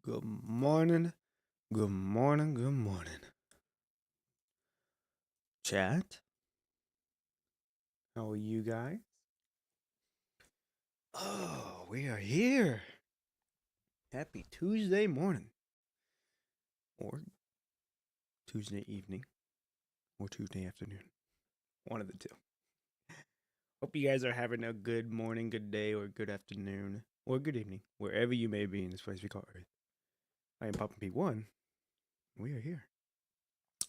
Good morning. Good morning. Good morning. Chat. How are you guys? Oh, we are here. Happy Tuesday morning. Or Tuesday evening. Or Tuesday afternoon. One of the two. Hope you guys are having a good morning, good day, or good afternoon, or good evening, wherever you may be in this place we call Earth. I am Papa P1. We are here.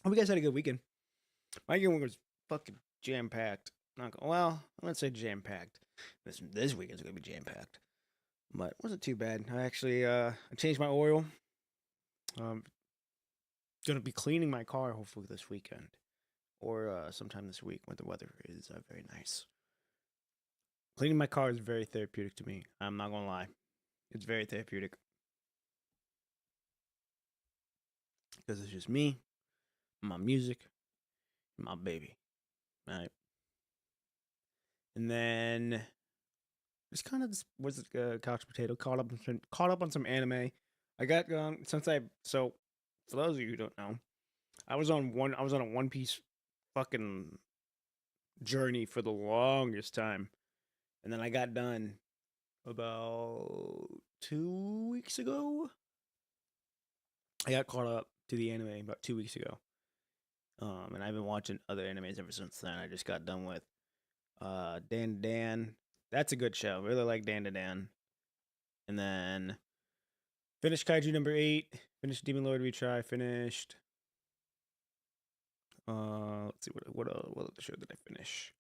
Hope you guys had a good weekend. My weekend was fucking jam packed. Well, I'm gonna say jam packed. This weekend's gonna be jam packed, but it wasn't too bad. I actually I changed my oil. Um, gonna be cleaning my car hopefully this weekend or sometime this week when the weather is very nice. Cleaning my car is very therapeutic to me. I'm not gonna lie, it's very therapeutic because it's just me, my music, and my baby. All right, and then just kind of was a couch potato. Caught up on some anime. I got since I so for those of you who don't know, I was on a One Piece fucking journey for the longest time, and then I got done about 2 weeks ago. I got caught up to the anime about 2 weeks ago, and I've been watching other animes ever since then. I just got done with Dan Dan. That's a good show. Really like Dan Dan. And then finished Kaiju number 8. Finished Demon Lord Retry. Finished. Let's see what other show did I finish?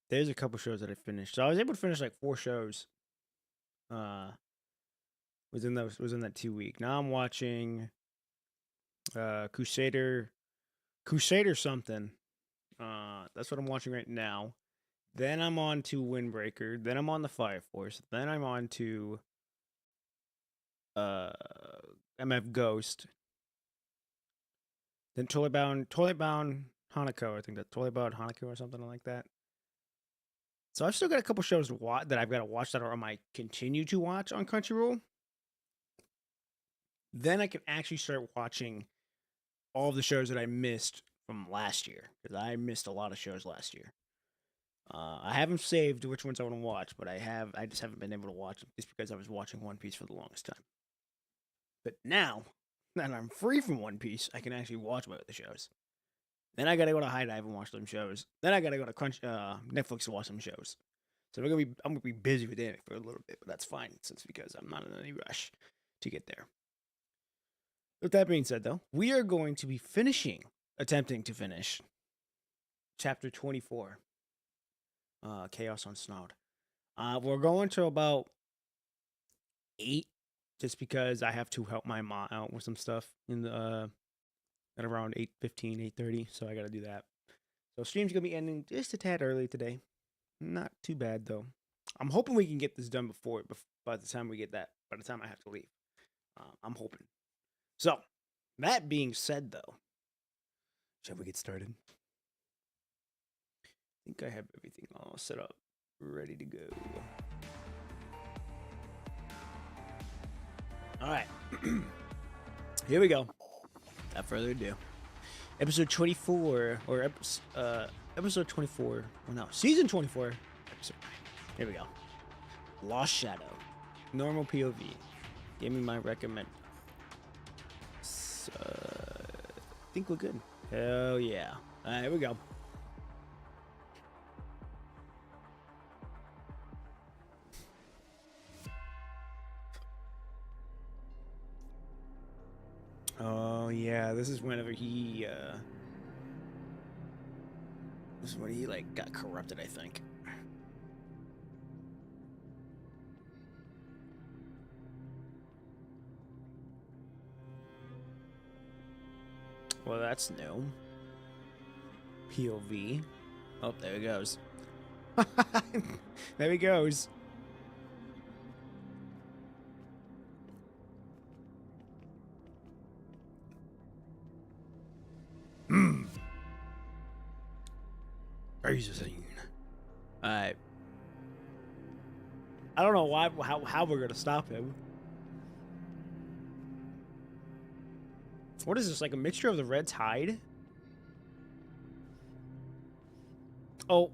There's a couple shows that I finished. So I was able to finish like 4 shows. Was in that 2 week. Now I'm watching Crusader something. That's what I'm watching right now. Then I'm on to Windbreaker. Then I'm on the Fire Force. Then I'm on to uh MF Ghost. Then Toilet Bound Hanako. I think that's Toilet Bound Hanako or something like that. So I've still got a couple shows to watch that I've got to watch that are on my continue to watch on Crunchyroll. Then I can actually start watching all of the shows that I missed from last year because I missed a lot of shows last year. I haven't saved which ones I want to watch, but I have. I just haven't been able to watch them just because I was watching One Piece for the longest time. But now that I'm free from One Piece, I can actually watch my other shows. Then I gotta go to High Dive and watch them shows. Then I gotta go to Netflix to watch some shows. So I'm gonna be busy with it for a little bit, but that's fine since because I'm not in any rush to get there. With that being said, though, we are going to be attempting to finish chapter 24, Chaos Unsnarled. We're going to about 8, just because I have to help my mom out with some stuff in the at around 8:15, 8:30, so I gotta do that. So stream's gonna be ending just a tad early today. Not too bad though. I'm hoping we can get this done by the time by the time I have to leave. I'm hoping. So, that being said though, shall we get started? I think I have everything all set up, ready to go. All right. Here we go. Without further ado. Episode 24, or episode 24. Well, no, season 24, episode 9. Here we go. Lost Shadow. Normal POV. Give me my recommend. I think we're good. Hell yeah. Alright, here we go. Oh yeah, this is whenever he this is when he like got corrupted, I think. Well, that's new. POV. Oh, there he goes. There he goes. Crazy scene. Alright. I don't know how we're gonna stop him. What is this, like a mixture of the Red Tide? Oh.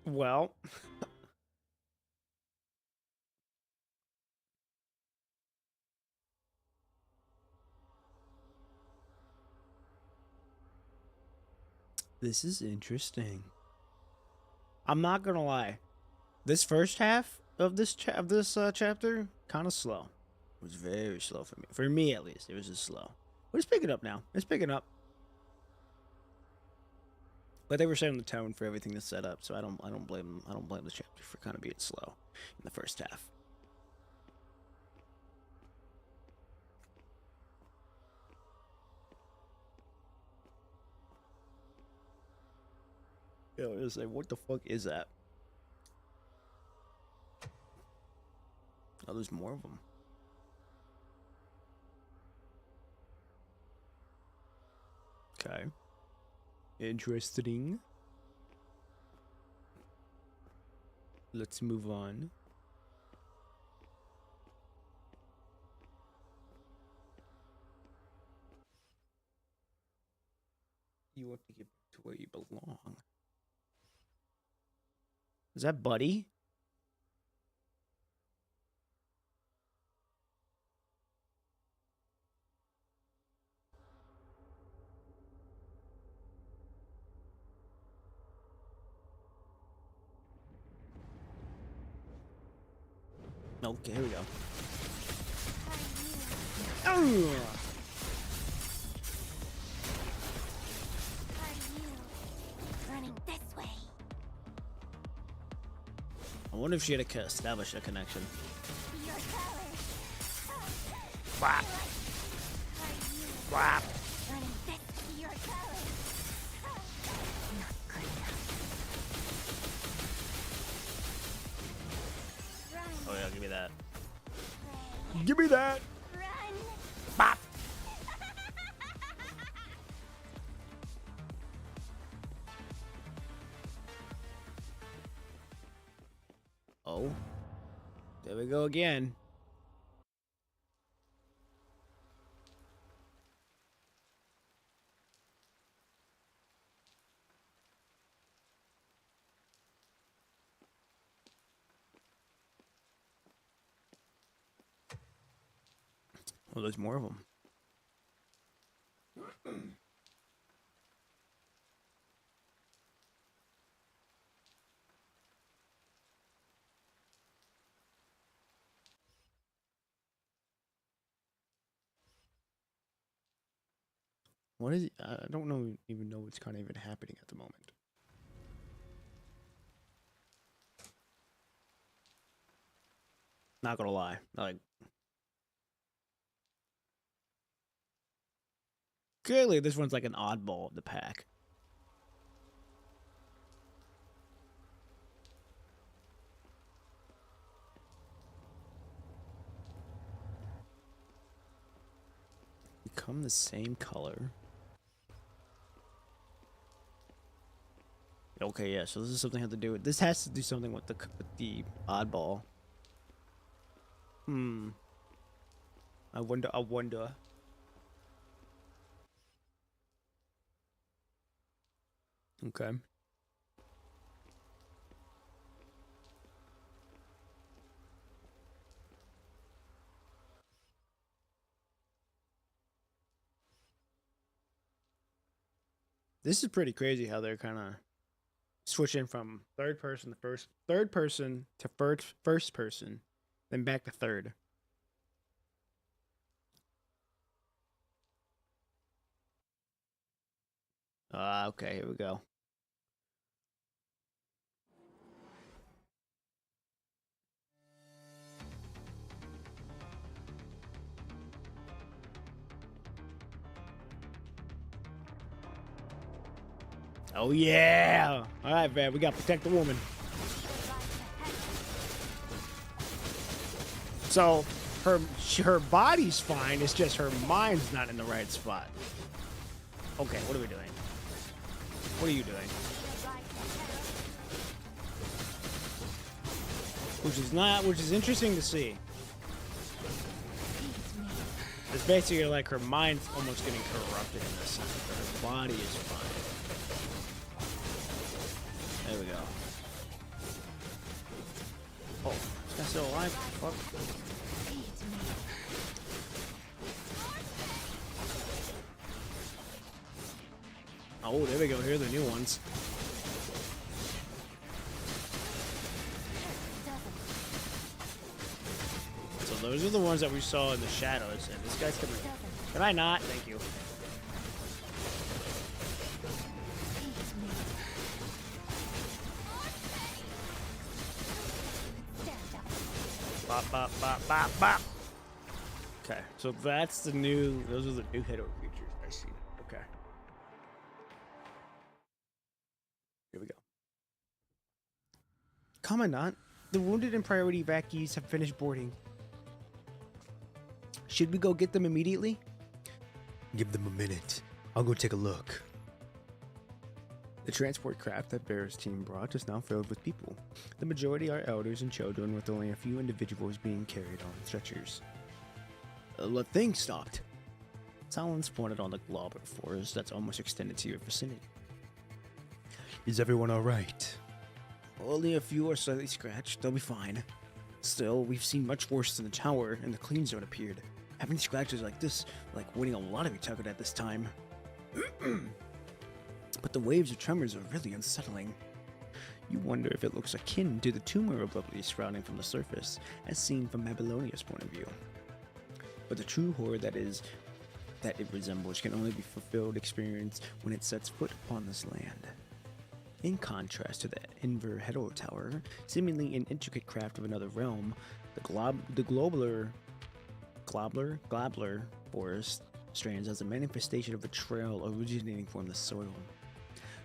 Well. This is interesting. I'm not gonna lie. This first half of this chapter kind of slow. It was very slow for me. For me, at least, it was just slow. But it's picking up now. It's picking up. But they were setting the tone for everything that's set up, so I don't blame them. I don't blame the chapter for kind of being slow in the first half. Yo, it's like, what the fuck is that? Oh, there's more of them. Okay. Interesting. Let's move on. You want to get back to where you belong. Is that Buddy? Okay, here we go. Running this way. I wonder if she had established a connection. Your colors. Whap. Whap. Running this your colors. Not good enough. Run. Oh yeah, give me that. Pray. Give me that. Run. Bop. Oh, there we go again. Well, there's more of them. What is it? I don't know, even know what's kind of even happening at the moment. Not gonna lie, like clearly this one's like an oddball of the pack. Become the same color. Okay, yeah. So this is something have to do with. This has to do something with the oddball. I wonder. I wonder. Okay. This is pretty crazy how they're kind of switching from third person to first person, then back to third. Okay, here we go. Oh yeah! All right, man, we got to protect the woman. So her body's fine. It's just her mind's not in the right spot. Okay, what are we doing? What are you doing? which is interesting to see. It's basically like her mind's almost getting corrupted in this sense, but her body is fine. There we go. Oh, this guy's still alive? Fuck. Oh, there we go. Here are the new ones. So those are the ones that we saw in the shadows, and this guy's coming. Can I not? Thank you. Bop, bop, bop, bop, bop. Okay, so that's the new. Those are the new hero features. I see. Okay. Here we go. Commandant, the wounded and priority evacuees have finished boarding. Should we go get them immediately? Give them a minute. I'll go take a look. The transport craft that Bear's team brought is now filled with people. The majority are elders and children, with only a few individuals being carried on stretchers. The thing stopped. Silence pointed on the glob of forest that's almost extended to your vicinity. Is everyone alright? Only a few are slightly scratched. They'll be fine. Still, we've seen much worse in the tower, and the clean zone appeared. Having scratches like this, like winning a lottery ticket at this time. But the waves of tremors are really unsettling. You wonder if it looks akin to the tumor abruptly sprouting from the surface, as seen from Babylonia's point of view. But the true horror that it resembles can only be fulfilled experience when it sets foot upon this land. In contrast to the Inver Hedel Tower, seemingly an intricate craft of another realm, the globler forest stands as a manifestation of a trail originating from the soil.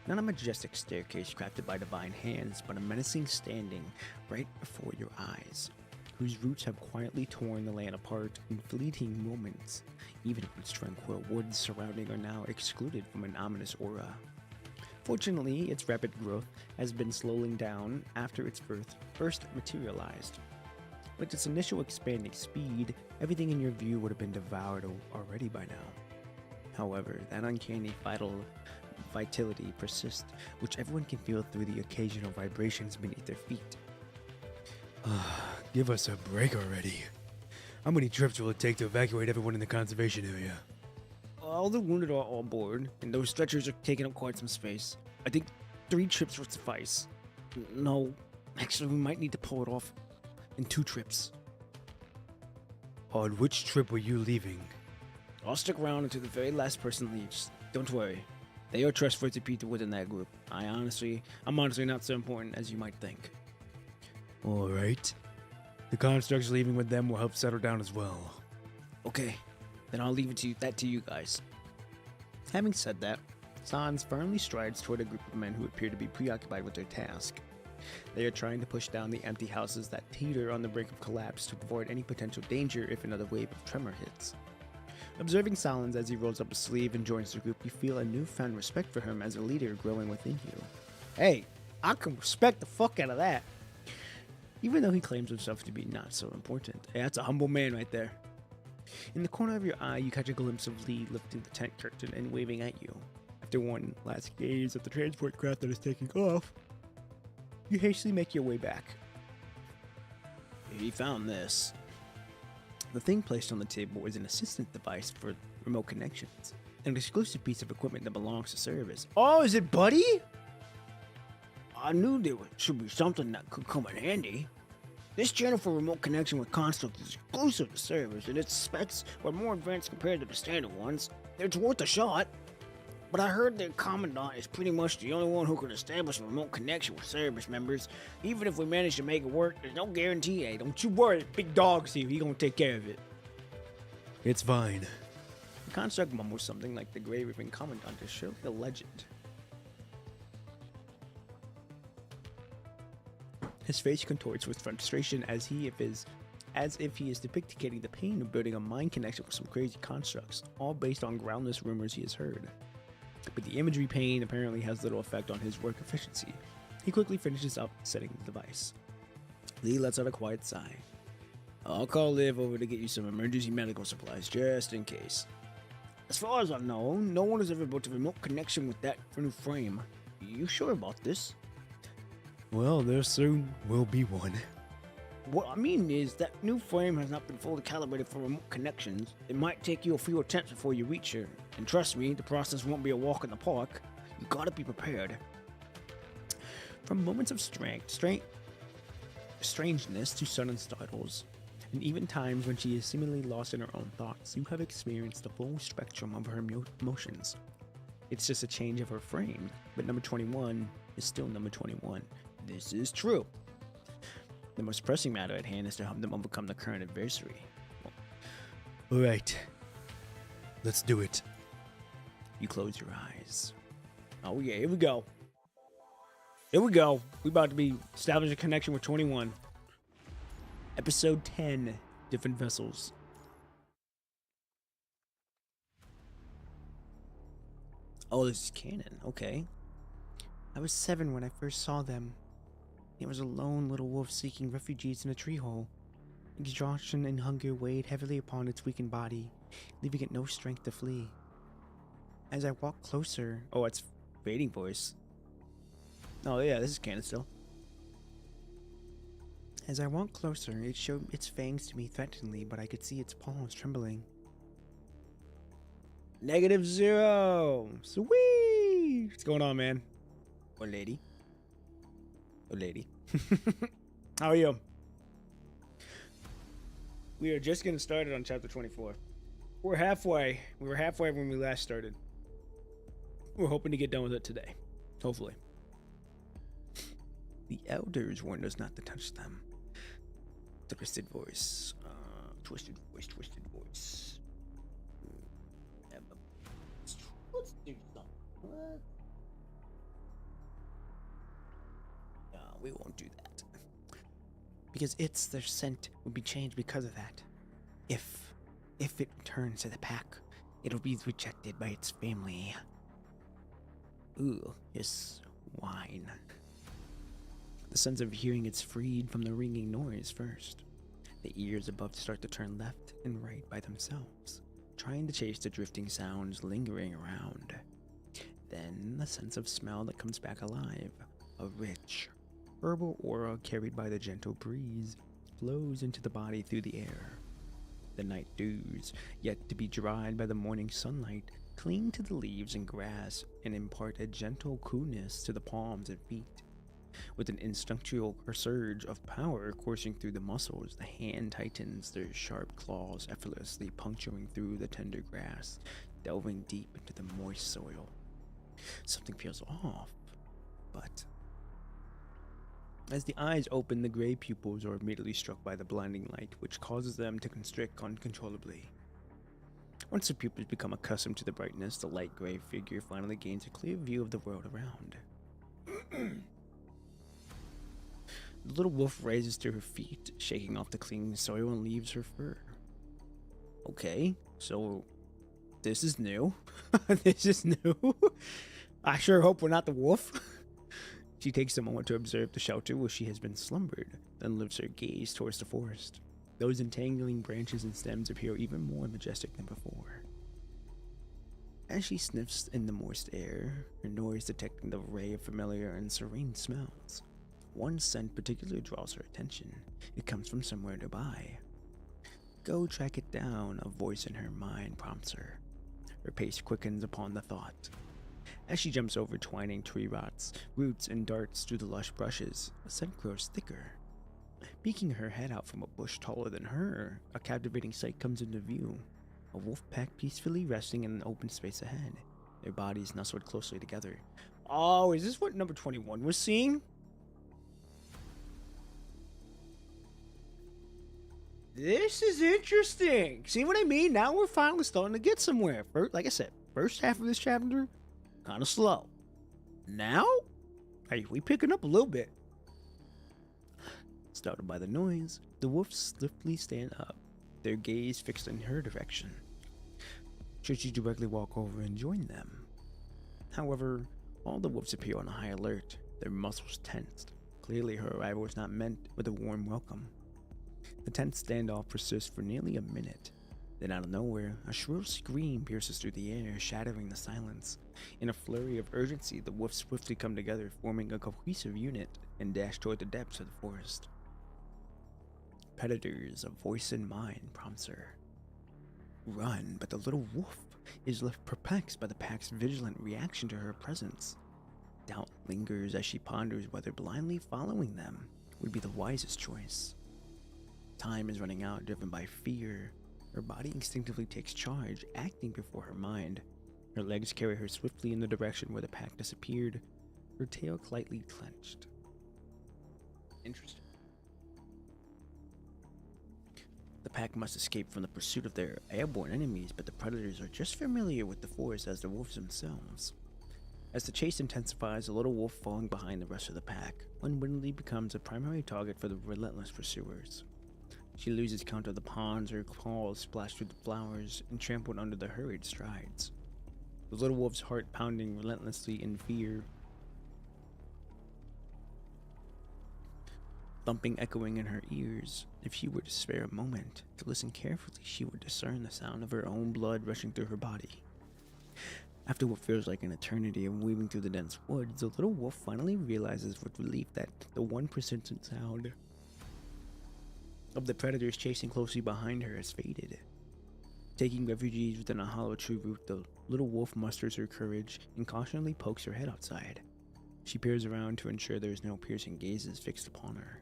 Not a majestic staircase crafted by divine hands, but a menacing standing right before your eyes, whose roots have quietly torn the land apart in fleeting moments, even if its tranquil woods surrounding are now excluded from an ominous aura. Fortunately, its rapid growth has been slowing down after its birth first materialized. With its initial expanding speed, everything in your view would have been devoured already by now. However, that uncanny vitality persists, which everyone can feel through the occasional vibrations beneath their feet. Give us a break already. How many trips will it take to evacuate everyone in the conservation area? All the wounded are on board, and those stretchers are taking up quite some space. I think 3 trips would suffice. No, actually, we might need to pull it off in 2 trips. On which trip were you leaving? I'll stick around until the very last person leaves. Don't worry. They are trustworthy people within that group. I'm honestly not so important as you might think. Alright. The constructs leaving with them will help settle down as well. Okay, then I'll leave that to you guys. Having said that, Sans firmly strides toward a group of men who appear to be preoccupied with their task. They are trying to push down the empty houses that teeter on the brink of collapse to avoid any potential danger if another wave of tremor hits. Observing Sans as he rolls up his sleeve and joins the group, you feel a newfound respect for him as a leader growing within you. Hey, I can respect the fuck out of that. Even though he claims himself to be not so important. Hey, that's a humble man right there. In the corner of your eye, you catch a glimpse of Lee lifting the tent curtain and waving at you. After one last gaze at the transport craft that is taking off, you hastily make your way back. He found this. The thing placed on the table is an assistant device for remote connections, an exclusive piece of equipment that belongs to Service. Oh, is it Buddy? I knew there should be something that could come in handy. This channel for remote connection with constructs is exclusive to Service, and its specs are more advanced compared to the standard ones. It's worth a shot. But I heard that Commandant is pretty much the only one who can establish a remote connection with Service members. Even if we manage to make it work, there's no guarantee. Hey, don't you worry. Big Dog's here. He gonna take care of it. It's fine. The construct mumbles something like the Grey Ribbon Commandant to show the legend. His face contorts with frustration as if he is depicting the pain of building a mind connection with some crazy constructs, all based on groundless rumors he has heard. But the imagery pain apparently has little effect on his work efficiency. He quickly finishes up setting the device. Lee lets out a quiet sigh. I'll call Liv over to get you some emergency medical supplies just in case. As far as I know, no one has ever built a remote connection with that new frame. You sure about this? Well, there soon will be one. What I mean is that new frame has not been fully calibrated for remote connections. It might take you a few attempts before you reach her. And trust me, the process won't be a walk in the park. You gotta be prepared. From moments of strangeness to sudden startles, and even times when she is seemingly lost in her own thoughts, you have experienced the full spectrum of her emotions. It's just a change of her frame, but number 21 is still number 21. This is true. The most pressing matter at hand is to help them overcome the current adversary. Alright. Let's do it. You close your eyes. Oh yeah, here we go. Here we go. We about to be establishing a connection with 21. Episode 10, Different Vessels. Oh, this is canon. Okay. I was 7 when I first saw them. It was a lone little wolf seeking refugees in a tree hole. Exhaustion and hunger weighed heavily upon its weakened body, leaving it no strength to flee. As I walked closer... Oh, it's fading voice. Oh yeah, this is canon still. As I walked closer, it showed its fangs to me threateningly, but I could see its paws trembling. -0. Sweet. What's going on, man? Or lady? Or lady. How are you? We are just getting started on chapter 24. We're halfway. We were halfway when we last started. We're hoping to get done with it today. Hopefully. The elders warned us not to touch them. Twisted voice. Twisted voice. Let's do something. What? No, we won't do that. Because their scent would be changed because of that. If it returns to the pack, it'll be rejected by its family. Ooh, yes, wine. The sense of hearing it's freed from the ringing noise first. The ears above start to turn left and right by themselves, trying to chase the drifting sounds lingering around. Then the sense of smell that comes back alive, a rich, herbal aura carried by the gentle breeze, flows into the body through the air. The night dews, yet to be dried by the morning sunlight, cling to the leaves and grass and impart a gentle coolness to the palms and feet. With an instinctual surge of power coursing through the muscles, the hand tightens, their sharp claws effortlessly puncturing through the tender grass, delving deep into the moist soil. Something feels off, but... As the eyes open, the gray pupils are immediately struck by the blinding light, which causes them to constrict uncontrollably. Once the pupils become accustomed to the brightness, the light gray figure finally gains a clear view of the world around. The little wolf raises to her feet, shaking off the clinging soil and leaves her fur. Okay, so this is new. This is new. I sure hope we're not the wolf. She takes a moment to observe the shelter where she has been slumbered, then lifts her gaze towards the forest. Those entangling branches and stems appear even more majestic than before. As she sniffs in the moist air, her nose detecting the array of familiar and serene smells. One scent particularly draws her attention. It comes from somewhere nearby. Go track it down, a voice in her mind prompts her. Her pace quickens upon the thought. As she jumps over twining tree roots and darts through the lush brushes, the scent grows thicker. Peeking her head out from a bush taller than her, a captivating sight comes into view. A wolf pack peacefully resting in an open space ahead, their bodies nestled closely together. Oh, is this what number 21 was seeing? This is interesting. See what I mean? Now we're finally starting to get somewhere. First, like I said, first half of this chapter, kind of slow. Now, hey, we picking up a little bit. Startled by the noise, the wolves swiftly stand up, their gaze fixed in her direction. Should she directly walk over and join them? However, all the wolves appear on high alert, their muscles tensed. Clearly, her arrival was not meant with a warm welcome. The tense standoff persists for nearly a minute. Then, out of nowhere, a shrill scream pierces through the air, shattering the silence. In a flurry of urgency, the wolves swiftly come together, forming a cohesive unit, and dash toward the depths of the forest. Predators, a voice in mind, prompts her. Run, but the little wolf is left perplexed by the pack's vigilant reaction to her presence. Doubt lingers as she ponders whether blindly following them would be the wisest choice. Time is running out, driven by fear. Her body instinctively takes charge, acting before her mind. Her legs carry her swiftly in the direction where the pack disappeared, her tail slightly clenched. Interesting. The pack must escape from the pursuit of their airborne enemies, but the predators are just familiar with the forest as the wolves themselves. As the chase intensifies, the little wolf falling behind the rest of the pack unwittingly becomes a primary target for the relentless pursuers. She loses count of the ponds, her claws splash through the flowers and trampled under the hurried strides. The little wolf's heart pounding relentlessly in fear, thumping echoing in her ears. If she were to spare a moment to listen carefully, she would discern the sound of her own blood rushing through her body. After what feels like an eternity of weaving through the dense woods, the little wolf finally realizes with relief that the one persistent sound of the predators chasing closely behind her has faded. Taking refuge within a hollow tree root, the little wolf musters her courage and cautiously pokes her head outside. She peers around to ensure there is no piercing gazes fixed upon her.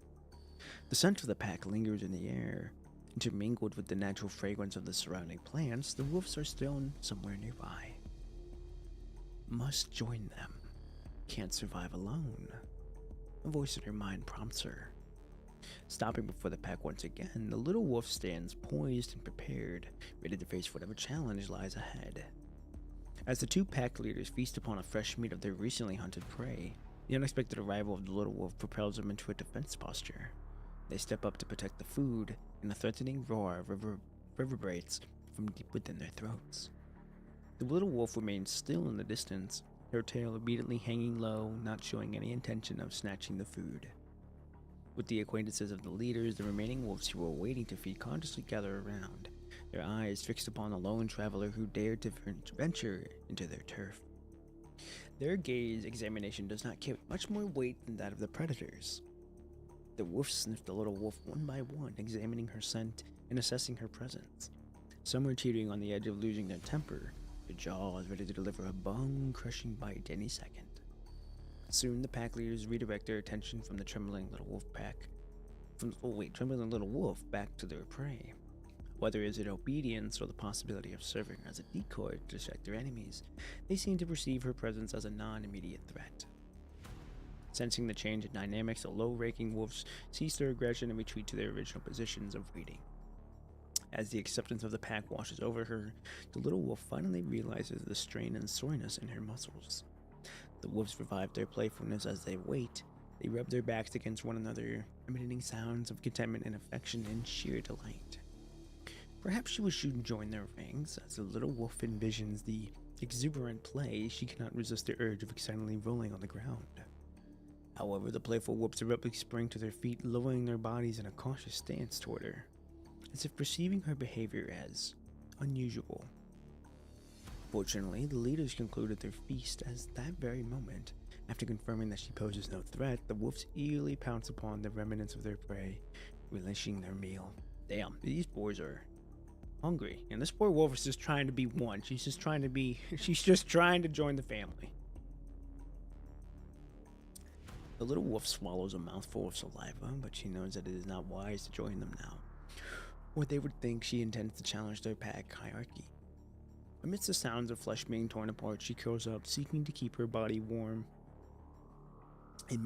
The scent of the pack lingers in the air. Intermingled with the natural fragrance of the surrounding plants, the wolves are still somewhere nearby. Must join them. Can't survive alone. A voice in her mind prompts her. Stopping before the pack once again, the little wolf stands poised and prepared, ready to face whatever challenge lies ahead. As the two pack leaders feast upon a fresh meat of their recently hunted prey, the unexpected arrival of the little wolf propels them into a defense posture. They step up to protect the food, and a threatening roar reverberates from deep within their throats. The little wolf remains still in the distance, her tail immediately hanging low, not showing any intention of snatching the food. With the acquaintances of the leaders, the remaining wolves who were waiting to feed consciously gather around, their eyes fixed upon the lone traveler who dared to venture into their turf. Their gaze examination does not carry much more weight than that of the predators. The wolves sniffed the little wolf one by one, examining her scent and assessing her presence. Some were teetering on the edge of losing their temper, their jaws ready to deliver a bone-crushing bite any second. Soon, the pack leaders redirect their attention from the trembling little wolf back to their prey. Whether it is obedience or the possibility of serving as a decoy to distract their enemies, they seem to perceive her presence as a non-immediate threat. Sensing the change in dynamics, the low-ranking wolves cease their aggression and retreat to their original positions of waiting. As the acceptance of the pack washes over her, the little wolf finally realizes the strain and soreness in her muscles. The wolves revive their playfulness as they wait. They rub their backs against one another, emitting sounds of contentment and affection and sheer delight. Perhaps she will soon join their ranks. As the little wolf envisions the exuberant play, she cannot resist the urge of excitedly rolling on the ground. However, the playful wolves abruptly spring to their feet, lowering their bodies in a cautious stance toward her, as if perceiving her behavior as unusual. Fortunately, the leaders concluded their feast as that very moment. After confirming that she poses no threat, the wolves eagerly pounce upon the remnants of their prey, relishing their meal. Damn, these boys are hungry. And this poor wolf is just trying to be one. She's just trying to join the family. The little wolf swallows a mouthful of saliva, but she knows that it is not wise to join them now, or they would think she intends to challenge their pack hierarchy. Amidst the sounds of flesh being torn apart, she curls up, seeking to keep her body warm and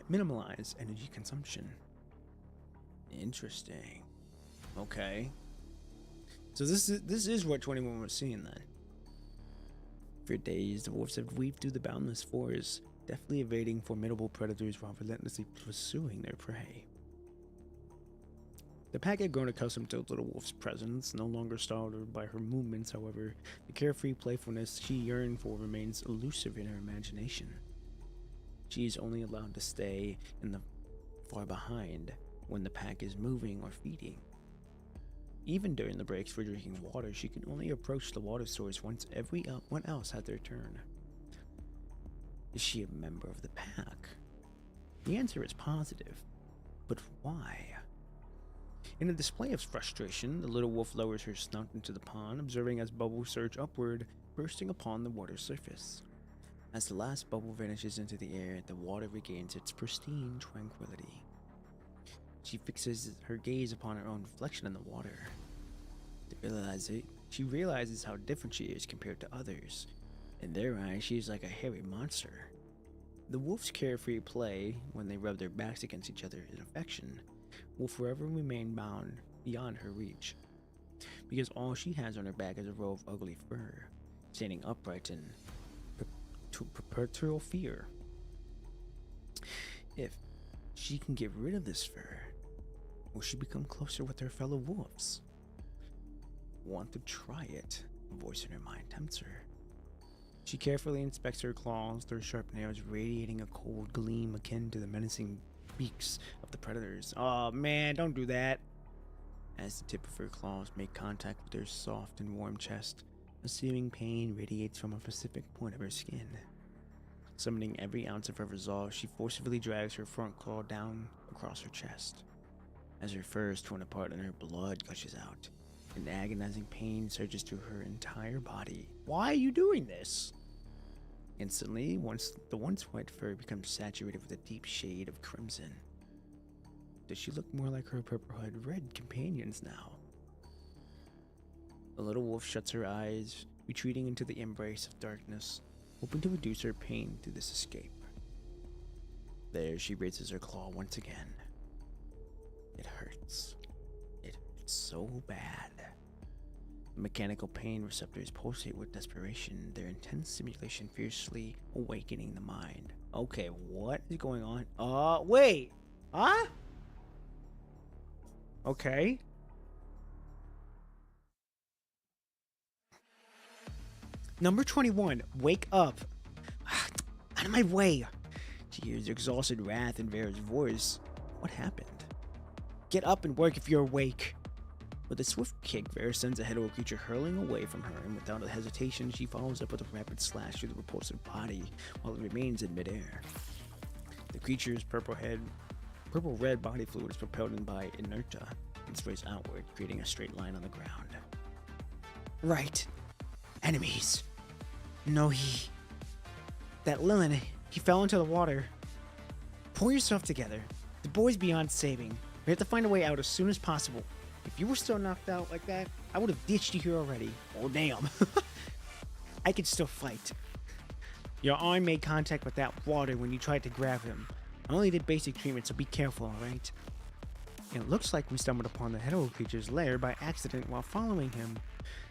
minimize energy consumption. Interesting. Okay. So this is what 21 was seeing then. For days, the wolves have weaved through the boundless forest, deftly evading formidable predators while relentlessly pursuing their prey. The pack had grown accustomed to the little wolf's presence, no longer startled by her movements. However, the carefree playfulness she yearned for remains elusive in her imagination. She is only allowed to stay in the far behind when the pack is moving or feeding. Even during the breaks for drinking water, she can only approach the water source once everyone else had their turn. Is she a member of the pack? The answer is positive, but why? In a display of frustration, the little wolf lowers her snout into the pond, observing as bubbles surge upward, bursting upon the water's surface. As the last bubble vanishes into the air, the water regains its pristine tranquility. She fixes her gaze upon her own reflection in the water. She realizes how different she is compared to others. In their eyes, she is like a hairy monster. The wolf's carefree play, when they rub their backs against each other in affection, will forever remain bound beyond her reach, because all she has on her back is a row of ugly fur, standing upright in perpetual fear. If she can get rid of this fur, will she become closer with her fellow wolves? Want to try it? A voice in her mind tempts her. She carefully inspects her claws, their sharp nails radiating a cold gleam akin to the menacing beaks of the predators. Oh man, don't do that. As the tip of her claws make contact with her soft and warm chest, a searing pain radiates from a specific point of her skin. Summoning every ounce of her resolve, she forcefully drags her front claw down across her chest. As her fur is torn apart and her blood gushes out, an agonizing pain surges through her entire body. Why are you doing this? Instantly, the once white fur becomes saturated with a deep shade of crimson. Does she look more like her purple-eyed red companions now? The little wolf shuts her eyes, retreating into the embrace of darkness, hoping to reduce her pain through this escape. There, she raises her claw once again. It hurts. It hurts so bad. The mechanical pain receptors pulsate with desperation, their intense stimulation fiercely awakening the mind. Okay, what is going on? Wait! Huh? Okay. Number 21, wake up. Out of my way. She hears exhausted wrath in Vera's voice. What happened? Get up and work if you're awake. With a swift kick, Vera sends a head-over creature hurling away from her, and without a hesitation, she follows up with a rapid slash through the repulsive body while it remains in midair. The creature's purple-red body fluid is propelled in by inertia and sprays outward, creating a straight line on the ground. Right. Enemies. No, that Lilin, he fell into the water. Pull yourself together. The boy's beyond saving. We have to find a way out as soon as possible. If you were still knocked out like that, I would have ditched you here already. Oh, damn. I can still fight. Your arm made contact with that water when you tried to grab him. I only did basic treatment, so be careful, alright? It looks like we stumbled upon the hetero creature's lair by accident while following him.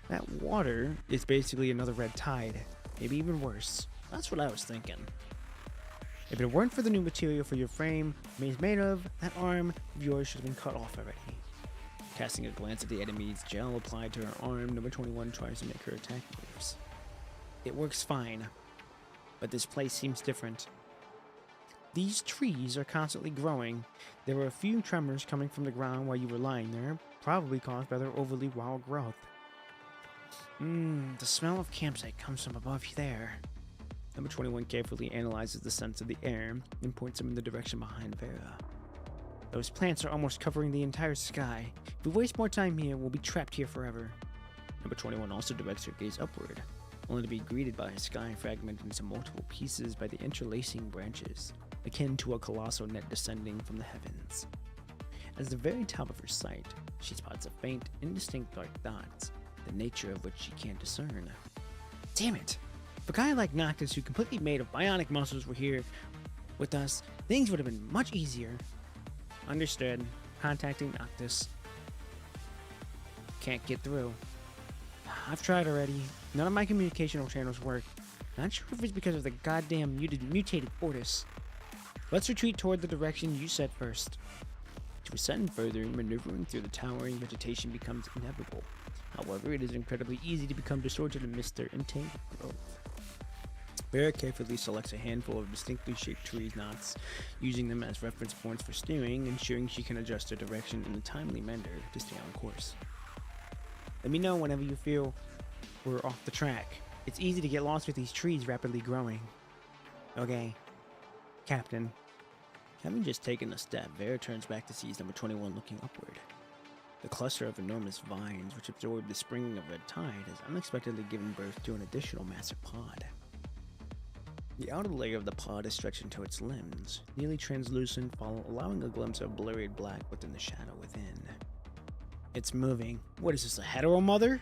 That water is basically another red tide. Maybe even worse. That's what I was thinking. If it weren't for the new material for your frame it's made of, that arm of yours should have been cut off already. Casting a glance at the enemy's gel applied to her arm, number 21 tries to make her attack moves. It works fine, but this place seems different. These trees are constantly growing. There were a few tremors coming from the ground while you were lying there, probably caused by their overly wild growth. The smell of campsite comes from above there. Number 21 carefully analyzes the scents of the air and points them in the direction behind Vera. Those plants are almost covering the entire sky. If we waste more time here, we'll be trapped here forever. Number 21 also directs her gaze upward, only to be greeted by a sky fragmented into multiple pieces by the interlacing branches, akin to a colossal net descending from the heavens. At the very top of her sight, she spots a faint, indistinct dark dots, the nature of which she can't discern. Damn it! If a guy like Noctis, who completely made of bionic muscles, were here with us, things would have been much easier. Understood. Contacting Noctis. Can't get through. I've tried already. None of my communicational channels work. Not sure if it's because of the goddamn mutated Fortis. Let's retreat toward the direction you said first. To ascend further, maneuvering through the towering vegetation becomes inevitable. However, it is incredibly easy to become distorted amidst their entangled growth. Vera carefully selects a handful of distinctly shaped tree knots, using them as reference points for steering, ensuring she can adjust her direction in a timely manner to stay on course. Let me know whenever you feel we're off the track. It's easy to get lost with these trees rapidly growing. Okay, Captain. Having just taken a step, Vera turns back to seize number 21 looking upward. The cluster of enormous vines, which absorbed the springing of red tide, has unexpectedly given birth to an additional massive pod. The outer layer of the pod is stretched into its limbs, nearly translucent, allowing a glimpse of blurry black within the shadow within. It's moving. What is this, a hetero mother?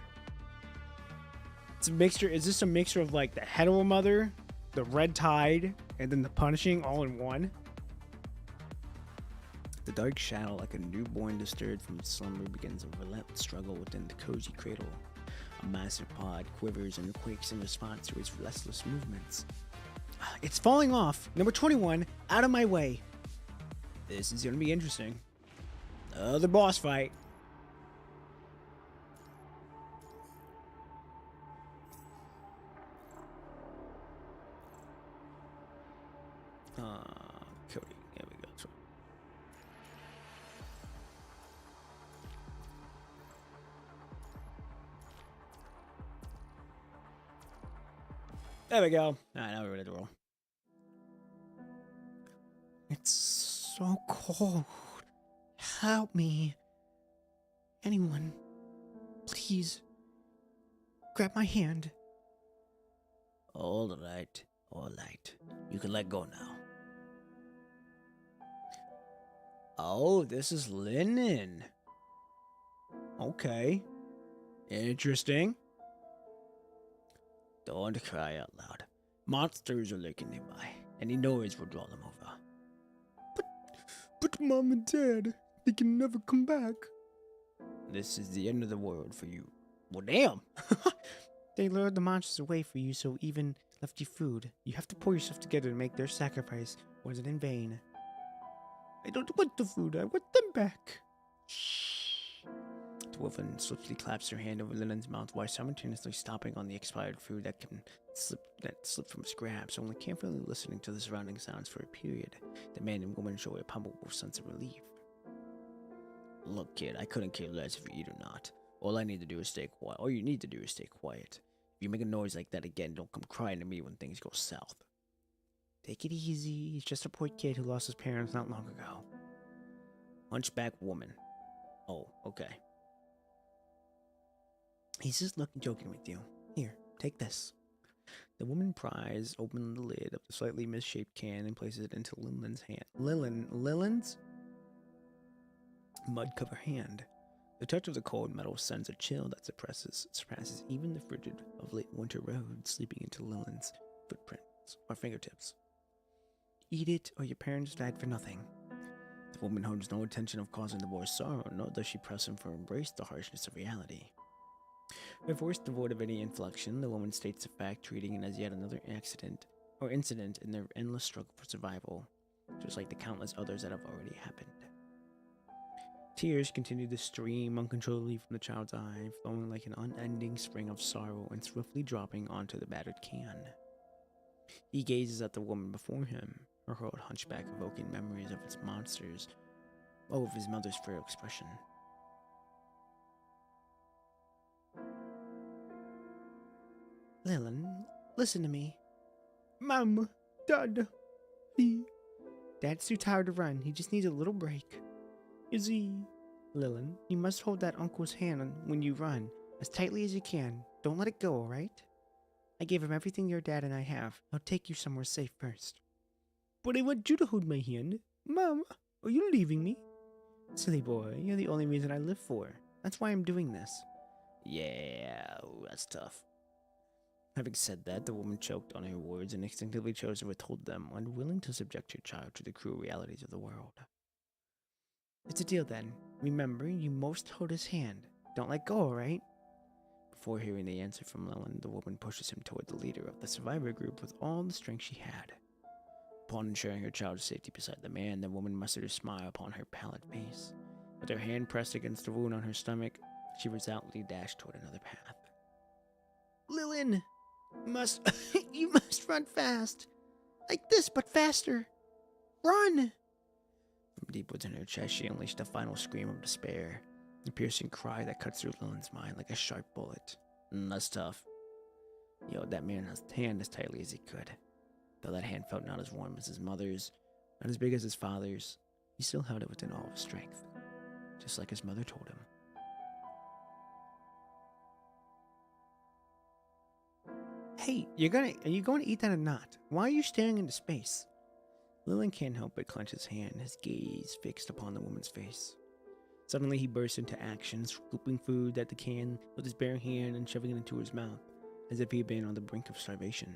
It's a mixture. Is this a mixture of like the hetero mother, the red tide, and then the punishing all in one? The dark shadow, like a newborn disturbed from slumber, begins a relentless struggle within the cozy cradle. A massive pod quivers and quakes in response to its restless movements. It's falling off. Number 21, out of my way. This is going to be interesting. The boss fight. Cody. There we go. There we go. Alright, now we're ready to roll. It's so cold. Help me. Anyone. Please. Grab my hand. All right. You can let go now. Oh, this is linen. Okay. Interesting. Don't cry out loud. Monsters are lurking nearby. Any noise will draw them over. But Mom and Dad, they can never come back. This is the end of the world for you. Well, damn. They lured the monsters away for you, so even left you food. You have to pull yourself together to make their sacrifice. Wasn't in vain. I don't want the food. I want them back. Shh. The woman swiftly claps her hand over Linen's mouth while simultaneously stomping on the expired food that slipped from its grasp, only carefully listening to the surrounding sounds for a period. The man and woman show a palpable sense of relief. Look, kid, I couldn't care less if you eat or not. All I need to do is stay quiet. All you need to do is stay quiet. If you make a noise like that again, don't come crying to me when things go south. Take it easy. He's just a poor kid who lost his parents not long ago. Hunchback woman. Oh, okay. He's just joking with you. Here, take this. The woman pries open the lid of the slightly misshaped can and places it into Lilin's hand. Lilin's mud-covered hand. The touch of the cold metal sends a chill that surpasses even the frigid of late winter roads, sleeping into Lilin's footprints or fingertips. Eat it, or your parents died for nothing. The woman holds no intention of causing the boy sorrow, nor does she press him for embrace the harshness of reality. Her voice devoid of any inflection, the woman states the fact, treating it as yet another incident in their endless struggle for survival, just like the countless others that have already happened. Tears continue to stream uncontrollably from the child's eye, flowing like an unending spring of sorrow and swiftly dropping onto the battered can. He gazes at the woman before him, her old hunchback evoking memories of its monsters, of his mother's frail expression. Lilin, listen to me. Mom, Dad, Dad's too tired to run. He just needs a little break. Izzy. Lilin, you must hold that uncle's hand when you run, as tightly as you can. Don't let it go, alright? I gave him everything your dad and I have. I'll take you somewhere safe first. But I want you to hold my hand. Mom, are you leaving me? Silly boy, you're the only reason I live for. That's why I'm doing this. Yeah, that's tough. Having said that, the woman choked on her words and instinctively chose to withhold them, unwilling to subject her child to the cruel realities of the world. It's a deal then. Remember, you must hold his hand. Don't let go, alright? Before hearing the answer from Lilin, the woman pushes him toward the leader of the survivor group with all the strength she had. Upon ensuring her child's safety beside the man, the woman mustered a smile upon her pallid face. With her hand pressed against the wound on her stomach, she resolutely dashed toward another path. Lilin! You must, you must run fast. Like this, but faster. Run! From deep within her chest, she unleashed a final scream of despair, a piercing cry that cuts through Lillian's mind like a sharp bullet. That's tough. He held that man's hand as tightly as he could. Though that hand felt not as warm as his mother's, not as big as his father's, he still held it within all of his strength, just like his mother told him. Hey, are you going to eat that or not? Why are you staring into space? Lillian can't help but clench his hand, his gaze fixed upon the woman's face. Suddenly he burst into action, scooping food at the can with his bare hand and shoving it into his mouth, as if he had been on the brink of starvation.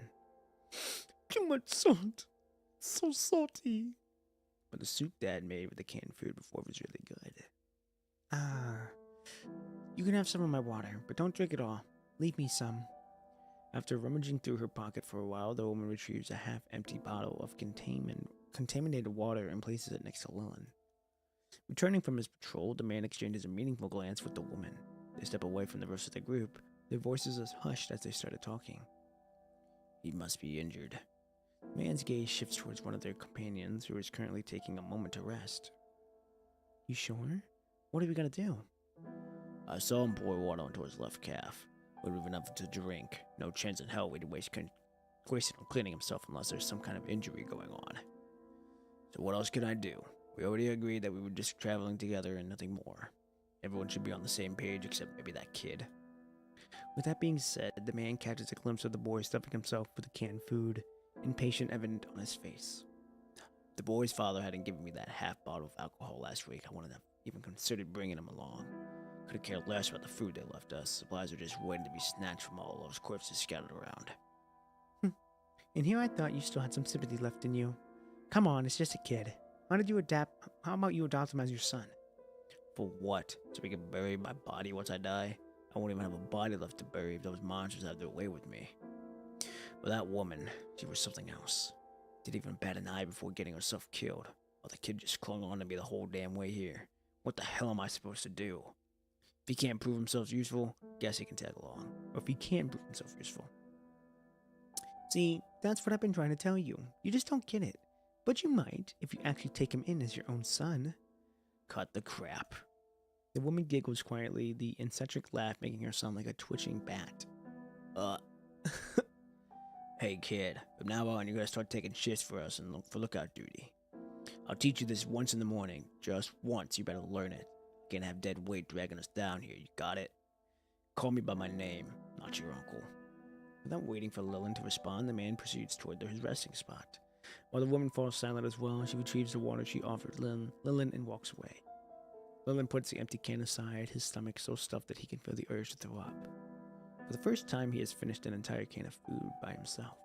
Too much salt. So salty. But the soup Dad made with the canned food before was really good. You can have some of my water, but don't drink it all. Leave me some. After rummaging through her pocket for a while, the woman retrieves a half-empty bottle of contaminated water and places it next to Lillian. Returning from his patrol, the man exchanges a meaningful glance with the woman. They step away from the rest of the group, their voices as hushed as they started talking. He must be injured. The man's gaze shifts towards one of their companions, who is currently taking a moment to rest. You sure? What are we gonna do? I saw him pour water onto his left calf. Would have enough to drink. No chance in hell we'd waste it on cleaning himself unless there's some kind of injury going on. So what else can I do? We already agreed that we were just traveling together and nothing more. Everyone should be on the same page except maybe that kid. With that being said, the man catches a glimpse of the boy stuffing himself with the canned food, impatient evident on his face. The boy's father hadn't given me that half bottle of alcohol last week. I wouldn't have even considered bringing him along. Could have cared less about the food they left us. Supplies are just waiting to be snatched from all those corpses scattered around. And here I thought you still had some sympathy left in you. Come on, it's just a kid. How about you adopt him as your son? For what? So we can bury my body once I die? I won't even have a body left to bury if those monsters have their way with me. But that woman, she was something else. Didn't even bat an eye before getting herself killed. While the kid just clung on to me the whole damn way here. What the hell am I supposed to do? If he can't prove himself useful, guess he can tag along. Or if he can't prove himself useful. See, that's what I've been trying to tell you. You just don't get it. But you might, if you actually take him in as your own son. Cut the crap. The woman giggles quietly, the eccentric laugh making her sound like a twitching bat. Hey kid, from now on you're gonna start taking shifts for us and look for lookout duty. I'll teach you this once in the morning. Just once, you better learn it. Can't have dead weight dragging us down here, you got it? Call me by my name, not your uncle. Without waiting for Lillian to respond, the man proceeds toward his resting spot. While the woman falls silent as well, she retrieves the water she offered Lillian and walks away. Lillian puts the empty can aside, his stomach so stuffed that he can feel the urge to throw up. For the first time, he has finished an entire can of food by himself.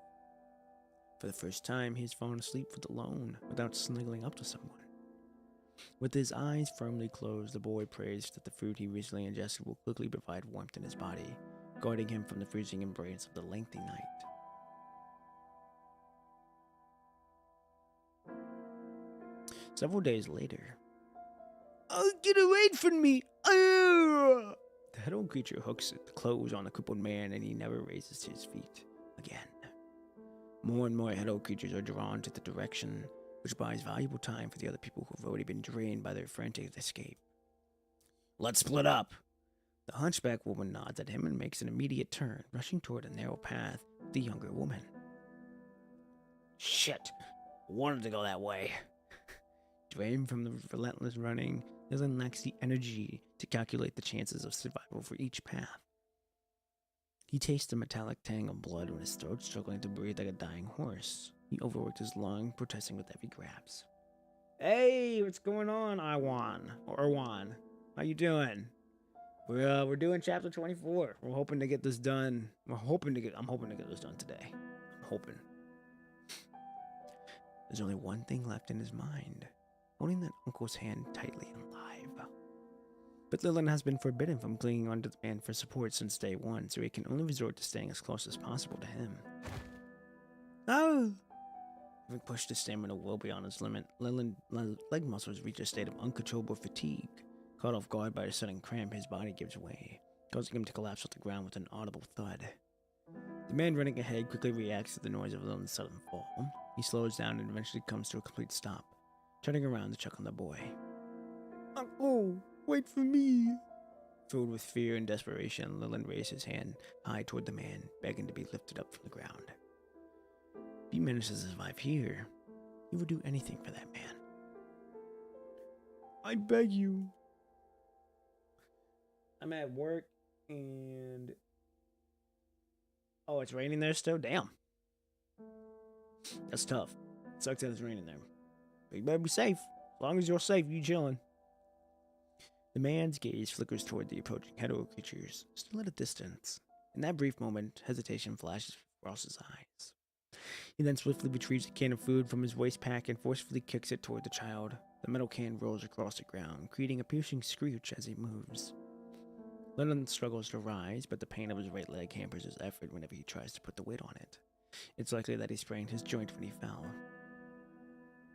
For the first time, he has fallen asleep alone, without snuggling up to someone. With his eyes firmly closed, the boy prays that the food he recently ingested will quickly provide warmth in his body, guarding him from the freezing embrace of the lengthy night. Several days later, "Oh, get away from me! Arrgh!" The head-old creature hooks the clothes on the crippled man, and he never raises to his feet again. More and more head-old creatures are drawn to the direction, which buys valuable time for the other people who have already been drained by their frantic escape. Let's split up! The hunchback woman nods at him and makes an immediate turn, rushing toward a narrow path with the younger woman. Shit! I wanted to go that way. Drained from the relentless running, Lillian lacks the energy to calculate the chances of survival for each path. He tastes the metallic tang of blood in his throat, struggling to breathe like a dying horse. He overworked his lung, protesting with every grabs. Hey, what's going on, Iwan? Or Erwan? How you doing? We're doing chapter 24. We're hoping to get this done. I'm hoping to get this done today. I'm hoping. There's only one thing left in his mind. Holding that uncle's hand tightly and alive. But Lillian has been forbidden from clinging onto the man for support since day one, so he can only resort to staying as close as possible to him. Oh! Having pushed his stamina well beyond his limit, Lillian's leg muscles reach a state of uncontrollable fatigue. Caught off guard by a sudden cramp, his body gives way, causing him to collapse off the ground with an audible thud. The man running ahead quickly reacts to the noise of Lillian's sudden fall. He slows down and eventually comes to a complete stop, turning around to check on the boy. Uncle, wait for me! Filled with fear and desperation, Lillian raised his hand high toward the man, begging to be lifted up from the ground. If he manages to survive here, he would do anything for that man. I beg you. I'm at work and... Oh, it's raining there still? Damn. That's tough. Sucks that it's raining there. But you better be safe. As long as you're safe, you chilling. The man's gaze flickers toward the approaching hetero creatures, still at a distance. In that brief moment, hesitation flashes across his eyes. He then swiftly retrieves a can of food from his waist pack and forcefully kicks it toward the child. The metal can rolls across the ground, creating a piercing screech as he moves. Lennon struggles to rise, but the pain of his right leg hampers his effort whenever he tries to put the weight on it. It's likely that he sprained his joint when he fell.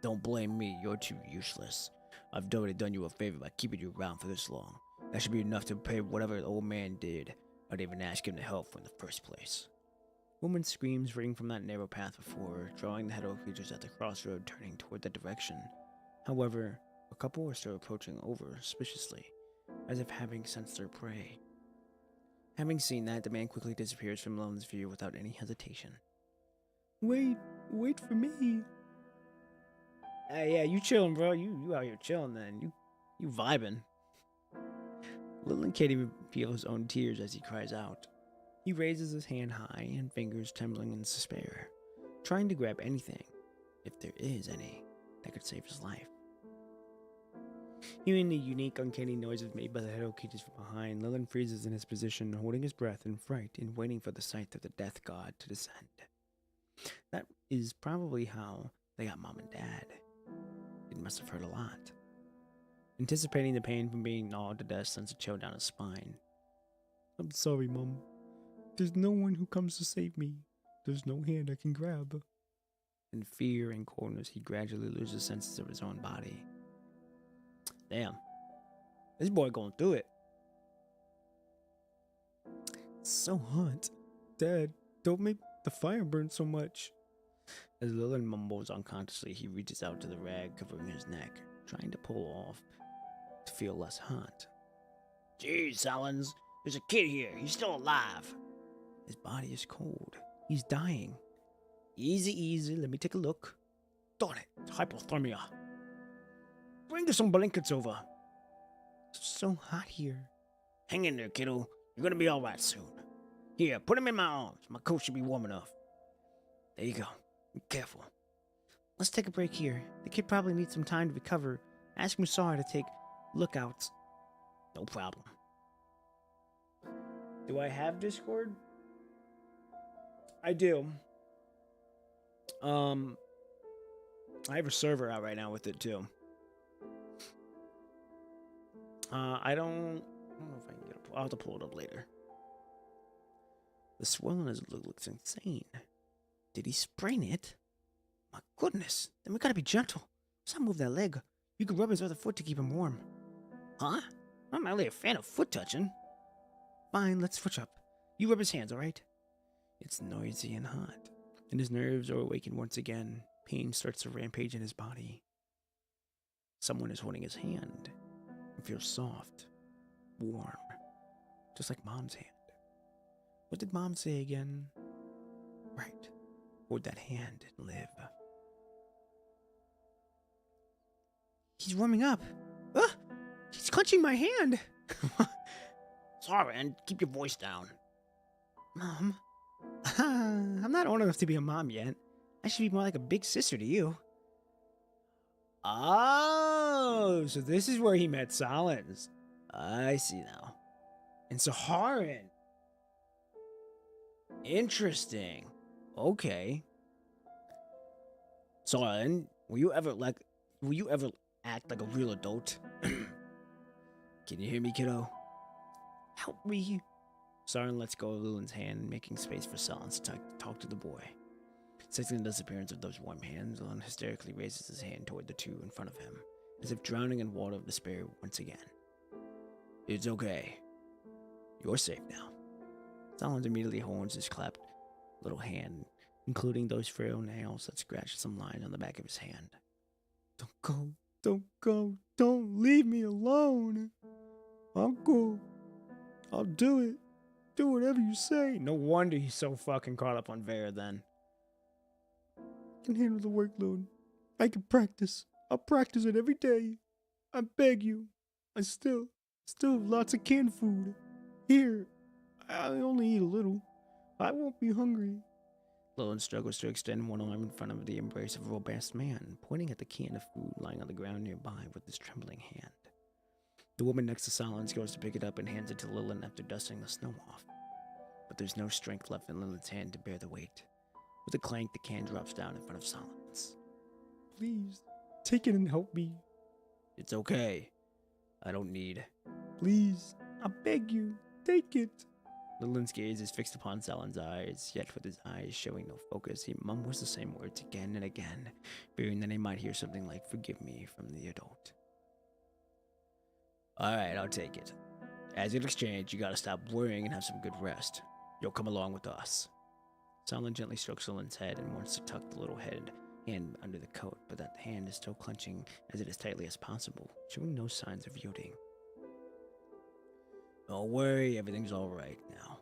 Don't blame me, you're too useless. I've already done you a favor by keeping you around for this long. That should be enough to pay whatever the old man did. I'd even ask him to help in the first place. Woman's screams ring from that narrow path before her, drawing the hetero creatures at the crossroad turning toward that direction. However, a couple are still approaching over suspiciously, as if having sensed their prey. Having seen that, the man quickly disappears from Lone's view without any hesitation. Wait for me. Yeah, you chilling, bro. You out here chilling, then. You vibing. Lillian can't even feel his own tears as he cries out. He raises his hand high and fingers trembling in despair, trying to grab anything, if there is any, that could save his life. Hearing the unique, uncanny noises made by the hetero creatures from behind, Lillian freezes in his position, holding his breath in fright and waiting for the sight of the death god to descend. That is probably how they got Mom and Dad. It must have hurt a lot. Anticipating the pain from being gnawed to death sends a chill down his spine. I'm sorry, Mom. There's no one who comes to save me. There's no hand I can grab. In fear and coldness, he gradually loses senses of his own body. Damn. This boy going through it. It's so hot. Dad, don't make the fire burn so much. As Lillian mumbles unconsciously, he reaches out to the rag covering his neck, trying to pull off to feel less hot. Jeez, Salins, there's a kid here. He's still alive. His body is cold. He's dying. Easy. Let me take a look. Darn it, it's hypothermia. Bring some blankets over. It's so hot here. Hang in there, kiddo. You're gonna be alright soon. Here, put him in my arms. My coat should be warm enough. There you go. Be careful. Let's take a break here. The kid probably needs some time to recover. Ask Musara to take lookouts. No problem. Do I have Discord? I do. I have a server out right now with it too. I don't know if I can get it. I'll have to pull it up later. The swell on his leg looks insane. Did he sprain it? My goodness. Then we gotta be gentle. Let's not move that leg. You can rub his other foot to keep him warm. Huh? I'm not really a fan of foot touching. Fine, let's switch up. You rub his hands, alright? It's noisy and hot, and his nerves are awakened once again. Pain starts to rampage in his body. Someone is holding his hand. It feels soft, warm, just like Mom's hand. What did Mom say again? Right. Hold that hand and live. He's warming up. He's clenching my hand. Sorry, and keep your voice down. Mom, I'm not old enough to be a mom yet. I should be more like a big sister to you. Oh, so this is where he met Solins. I see now. And Saharan. Interesting. Okay. Solin, will you ever act like a real adult? Can you hear me, kiddo? Help me. Soren lets go of Lillian's hand, making space for Solins to talk to the boy. Sensing the disappearance of those warm hands, Lillian hysterically raises his hand toward the two in front of him, as if drowning in water of despair once again. It's okay. You're safe now. Solins immediately holds his clapped little hand, including those frail nails that scratched some lines on the back of his hand. Don't go, don't go, don't leave me alone. Uncle, I'll do it. Do whatever you say. No wonder he's so fucking caught up on Vera then. I can handle the workload. I can practice. I'll practice it every day. I beg you. I still have lots of canned food. Here, I only eat a little. I won't be hungry. Lillian struggles to extend one arm in front of the embrace of a robust man, pointing at the can of food lying on the ground nearby with his trembling hand. The woman next to Silence goes to pick it up and hands it to Lillian after dusting the snow off. But there's no strength left in Lillian's hand to bear the weight. With a clank, the can drops down in front of Silence. Please, take it and help me. It's okay. I don't need. Please, I beg you, take it. Lillian's gaze is fixed upon Salon's eyes, yet with his eyes showing no focus, he mumbles the same words again and again, fearing that he might hear something like, "Forgive me," from the adult. Alright, I'll take it. As in exchange, you gotta stop worrying and have some good rest. You'll come along with us. Salon gently strokes Lillian's head and wants to tuck the little hand under the coat, but that hand is still clenching as tightly as possible, showing no signs of yielding. Don't worry, everything's alright now.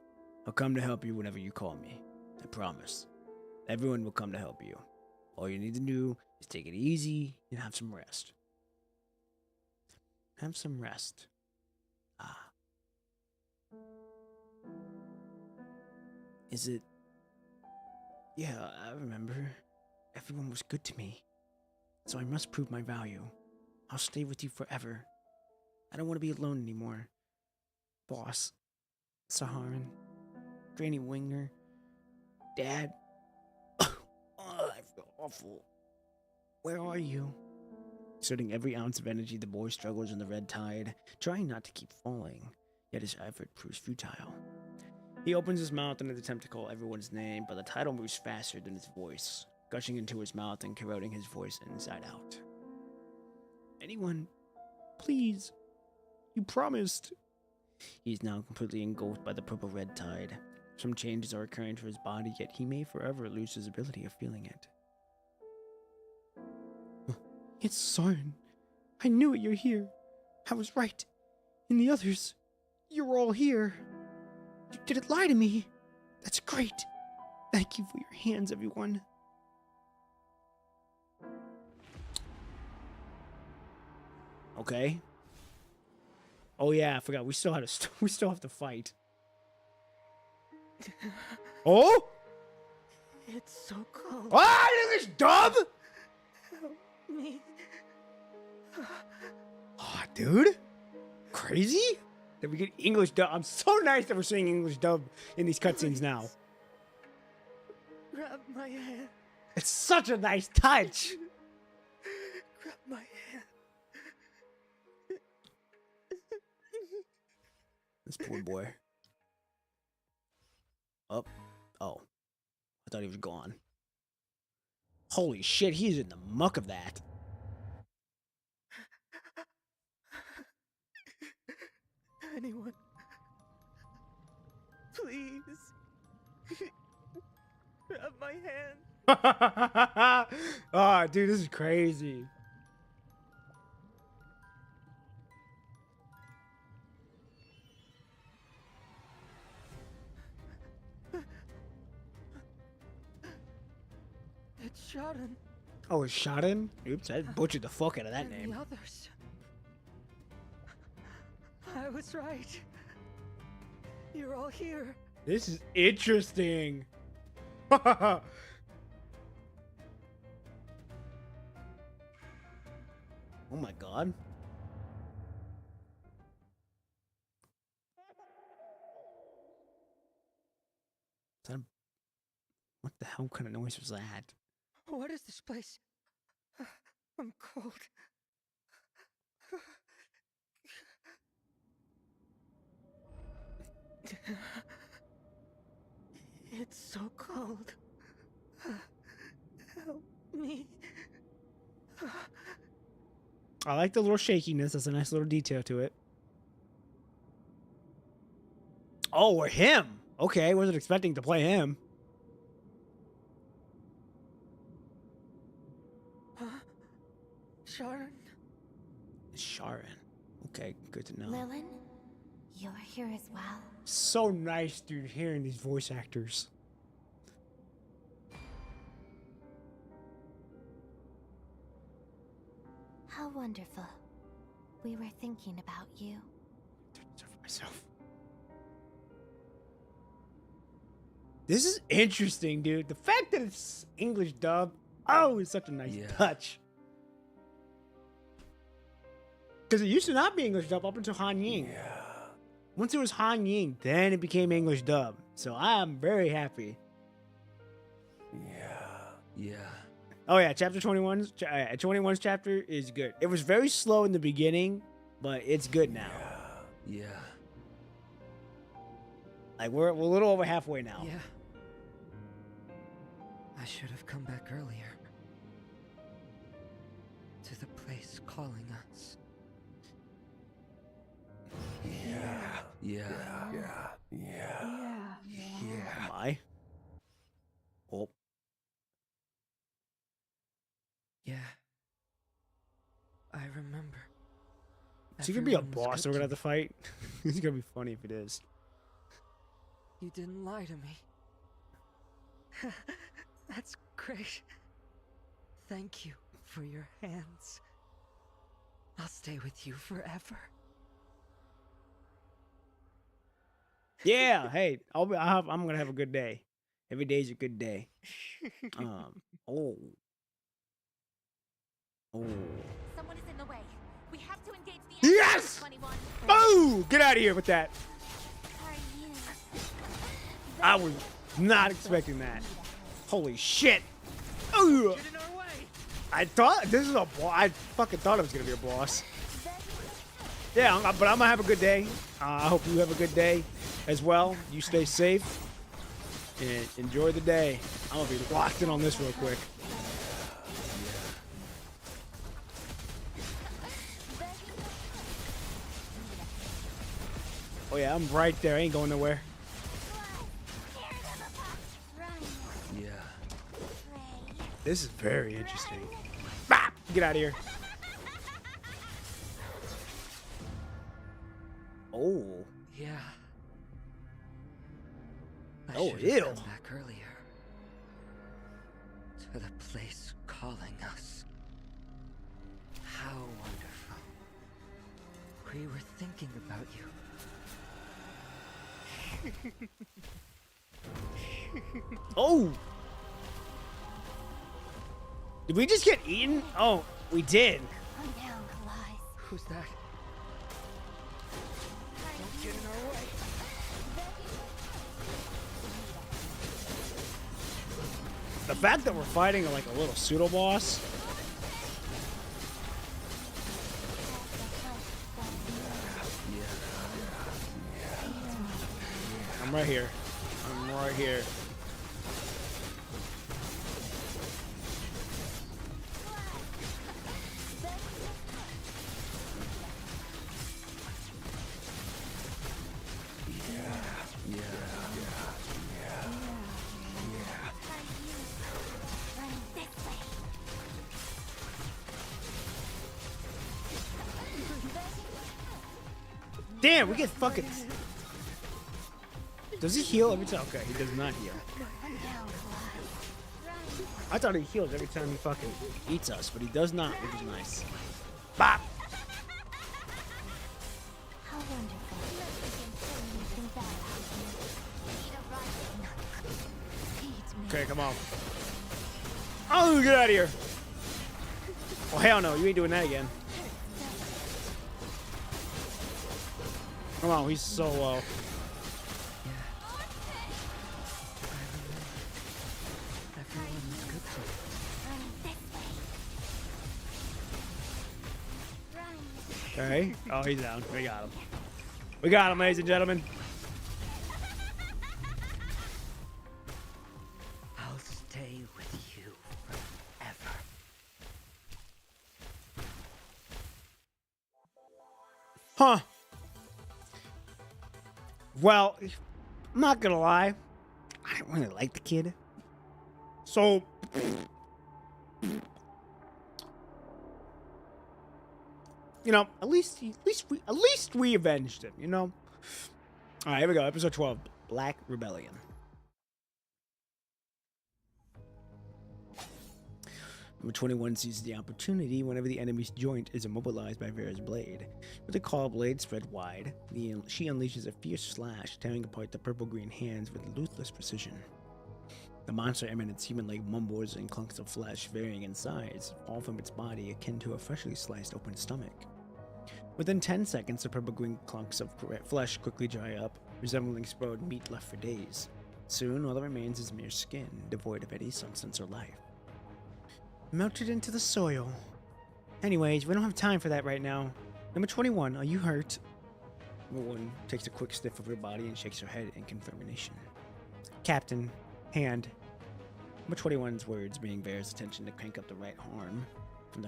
I'll come to help you whenever you call me. I promise. Everyone will come to help you. All you need to do is take it easy and have some rest. Have some rest. Ah. Is it... Yeah, I remember. Everyone was good to me. So I must prove my value. I'll stay with you forever. I don't want to be alone anymore. Boss. Saharan. Granny Winger. Dad. Oh, I feel awful. Where are you? Exerting every ounce of energy, the boy struggles in the red tide, trying not to keep falling, yet his effort proves futile. He opens his mouth in an attempt to call everyone's name, but the tidal moves faster than his voice, gushing into his mouth and corroding his voice inside out. Anyone, please, you promised. He is now completely engulfed by the purple-red tide. Some changes are occurring to his body, yet he may forever lose his ability of feeling it. It's Sarin. I knew it, you're here. I was right. And the others, you're all here. You didn't lie to me. That's great. Thank you for your hands, everyone. Okay. Oh yeah, I forgot. We still have to fight. Oh! It's so cold. Ah, English dub! Help me. Oh, dude. Crazy? That we get English dub. I'm so nice that we're seeing English dub in these cutscenes now. Grab my hand. It's such a nice touch. Grab my hand. This poor boy. Up. Oh. I thought he was gone. Holy shit, he's in the muck of that. Anyone. Please. Grab my hand. Oh, dude, this is crazy. It's Sharon. Oh, it's Shaden? Oops, I butchered the fuck out of that And name. the others. I was right. You're all here. This is interesting. Oh my god. What the hell kind of noise was that? What is this place? I'm cold. It's so cold. Help me. I like the little shakiness. That's a nice little detail to it. Oh, we're him. Okay, wasn't expecting to play him. Sharon? Sharon. Okay, good to know. Lilin, you're here as well. So nice, dude, hearing these voice actors. How wonderful. We were thinking about you. For myself. This is interesting, dude. The fact that it's English dub, oh, it's such a nice touch. Because it used to not be English dub up until Han Ying. Yeah. Once it was Han Ying, then it became English dub. So I am very happy. Yeah. Oh yeah, chapter 21's 21's chapter is good. It was very slow in the beginning, but it's good now. Yeah. Like we're a little over halfway now. Yeah. I should have come back earlier. To the place calling us. Yeah. Am I? Oh. Yeah. I remember. Is he gonna be a Everyone was boss good we're gonna to have to fight? It's gonna be funny if it is. You didn't lie to me. That's great. Thank you for your hands. I'll stay with you forever. Yeah, hey, I'm gonna have a good day. Every day's a good day. Oh. Someone is in the way. We have to engage the Yes! 21. Oh, get out of here with that. Are you? I was not expecting that. Holy shit. Ugh. Get in our way! I thought this is a boss. I fucking thought it was gonna be a boss. Yeah, but I'm gonna have a good day. I hope you have a good day as well. You stay safe and enjoy the day. I'm gonna be locked in on this real quick. Oh yeah, I'm right there. I ain't going nowhere. Yeah. This is very interesting. Bah! Get out of here. Oh. Yeah. I Oh, should ew. have come back earlier. To the place calling us. How wonderful. We were thinking about you. Oh. Did we just get eaten? Oh, we did. Come down, Kalai. Who's that? Don't get in our way. The fact that we're fighting like a little pseudo boss. I'm right here. I'm right here. Running this way. Damn, we get fucking. Does he heal every time? Okay, he does not heal. Come down, Kalai. Run. I thought he heals every time he fucking eats us, but he does not, which is nice. Bop! How wonderful. Anything bad happen. Okay, come on. Oh, get out of here! Oh, hell no, you ain't doing that again. Come on, he's so low. Everyone was good to me. Running this way. Run. Okay. Oh, he's down. We got him. We got him, ladies and gentlemen. I'll stay with you forever. Huh. Well, I'm not gonna lie. I didn't really like the kid. So, you know, at least we avenged him, you know? Alright, here we go. Episode 12, Black Rebellion. Number 21 seizes the opportunity whenever the enemy's joint is immobilized by Vera's blade. With the claw blade spread wide, she unleashes a fierce slash, tearing apart the purple-green hands with ruthless precision. The monster emanates human-like mumbles and clunks of flesh varying in size, all from its body akin to a freshly sliced open stomach. Within 10 seconds, the purple-green clunks of flesh quickly dry up, resembling spoiled meat left for days. Soon, all that remains is mere skin, devoid of any substance or life. Melted into the soil. Anyways, we don't have time for that right now. Number 21, are you hurt? Number 1 takes a quick sniff of her body and shakes her head in confirmation. Captain, hand. Number 21's words bring Vera's attention to crank up the right arm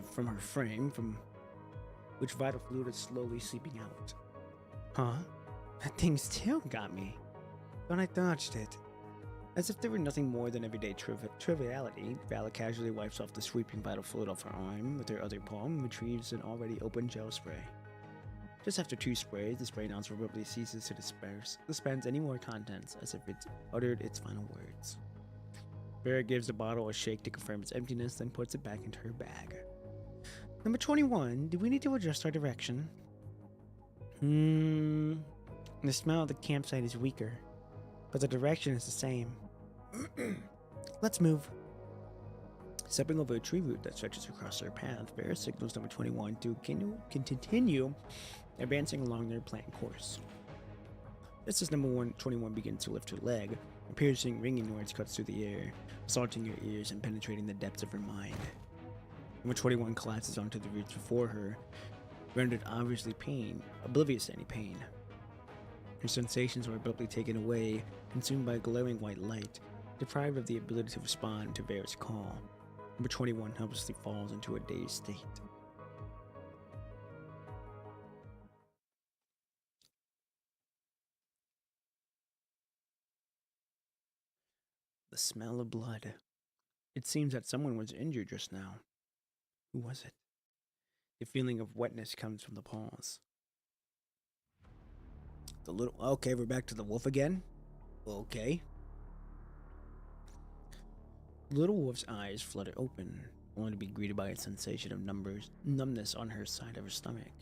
from her frame, from which vital fluid is slowly seeping out. Huh? That thing still got me. Thought I dodged it. As if there were nothing more than everyday triviality, Vala casually wipes off the sweeping vital fluid off her arm with her other palm and retrieves an already open gel spray. Just after 2 sprays, the spray nozzle abruptly ceases to dispense any more contents, as if it uttered its final words. Vera gives the bottle a shake to confirm its emptiness, then puts it back into her bag. Number 21, do we need to adjust our direction? The smell of the campsite is weaker, but the direction is the same. Let's move. Stepping over a tree root that stretches across their path, Vera signals number 21 to continue advancing along their planned course. Just as number 21 begins to lift her leg, a piercing, ringing noise cuts through the air, assaulting her ears and penetrating the depths of her mind. Number 21 collapses onto the roots before her, rendered obviously oblivious to any pain. Her sensations are abruptly taken away, consumed by a glaring white light, deprived of the ability to respond to Vera's call. Number 21 helplessly falls into a dazed state. The smell of blood. It seems that someone was injured just now. Who was it? The feeling of wetness comes from the paws. Okay, we're back to the wolf again. Okay. The little wolf's eyes flutter open, only to be greeted by a sensation of numbness on her side of her stomach.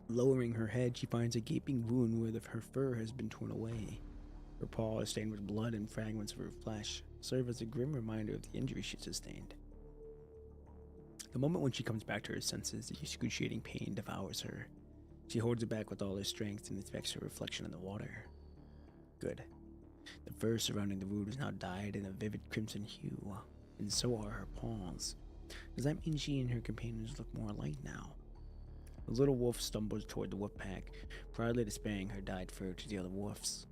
Lowering her head, she finds a gaping wound where her fur has been torn away. Her paw is stained with blood, and fragments of her flesh serve as a grim reminder of the injury she sustained. The moment when she comes back to her senses, the excruciating pain devours her. She holds it back with all her strength and inspects her reflection in the water. Good. The fur surrounding the wound is now dyed in a vivid crimson hue, and so are her paws. Does that mean she and her companions look more alike now? The little wolf stumbles toward the wolf pack, proudly displaying her dyed fur to the other wolves.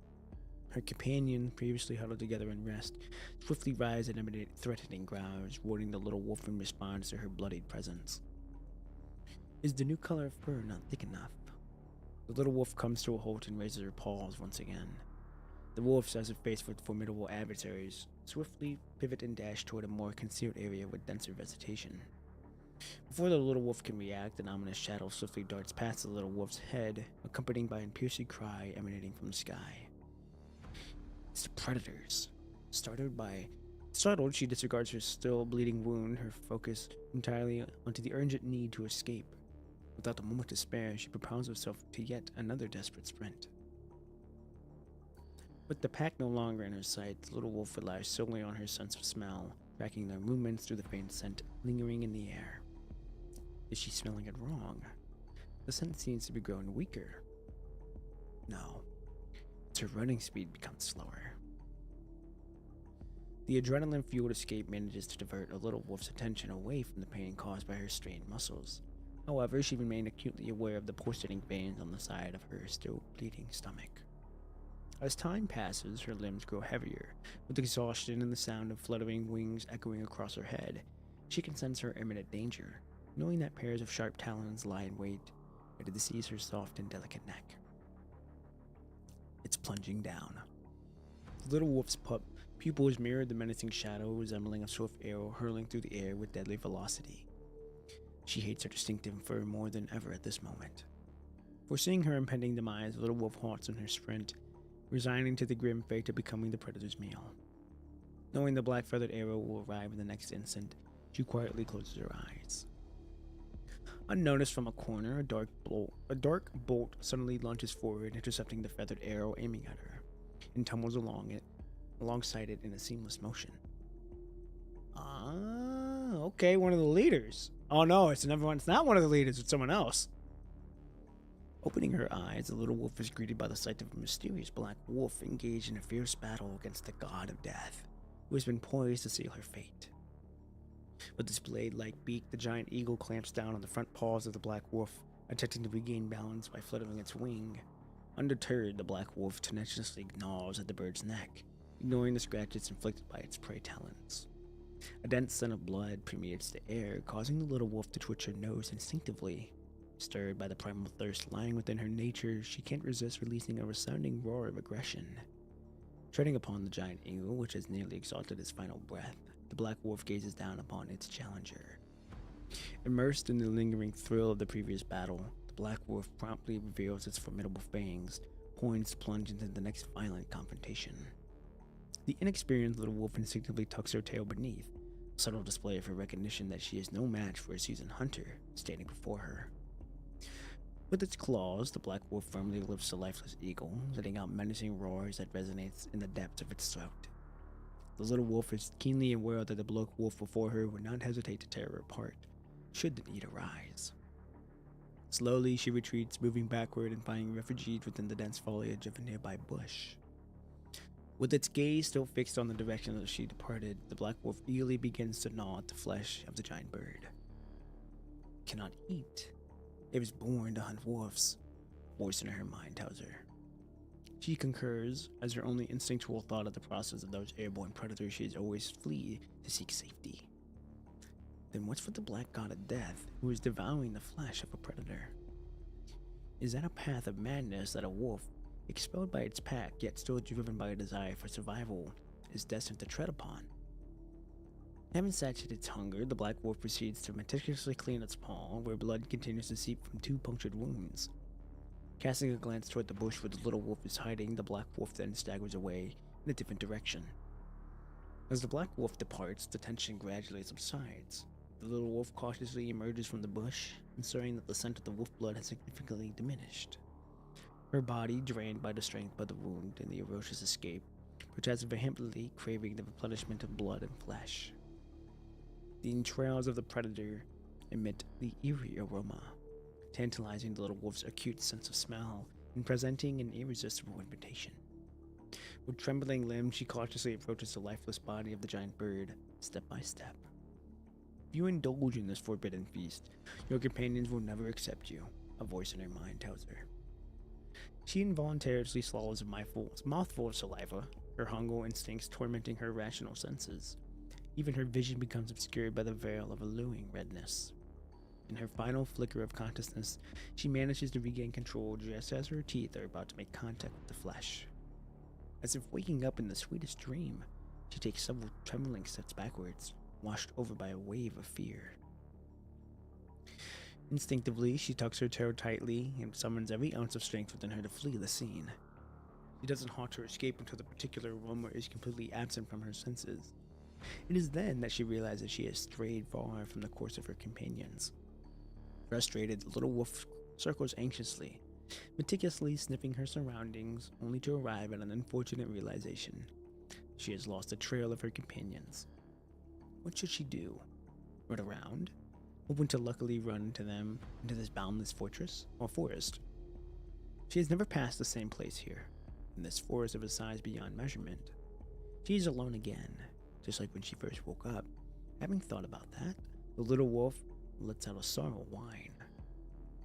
Her companion, previously huddled together in rest, swiftly rise and emanate threatening growls, warning the little wolf in response to her bloodied presence. Is the new color of fur not thick enough? The little wolf comes to a halt and raises her paws once again. The wolves, as if faced with formidable adversaries, swiftly pivot and dash toward a more concealed area with denser vegetation. Before the little wolf can react, an ominous shadow swiftly darts past the little wolf's head, accompanied by a piercing cry emanating from the sky. It's the predators. Startled, she disregards her still bleeding wound, her focus entirely onto the urgent need to escape. Without a moment to spare, she propels herself to yet another desperate sprint. With the pack no longer in her sight, the little wolf relies solely on her sense of smell, tracking their movements through the faint scent lingering in the air. Is she smelling it wrong? The scent seems to be growing weaker. No. Her running speed becomes slower. The adrenaline-fueled escape manages to divert a little wolf's attention away from the pain caused by her strained muscles. However, she remained acutely aware of the pulsating veins on the side of her still bleeding stomach. As time passes, her limbs grow heavier, with exhaustion and the sound of fluttering wings echoing across her head. She can sense her imminent danger, knowing that pairs of sharp talons lie in wait, ready to seize her soft and delicate neck. It's plunging down. The little wolf's pupils mirrored the menacing shadow, resembling a swift arrow hurling through the air with deadly velocity. She hates her distinctive fur more than ever at this moment. Foreseeing her impending demise, the little wolf halts in her sprint, resigning to the grim fate of becoming the predator's meal. Knowing the black feathered arrow will arrive in the next instant, she quietly closes her eyes. Unnoticed from a corner, a dark bolt suddenly launches forward, intercepting the feathered arrow aiming at her, and tumbles alongside it in a seamless motion. Ah, okay, one of the leaders. Oh no, it's not one of the leaders, it's someone else. Opening her eyes, the little wolf is greeted by the sight of a mysterious black wolf engaged in a fierce battle against the god of death, who has been poised to seal her fate. With its blade-like beak, the giant eagle clamps down on the front paws of the black wolf, attempting to regain balance by fluttering its wing. Undeterred, the black wolf tenaciously gnaws at the bird's neck, ignoring the scratches inflicted by its prey talons. A dense scent of blood permeates the air, causing the little wolf to twitch her nose instinctively. Stirred by the primal thirst lying within her nature, she can't resist releasing a resounding roar of aggression. Treading upon the giant eagle, which has nearly exhausted its final breath, the black wolf gazes down upon its challenger. Immersed in the lingering thrill of the previous battle, the black wolf promptly reveals its formidable fangs, poised to plunge into the next violent confrontation. The inexperienced little wolf instinctively tucks her tail beneath, a subtle display of her recognition that she is no match for a seasoned hunter standing before her. With its claws, the black wolf firmly lifts the lifeless eagle, letting out menacing roars that resonates in the depths of its throat. The little wolf is keenly aware that the black wolf before her would not hesitate to tear her apart, should the need arise. Slowly, she retreats, moving backward and finding refuge within the dense foliage of a nearby bush. With its gaze still fixed on the direction that she departed, the black wolf eagerly begins to gnaw at the flesh of the giant bird. It cannot eat. It was born to hunt wolves, a voice in her mind tells her. She concurs, as her only instinctual thought of the process of those airborne predators she has always flee to seek safety. Then what's with the black god of death, who is devouring the flesh of a predator? Is that a path of madness that a wolf, expelled by its pack yet still driven by a desire for survival, is destined to tread upon? Having satiated its hunger, the black wolf proceeds to meticulously clean its paw, where blood continues to seep from 2 punctured wounds. Casting a glance toward the bush where the little wolf is hiding, the black wolf then staggers away in a different direction. As the black wolf departs, the tension gradually subsides. The little wolf cautiously emerges from the bush, ensuring that the scent of the wolf blood has significantly diminished. Her body, drained by the strength of the wound and the ferocious escape, protests vehemently, craving the replenishment of blood and flesh. The entrails of the predator emit the eerie aroma, tantalizing the little wolf's acute sense of smell and presenting an irresistible invitation. With trembling limbs, she cautiously approaches the lifeless body of the giant bird, step by step. If you indulge in this forbidden feast, your companions will never accept you, a voice in her mind tells her. She involuntarily swallows a mouthful of saliva, her hunger instincts tormenting her rational senses. Even her vision becomes obscured by the veil of alluring redness. In her final flicker of consciousness, she manages to regain control just as her teeth are about to make contact with the flesh. As if waking up in the sweetest dream, she takes several trembling steps backwards, washed over by a wave of fear. Instinctively, she tucks her tail tightly and summons every ounce of strength within her to flee the scene. She doesn't halt her escape until the particular aroma is completely absent from her senses. It is then that she realizes she has strayed far from the course of her companions. Frustrated, the little wolf circles anxiously, meticulously sniffing her surroundings, only to arrive at an unfortunate realization. She has lost the trail of her companions. What should she do? Run around? Hoping to luckily run into them into this boundless fortress or forest? She has never passed the same place here, in this forest of a size beyond measurement. She is alone again, just like when she first woke up. Having thought about that, the little wolf lets out a sorrow whine.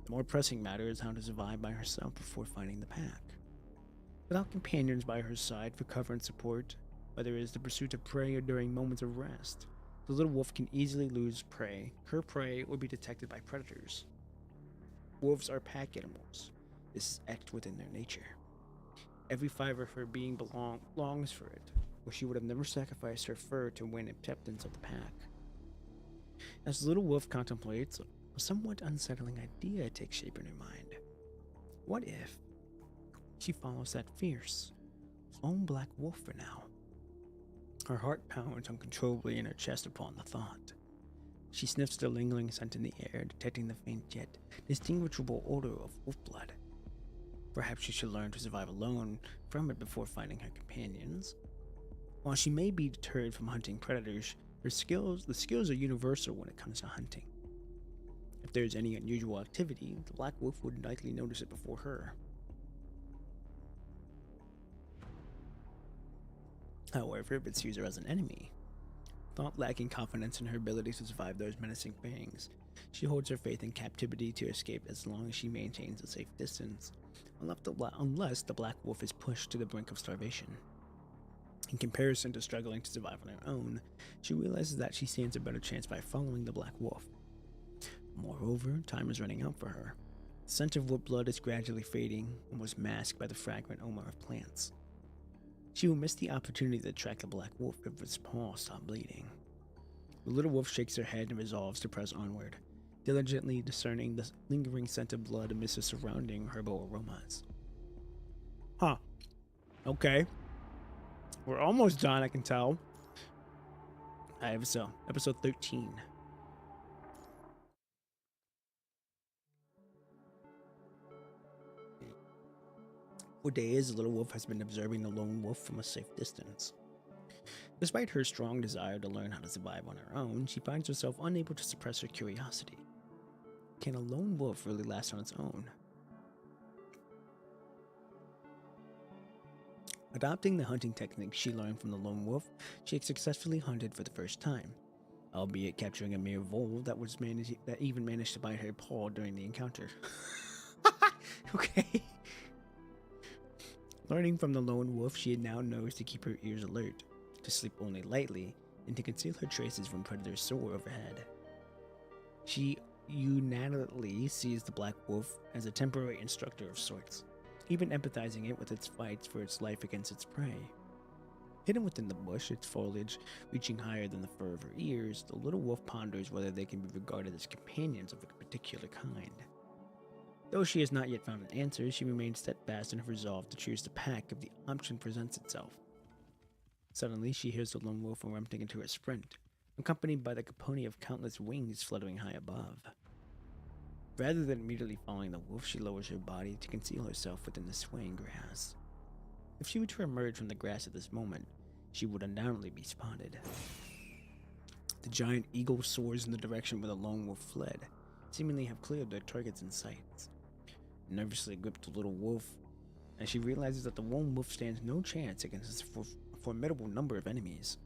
The more pressing matter is how to survive by herself before finding the pack. Without companions by her side for cover and support, whether it is the pursuit of prey or during moments of rest, the little wolf can easily lose her prey, or be detected by predators. Wolves are pack animals. This is etched within their nature. Every fiber of her being longs for it, or she would have never sacrificed her fur to win acceptance of the pack. As the little wolf contemplates, A somewhat unsettling idea takes shape in her mind. What if she follows that fierce, lone black wolf for now? Her heart pounds uncontrollably in her chest upon the thought. She sniffs the lingering scent in the air, detecting the faint yet distinguishable odor of wolf blood. Perhaps she should learn to survive alone from it before finding her companions. While she may be deterred from hunting predators, the skills are universal when it comes to hunting. If there is any unusual activity, the black wolf would likely notice it before her. However, if it sees her as an enemy, not lacking confidence in her ability to survive those menacing fangs, she holds her faith in captivity to escape as long as she maintains a safe distance, unless the black wolf is pushed to the brink of starvation. In comparison to struggling to survive on her own, she realizes that she stands a better chance by following the black wolf. Moreover, time is running out for her. The scent of wolf blood is gradually fading, almost masked by the fragrant aroma of plants. She will miss the opportunity to track the black wolf if its paws stop bleeding. The little wolf shakes her head and resolves to press onward, diligently discerning the lingering scent of blood amidst the surrounding herbal aromas. Huh. Okay. We're almost done, I can tell. Episode 13. For days, the little wolf has been observing the lone wolf from a safe distance. Despite her strong desire to learn how to survive on her own, she finds herself unable to suppress her curiosity. Can a lone wolf really last on its own? Adopting the hunting techniques she learned from the lone wolf, she successfully hunted for the first time, albeit capturing a mere vole that even managed to bite her paw during the encounter. Okay. Learning from the lone wolf, she now knows to keep her ears alert, to sleep only lightly, and to conceal her traces when predators soar overhead. She unanimously sees the black wolf as a temporary instructor of sorts, even empathizing it with its fights for its life against its prey. Hidden within the bush, its foliage reaching higher than the fur of her ears, the little wolf ponders whether they can be regarded as companions of a particular kind. Though she has not yet found an answer, she remains steadfast in her resolve to choose the pack if the option presents itself. Suddenly, she hears the lone wolf erupting into a sprint, accompanied by the cacophony of countless wings fluttering high above. Rather than immediately following the wolf, she lowers her body to conceal herself within the swaying grass. If she were to emerge from the grass at this moment, she would undoubtedly be spotted. The giant eagle soars in the direction where the lone wolf fled, seemingly have cleared their targets in sight. Nervously gripped the little wolf, and she realizes that the lone wolf stands no chance against a formidable number of enemies.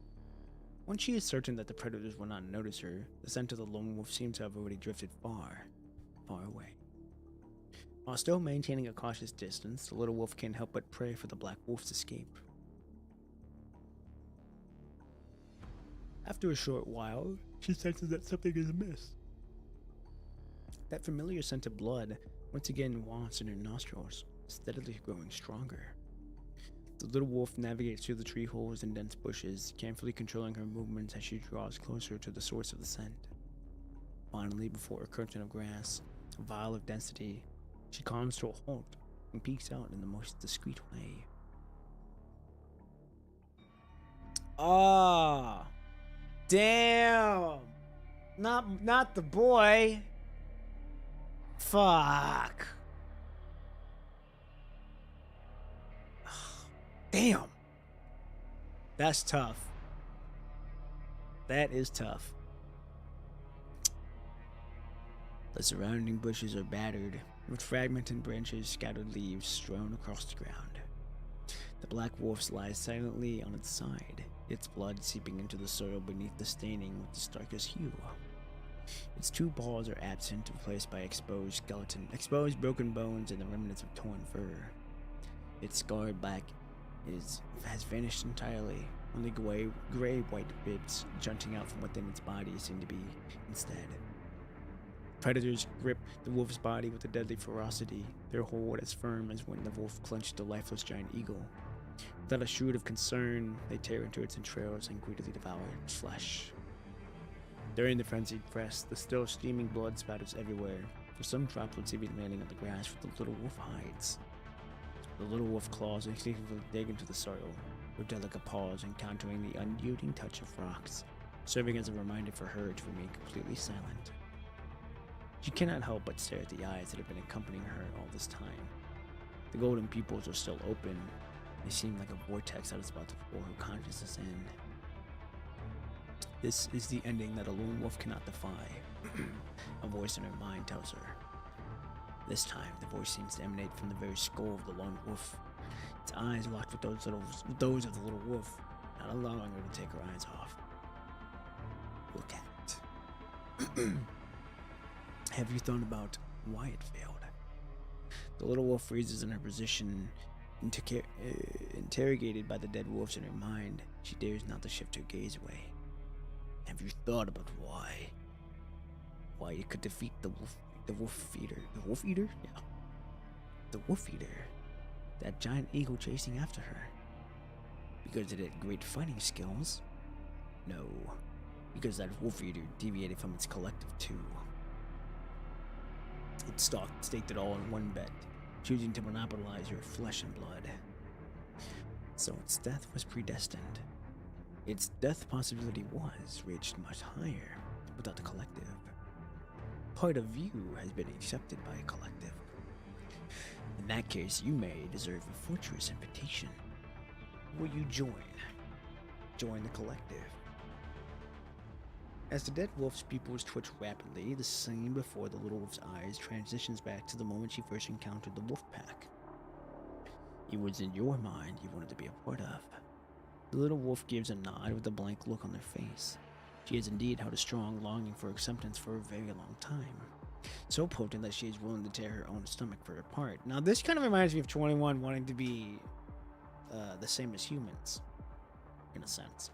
Once she is certain that the predators will not notice her, the scent of the lone wolf seems to have already drifted far, far away. While still maintaining a cautious distance, the little wolf can't help but pray for the black wolf's escape. After a short while, she senses that something is amiss. That familiar scent of blood once again wafts in her nostrils, steadily growing stronger. The little wolf navigates through the tree holes and dense bushes, carefully controlling her movements as she draws closer to the source of the scent. Finally, before a curtain of grass, a vial of density, she calms to a halt and peeks out in the most discreet way. Ah, damn! Not the boy. Fuck. Damn. That's tough. That is tough. The surrounding bushes are battered, with fragmented branches, scattered leaves strewn across the ground. The black wolf lies silently on its side, its blood seeping into the soil beneath the staining with the darkest hue. Its two paws are absent, replaced by exposed broken bones, and the remnants of torn fur. Its scarred back has vanished entirely. Only gray-white bits jutting out from within its body seem to be instead. Predators grip the wolf's body with a deadly ferocity, their hold as firm as when the wolf clenched the lifeless giant eagle. Without a shred of concern, they tear into its entrails and greedily devour its flesh. During the frenzied press, the still steaming blood spatters everywhere, with some droplets even landing on the grass where the little wolf hides. The little wolf claws instinctively dig into the soil, her delicate paws encountering the unyielding touch of rocks, serving as a reminder for her to remain completely silent. She cannot help but stare at the eyes that have been accompanying her all this time. The golden pupils are still open. They seem like a vortex that is about to pour her consciousness in. This is the ending that a lone wolf cannot defy, a voice in her mind tells her. This time, the voice seems to emanate from the very skull of the lone wolf, its eyes locked with those of the little wolf, not allowing her to take her eyes off. Look at it. Have you thought about why it failed? The little wolf freezes in her position, interrogated by the dead wolves in her mind. She dares not to shift her gaze away. Have you thought about why? Why it could defeat the wolf eater? The wolf eater? Yeah. The wolf eater. That giant eagle chasing after her. Because it had great fighting skills? No. Because that wolf eater deviated from its collective too. It staked it all in one bet, choosing to monopolize your flesh and blood. So its death was predestined. Its death possibility was reached much higher without the collective. Part of you has been accepted by a collective. In that case, you may deserve a fortuitous invitation. Will you join? Join the collective. As the dead wolf's pupils twitch rapidly, the scene before the little wolf's eyes transitions back to the moment she first encountered the wolf pack. It was in your mind you wanted to be a part of. The little wolf gives a nod with a blank look on their face. She has indeed held a strong longing for acceptance for a very long time. So potent that she is willing to tear her own stomach apart. Now this kind of reminds me of 21 wanting to be the same as humans, in a sense.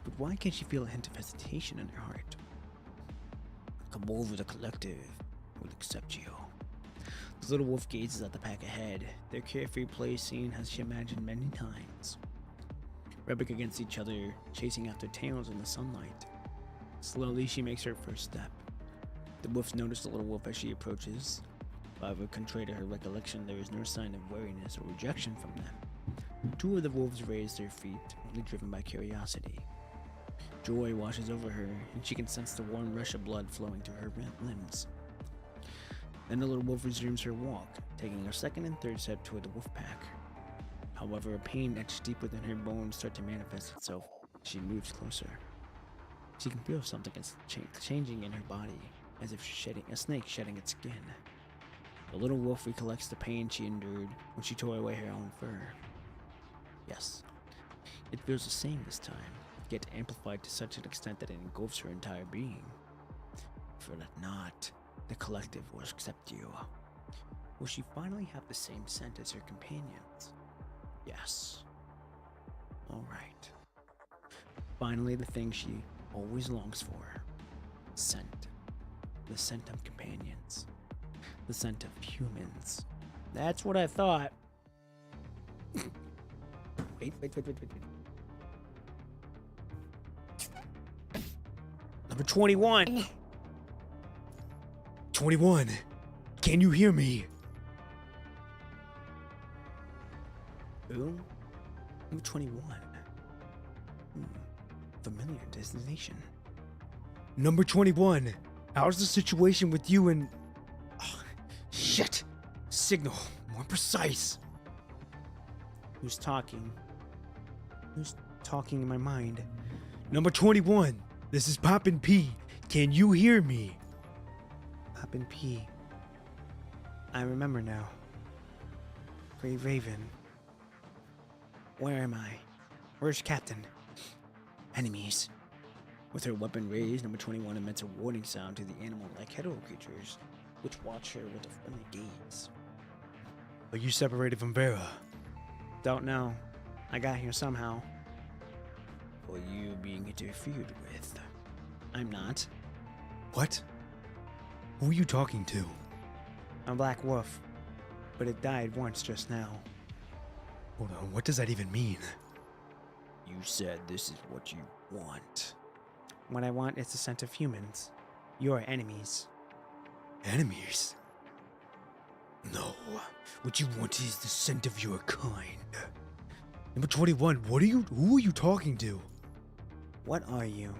But why can't she feel a hint of hesitation in her heart? Come over, the collective will accept you. The little wolf gazes at the pack ahead, their carefree play scene as she imagined many times. Rubbing against each other, chasing after tails in the sunlight. Slowly she makes her first step. The wolves notice the little wolf as she approaches. However, contrary to her recollection, there is no sign of wariness or rejection from them. Two of the wolves raise their feet, only driven by curiosity. Joy washes over her, and she can sense the warm rush of blood flowing through her limbs. Then the little wolf resumes her walk, taking her second and third step toward the wolf pack. However, a pain etched deep within her bones starts to manifest itself as she moves closer. She can feel something is changing in her body, as if a snake shedding its skin. The little wolf recollects the pain she endured when she tore away her own fur. Yes, it feels the same this time, yet amplified to such an extent that it engulfs her entire being. Fear that not, the collective will accept you. Will she finally have the same scent as her companions? Yes. Alright. Finally, the thing she always longs for. Scent. The scent of companions. The scent of humans. That's what I thought. Wait. Number 21. 21. Can you hear me? Who? Number 21. Familiar destination. Number 21. How's the situation with you and... Oh, shit. Signal. More precise. Who's talking? Who's talking in my mind? Number 21. This is Poppin' P. Can you hear me? Poppin' P. I remember now. Grey Raven. Where am I? Where's Captain? Enemies. With her weapon raised, number 21 emits a warning sound to the animal-like hetero creatures, which watch her with a friendly gaze. Are you separated from Vera? Don't know. I got here somehow. Or you being interfered with? I'm not. What? Who are you talking to? A black wolf, but it died once just now. Hold on, what does that even mean? You said this is what you want. What I want is the scent of humans. Your enemies. Enemies? No. What you want is the scent of your kind. Number 21, who are you talking to? What are you?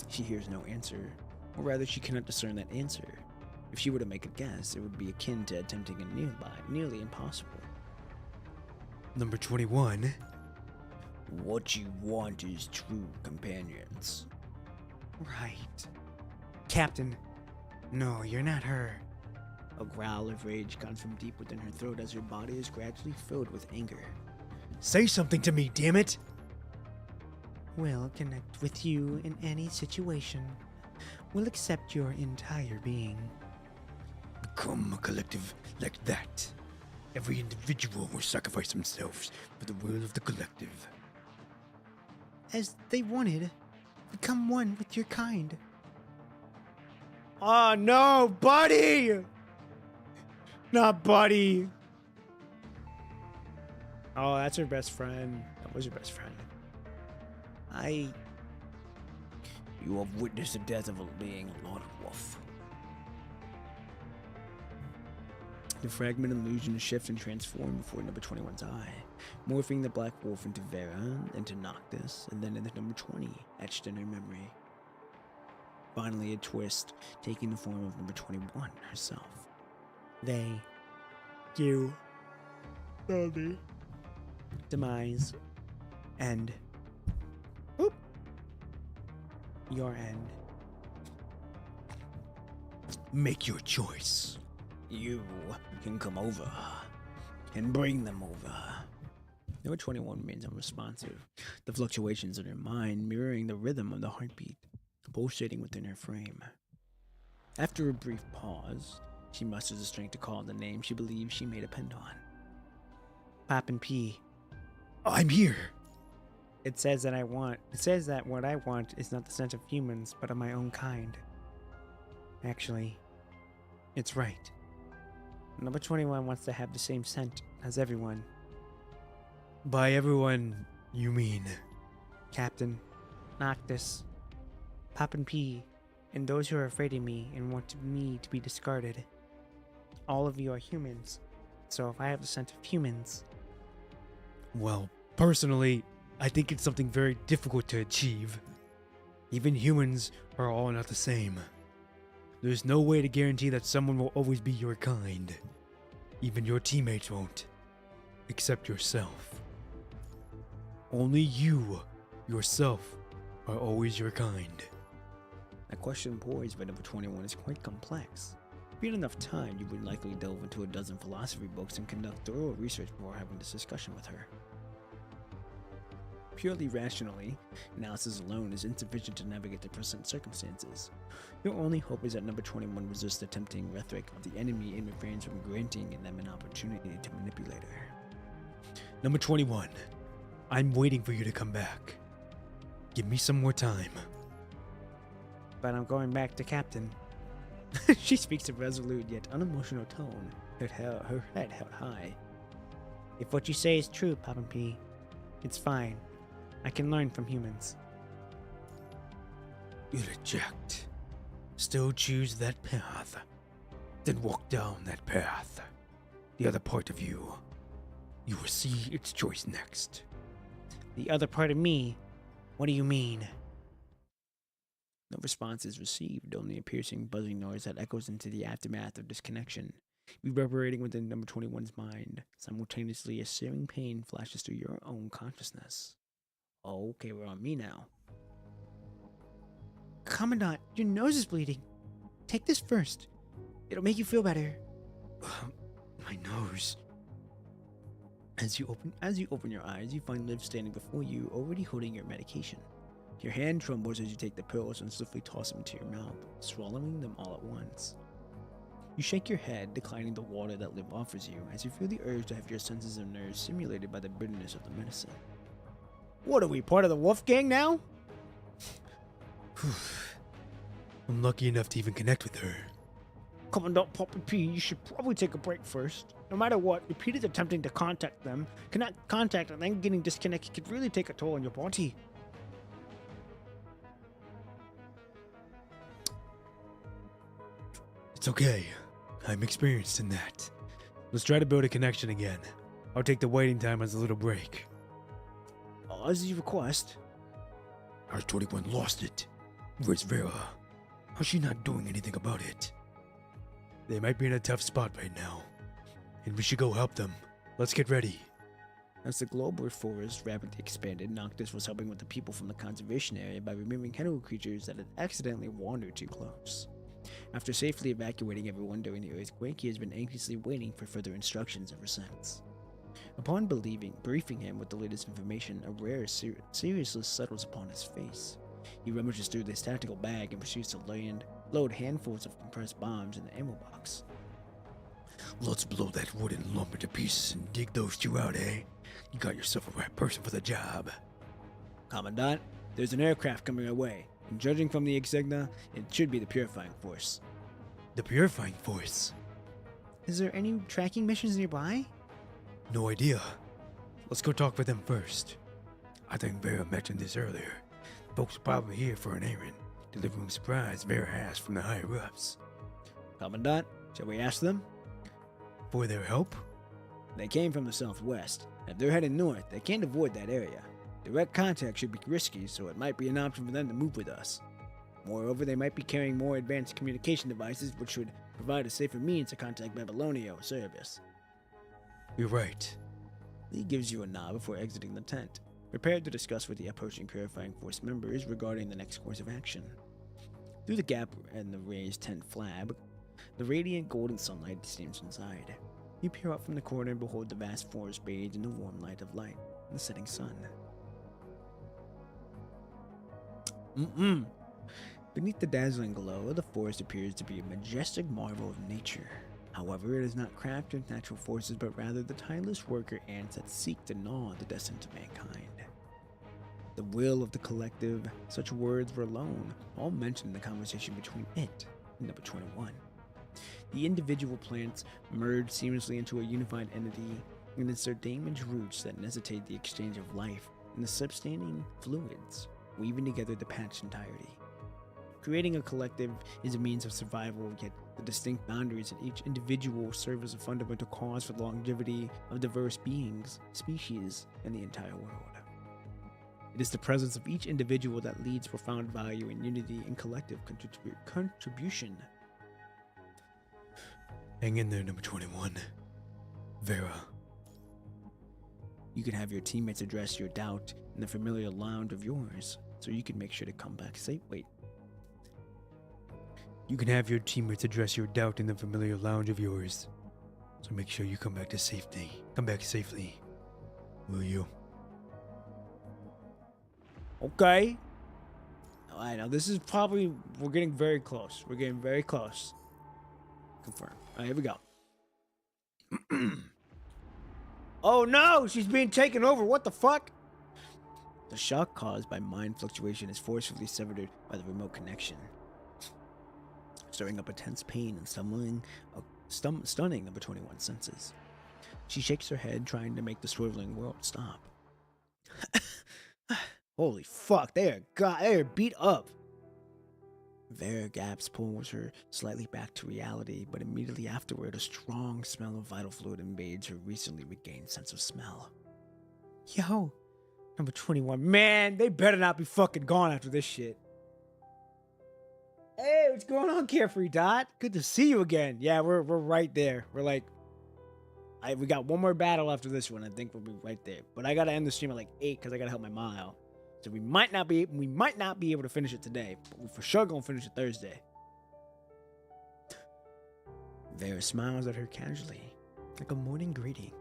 She hears no answer, or rather she cannot discern that answer. If she were to make a guess, it would be akin to attempting a nearly impossible. Number 21. What you want is true companions. Right. Captain. No, you're not her. A growl of rage comes from deep within her throat as her body is gradually filled with anger. Say something to me, damn it! We'll connect with you in any situation. We'll accept your entire being. Become a collective like that. Every individual will sacrifice themselves for the will of the collective. As they wanted, become one with your kind. Oh no, buddy! Not buddy! Oh, that's her best friend. That was her best friend. You have witnessed the death of a being, Lord Wolf. The fragment illusion shifts and transforms before number 21's eye, morphing the Black Wolf into Vera, into Noctis, and then into number 20, etched in her memory. Finally, a twist, taking the form of number 21 herself. You. Demise. End. Oop. Your end. Make your choice. You can come over and bring them over. Number 21 remains unresponsive, the fluctuations in her mind mirroring the rhythm of the heartbeat, pulsating within her frame. After a brief pause, she musters the strength to call the name she believes she may depend on. Poppin' P. I'm here. It says that what I want is not the scent of humans, but of my own kind. Actually, it's right. Number 21 wants to have the same scent as everyone. By everyone, you mean? Captain, Noctis, Poppin' P, and those who are afraid of me and want me to be discarded. All of you are humans, so if I have the scent of humans... Well, personally, I think it's something very difficult to achieve. Even humans are all not the same. There's no way to guarantee that someone will always be your kind. Even your teammates won't. Except yourself. Only you, yourself, are always your kind. That question poised by number 21 is quite complex. Given enough time, you would likely delve into a dozen philosophy books and conduct thorough research before having this discussion with her. Purely rationally, analysis alone is insufficient to navigate the present circumstances. Your only hope is that number 21 resists the tempting rhetoric of the enemy and refrains from granting them an opportunity to manipulate her. Number 21, I'm waiting for you to come back. Give me some more time. But I'm going back to Captain. She speaks a resolute yet unemotional tone, her head held high. If what you say is true, Poppin' P, it's fine. I can learn from humans. You reject. Still choose that path. Then walk down that path. The other part of you. You will see its choice next. The other part of me? What do you mean? No response is received, only a piercing, buzzing noise that echoes into the aftermath of disconnection, reverberating within number 21's mind. Simultaneously, a searing pain flashes through your own consciousness. Oh, okay, we're on me now. Commandant, your nose is bleeding. Take this first. It'll make you feel better. My nose. As you open your eyes, you find Liv standing before you, already holding your medication. Your hand trembles as you take the pills and swiftly toss them into your mouth, swallowing them all at once. You shake your head, declining the water that Liv offers you, as you feel the urge to have your senses and nerves stimulated by the bitterness of the medicine. What are we, part of the Wolf Gang now? I'm lucky enough to even connect with her. Commandant Poppy P, you should probably take a break first. No matter what, repeated attempting to contact them, cannot contact and then getting disconnected could really take a toll on your body. It's okay. I'm experienced in that. Let's try to build a connection again. I'll take the waiting time as a little break. As you request. Our 21 lost it. Where's Vera? How's she not doing anything about it? They might be in a tough spot right now, and we should go help them. Let's get ready. As the global forest rapidly expanded, Noctis was helping with the people from the conservation area by removing hero creatures that had accidentally wandered too close. After safely evacuating everyone during the earthquake, he has been anxiously waiting for further instructions ever since. Upon briefing him with the latest information, a rare seriousness settles upon his face. He rummages through this tactical bag and proceeds to load handfuls of compressed bombs in the ammo box. Let's blow that wooden lump into pieces and dig those two out, eh? You got yourself a right person for the job. Commandant, there's an aircraft coming our way, and judging from the insignia, it should be the Purifying Force. The Purifying Force? Is there any tracking missions nearby? No idea. Let's go talk with them first. I think Vera mentioned this earlier. Folks are probably here for an errand, delivering a surprise Vera has from the higher-ups. Commandant, shall we ask them? For their help? They came from the southwest. If they're heading north, they can't avoid that area. Direct contact should be risky, so it might be an option for them to move with us. Moreover, they might be carrying more advanced communication devices, which would provide a safer means to contact Babylonia or Cerebus. You're right. Lee gives you a nod before exiting the tent, prepared to discuss with the approaching Purifying Force members regarding the next course of action. Through the gap in the raised tent flap, the radiant golden sunlight streams inside. You peer out from the corner and behold the vast forest bathed in the warm light of light and the setting sun. Beneath the dazzling glow, the forest appears to be a majestic marvel of nature. However, it is not crafted with natural forces, but rather the tireless worker ants that seek to gnaw the descent of mankind. The will of the collective, such words were alone, all mentioned in the conversation between it and number 21. The individual plants merge seamlessly into a unified entity, and it's their damaged roots that necessitate the exchange of life and the substanding fluids, weaving together the patched entirety. Creating a collective is a means of survival, yet the distinct boundaries in each individual serve as a fundamental cause for the longevity of diverse beings, species, and the entire world. It is the presence of each individual that leads profound value in unity and collective contribution. Hang in there, number 21. Vera. You can have your teammates address your doubt in the familiar lounge of yours, so you can make sure to come back safe. You can have your teammates address your doubt in the familiar lounge of yours, so make sure you come back to safety. Come back safely. Will you? Okay. Alright, now this is probably, we're getting very close. We're getting very close. Confirm. Alright, here we go. Oh no, she's being taken over. What the fuck? The shock caused by mind fluctuation is forcefully severed by the remote connection, stirring up intense pain and stunning number 21 senses. She shakes her head, trying to make the swirling world stop. Holy fuck, they are beat up. Vera Gaps pulls her slightly back to reality, but immediately afterward, a strong smell of vital fluid invades her recently regained sense of smell. Yo, number 21. Man, they better not be fucking gone after this shit. Hey, what's going on, Carefree Dot? Good to see you again. Yeah, we're right there. We're like, we got one more battle after this one. I think we'll be right there. But I gotta end the stream at like 8 because I gotta help my mom out. So we might not be able to finish it today, but we for sure gonna finish it Thursday. Vera smiles at her casually, like a morning greeting.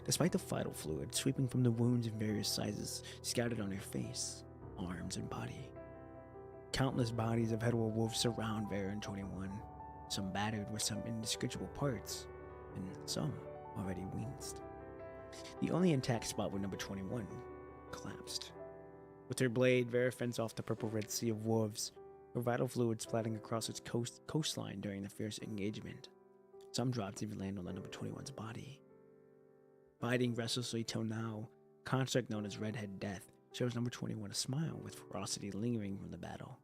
Despite the vital fluid sweeping from the wounds in various sizes scattered on her face, arms, and body, countless bodies of hetero wolves surround Vera and 21, some battered with some indistinguishable parts, and some already winced. The only intact spot was number 21, collapsed. With her blade, Vera fends off the purple-red sea of wolves, with vital fluid splatting across its coastline during the fierce engagement. Some drops even land on the number 21's body. Fighting restlessly till now, construct known as Redhead Death shows number 21 a smile with ferocity lingering from the battle.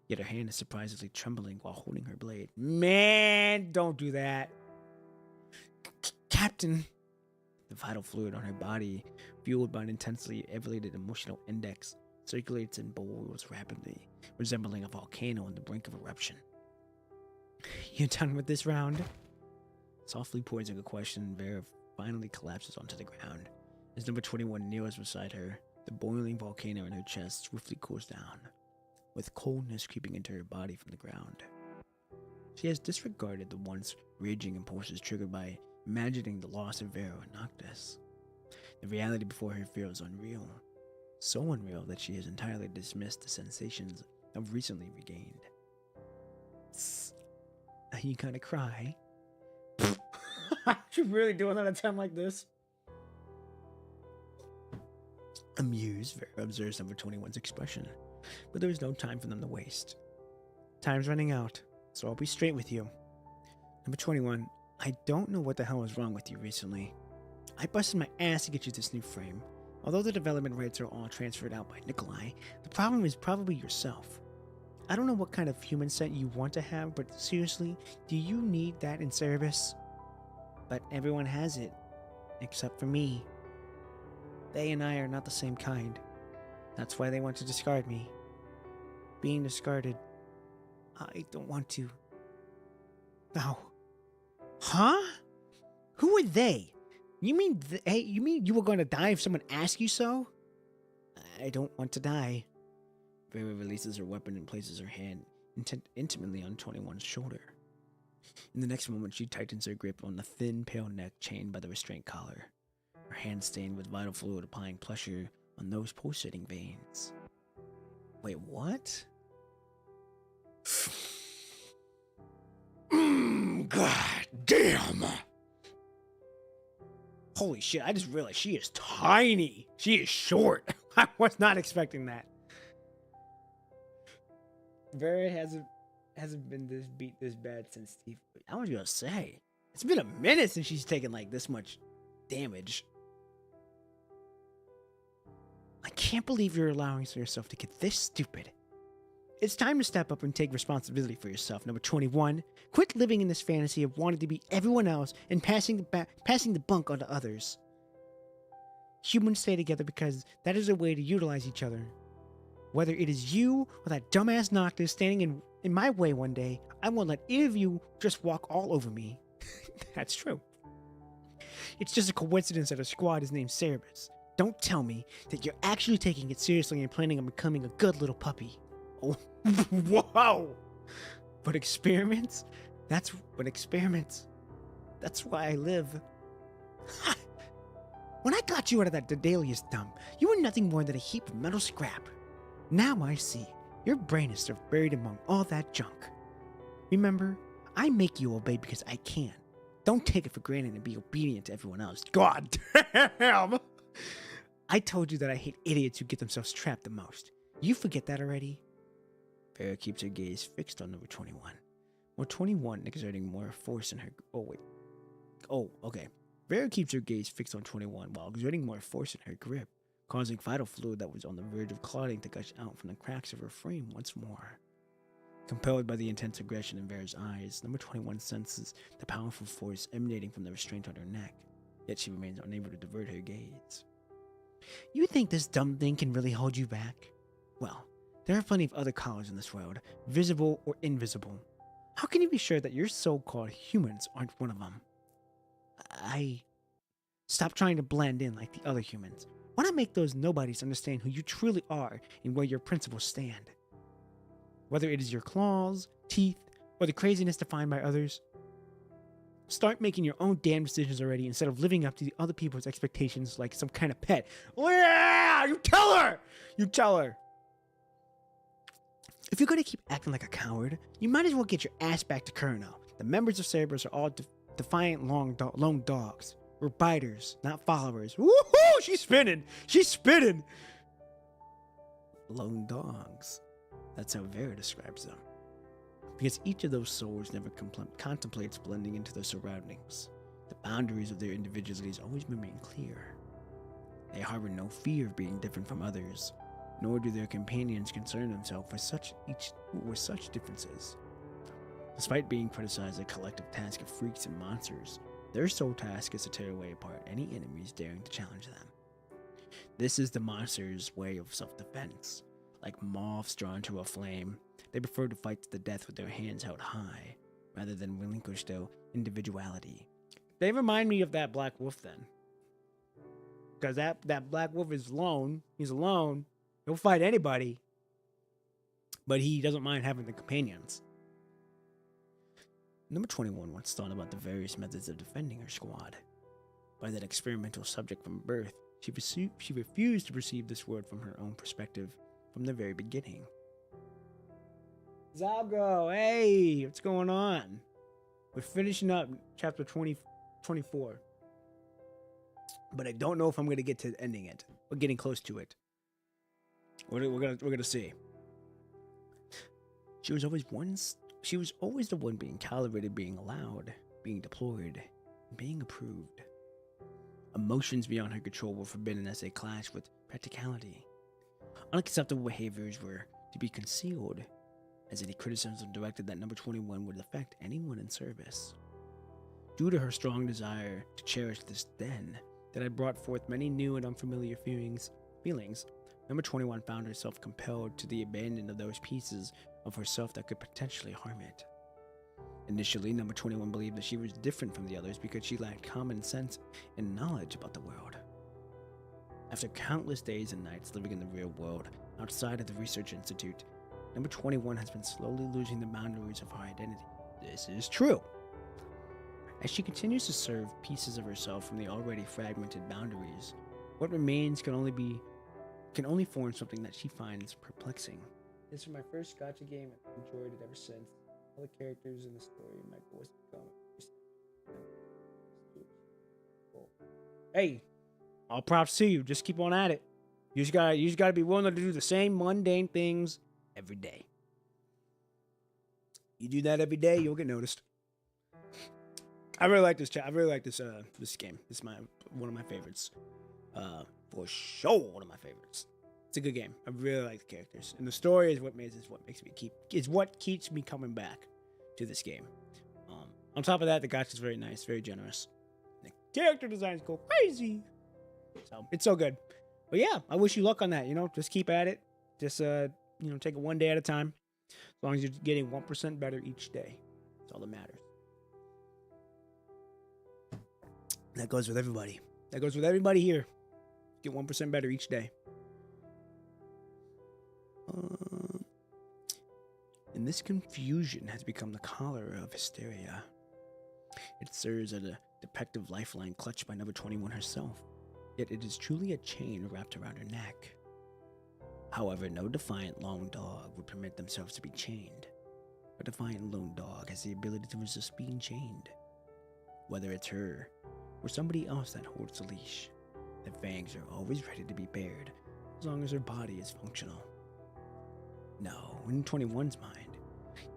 Yet her hand is surprisingly trembling while holding her blade. Man, don't do that. Captain! The vital fluid on her body, fueled by an intensely elevated emotional index, circulates and boils rapidly, resembling a volcano on the brink of eruption. You done with this round? Softly poising a question, Vera finally collapses onto the ground. As number 21 kneels beside her, the boiling volcano in her chest swiftly cools down, with coldness creeping into her body from the ground. She has disregarded the once raging impulses triggered by imagining the loss of Vera and Noctis. The reality before her feels unreal. So unreal that she has entirely dismissed the sensations of recently regained. Are you gonna cry? You really doing that at a time like this? Amused, Vera observes number 21's expression, but there is no time for them to waste. Time's running out, so I'll be straight with you. Number 21, I don't know what the hell was wrong with you recently. I busted my ass to get you this new frame. Although the development rights are all transferred out by Nikolai, the problem is probably yourself. I don't know what kind of human set you want to have, but seriously, do you need that in service? But everyone has it, except for me. They and I are not the same kind. That's why they want to discard me. Being discarded, I don't want to. No. Huh? Who are they? You mean you were going to die if someone asked you so? I don't want to die. Vera releases her weapon and places her hand intimately on 21's shoulder. In the next moment, she tightens her grip on the thin, pale neck chained by the restraint collar. Her hand stained with vital fluid applying pressure on those pulsating veins. Wait, what? God damn! Holy shit, I just realized she is tiny. She is short. I was not expecting that. Vera hasn't been this beat this bad since Steve. I was gonna say, it's been a minute since she's taken like this much damage. I can't believe you're allowing yourself to get this stupid. It's time to step up and take responsibility for yourself, number 21. Quit living in this fantasy of wanting to be everyone else and passing the bunk on to others. Humans stay together because that is a way to utilize each other. Whether it is you or that dumbass Noctis standing in my way one day, I won't let either of you just walk all over me. That's true. It's just a coincidence that our squad is named Cerberus. Don't tell me that you're actually taking it seriously and planning on becoming a good little puppy. Oh, wow! But experiments? That's why I live. When I got you out of that Dedalius dump, you were nothing more than a heap of metal scrap. Now I see. Your brain is still buried among all that junk. Remember, I make you obey because I can. Don't take it for granted and be obedient to everyone else. God damn! I told you that I hate idiots who get themselves trapped the most. You forget that already? Vera keeps her gaze fixed on number 21. Or 21 exerting more force in her... Vera keeps her gaze fixed on 21 while exerting more force in her grip, causing vital fluid that was on the verge of clotting to gush out from the cracks of her frame once more. Compelled by the intense aggression in Vera's eyes, number 21 senses the powerful force emanating from the restraint on her neck, yet she remains unable to divert her gaze. You think this dumb thing can really hold you back? Well, there are plenty of other colors in this world, visible or invisible. How can you be sure that your so-called humans aren't one of them? Stop trying to blend in like the other humans. Why not make those nobodies understand who you truly are and where your principles stand? Whether it is your claws, teeth, or the craziness defined by others, start making your own damn decisions already instead of living up to the other people's expectations like some kind of pet. Oh yeah! You tell her! You tell her! If you're gonna keep acting like a coward, you might as well get your ass back to Kurno. The members of Cerberus are all defiant lone dogs. We're biters, not followers. Woohoo! She's spinning! She's spinning! Lone dogs. That's how Vera describes them. Because each of those souls never contemplates blending into their surroundings. The boundaries of their individualities always remain clear. They harbor no fear of being different from others, nor do their companions concern themselves with such differences. Despite being criticized as a collective task of freaks and monsters, their sole task is to tear away apart any enemies daring to challenge them. This is the monster's way of self-defense. Like moths drawn to a flame, they prefer to fight to the death with their hands held high, rather than relinquish their individuality. They remind me of that Black Wolf then. Because that Black Wolf is alone. He's alone. He'll fight anybody. But he doesn't mind having the companions. Number 21 once thought about the various methods of defending her squad. By that experimental subject from birth, she refused to perceive this world from her own perspective from the very beginning. Zalgo, hey, what's going on? We're finishing up chapter 24. But I don't know if I'm going to get to ending it. We're getting close to it. We're gonna see. She was always the one being calibrated, being allowed, being deployed, being approved. Emotions beyond her control were forbidden as they clashed with practicality. Unacceptable behaviors were to be concealed, as any criticism directed that number 21 would affect anyone in service. Due to her strong desire to cherish this den that had brought forth many new and unfamiliar feelings, number 21 found herself compelled to the abandon of those pieces of herself that could potentially harm it. Initially, number 21 believed that she was different from the others because she lacked common sense and knowledge about the world. After countless days and nights living in the real world, outside of the research institute, number 21 has been slowly losing the boundaries of her identity. This is true. As she continues to serve pieces of herself from the already fragmented boundaries, what remains can only form something that she finds perplexing. This is my first gacha game. I've enjoyed it ever since. All the characters in the story, my voice Hey, all props to you. Just keep on at it. You just gotta be willing to do the same mundane things every day. You do that every day, you'll get noticed. I really like this this game. This is one of my favorites. For sure, one of my favorites. It's a good game. I really like the characters, and the story is what keeps me coming back to this game. On top of that, the gacha is very nice, very generous. The character designs go crazy, so it's so good. But yeah, I wish you luck on that. Just keep at it. Just take it one day at a time. As long as you're getting 1% better each day, that's all that matters. That goes with everybody. That goes with everybody here. Get 1% better each day. And this confusion has become the collar of hysteria. It serves as a depictive lifeline clutched by number 21 herself, yet it is truly a chain wrapped around her neck. However, no defiant lone dog would permit themselves to be chained. A defiant lone dog has the ability to resist being chained. Whether it's her or somebody else that holds the leash, the fangs are always ready to be bared as long as her body is functional. No, in 21's mind,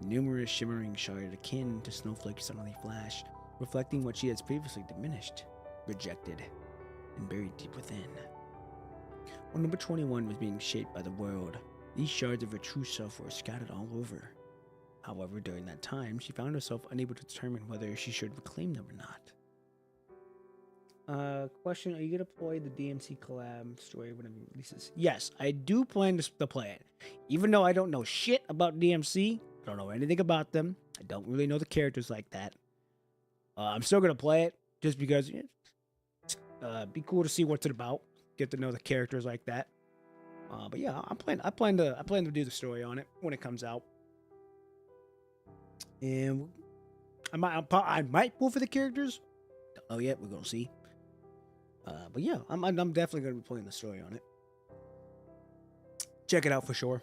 numerous shimmering shards akin to snowflakes suddenly flash, reflecting what she has previously diminished, rejected, and buried deep within. When number 21 was being shaped by the world, these shards of her true self were scattered all over. However, during that time, she found herself unable to determine whether she should reclaim them or not. Question, are you gonna play the DMC collab story when it releases? Yes, I do plan to play it. Even though I don't know shit about DMC, I don't know anything about them, I don't really know the characters like that. I'm still gonna play it just because it's be cool to see what's it about, get to know the characters like that. But yeah, I plan to do the story on it when it comes out, and I might pull for the characters. Don't know yet. We're gonna see. But yeah, I'm definitely going to be playing the story on it. Check it out for sure.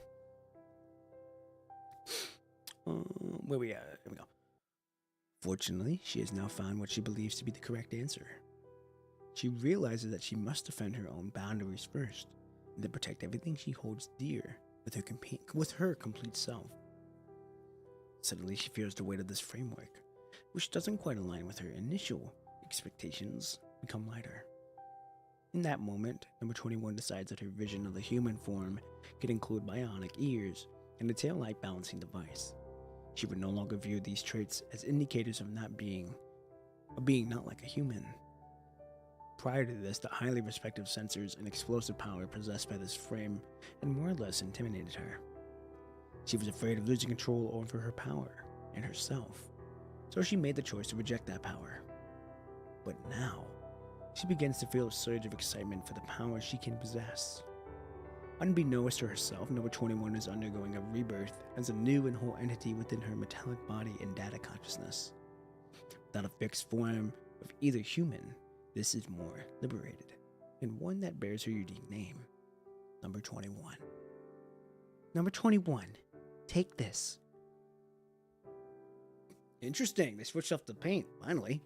Where we at? Here we go. Fortunately, she has now found what she believes to be the correct answer. She realizes that she must defend her own boundaries first, and then protect everything she holds dear with her complete self. Suddenly, she feels the weight of this framework, which doesn't quite align with her initial expectations, become lighter. In that moment, number 21 decides that her vision of the human form could include bionic ears and a tail-like balancing device. She would no longer view these traits as indicators of being not like a human. Prior to this, the highly respective sensors and explosive power possessed by this frame had more or less intimidated her. She was afraid of losing control over her power and herself, so she made the choice to reject that power. But now, she begins to feel a surge of excitement for the power she can possess. Unbeknownst to herself, number 21 is undergoing a rebirth as a new and whole entity within her metallic body and data consciousness. Without a fixed form of either human, this is more liberated, and one that bears her unique name, number 21. Number 21, take this. Interesting. They switched off the paint, finally.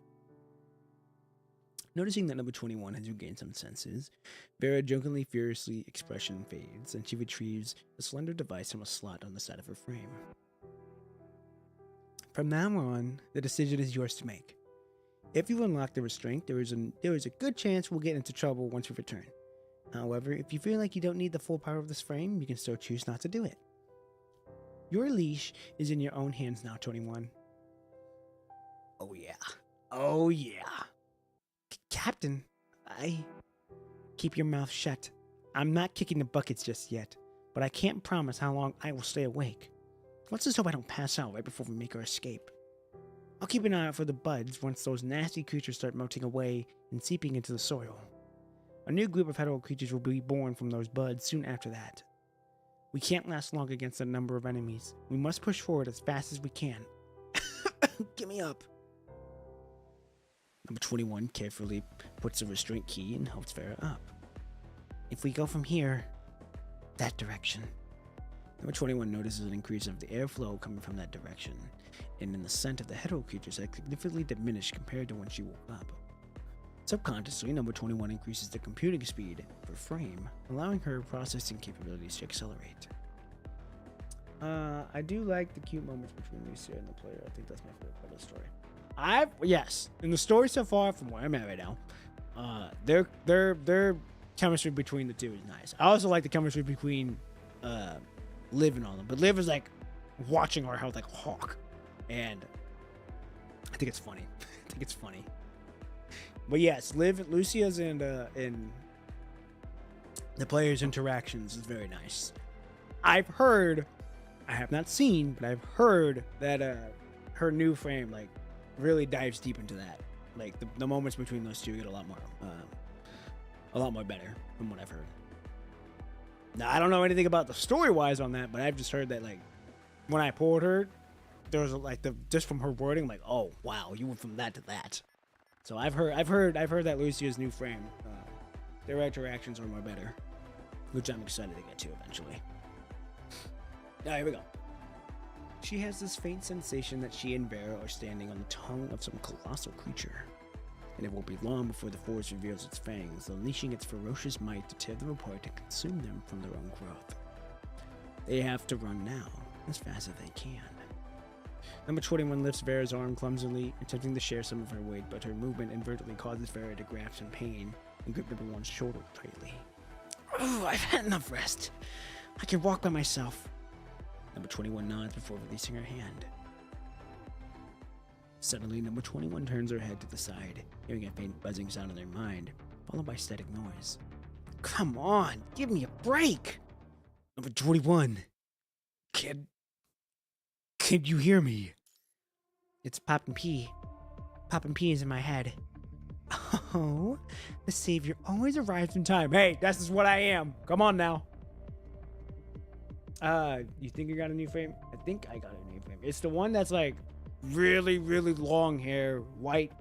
Noticing that number 21 has regained some senses, Vera jokingly furiously expression fades, and she retrieves a slender device from a slot on the side of her frame. From now on, the decision is yours to make. If you unlock the restraint, there is a good chance we'll get into trouble once we return. However, if you feel like you don't need the full power of this frame, you can still choose not to do it. Your leash is in your own hands now, 21. Oh, yeah. Oh, yeah. Captain, keep your mouth shut. I'm not kicking the buckets just yet, but I can't promise how long I will stay awake. Let's just hope I don't pass out right before we make our escape. I'll keep an eye out for the buds once those nasty creatures start melting away and seeping into the soil. A new group of hetero creatures will be born from those buds soon after that. We can't last long against a number of enemies. We must push forward as fast as we can. Get me up. Number 21 carefully puts a restraint key and helps Vera up. If we go from here, that direction. Number 21 notices an increase of the airflow coming from that direction, and in the scent of the hetero creatures had significantly diminished compared to when she woke up. Subconsciously, number 21 increases the computing speed for frame, allowing her processing capabilities to accelerate. I do like the cute moments between Lucia and the player. I think that's my favorite part of the story. Yes, in the story so far, from where I'm at right now, their chemistry between the two is nice. I also like the chemistry between Liv and all them, but Liv is like watching her health like a hawk, and I think it's funny. But yes, Lucia's and the players' interactions is very nice. I have not seen, but I've heard that her new frame like really dives deep into that. Like the moments between those two get a lot more better from what I've heard. Now I don't know anything about the story wise on that, but I've just heard that like when I pulled her, there was like just from her wording, like, oh wow, you went from that to that. So I've heard that Lucia's new frame, their interactions are more better, which I'm excited to get to eventually. Now here we go. She has this faint sensation that she and Vera are standing on the tongue of some colossal creature, and it won't be long before the forest reveals its fangs, unleashing its ferocious might to tear them apart and consume them from their own growth. They have to run now, as fast as they can. Number 21 lifts Vera's arm clumsily, attempting to share some of her weight, but her movement inadvertently causes Vera to grasp in pain and grip number 1's shoulder tightly. Oh, I've had enough rest. I can walk by myself. Number 21 nods before releasing her hand. Suddenly, number 21 turns her head to the side, hearing a faint buzzing sound in their mind, followed by static noise. Come on, give me a break! Number 21. Can you hear me? It's Poppin' P. Poppin' P is in my head. Oh, the savior always arrives in time. Hey, this is what I am. Come on now. You think you got a new frame? I think I got a new frame. It's the one that's like really, really long hair, white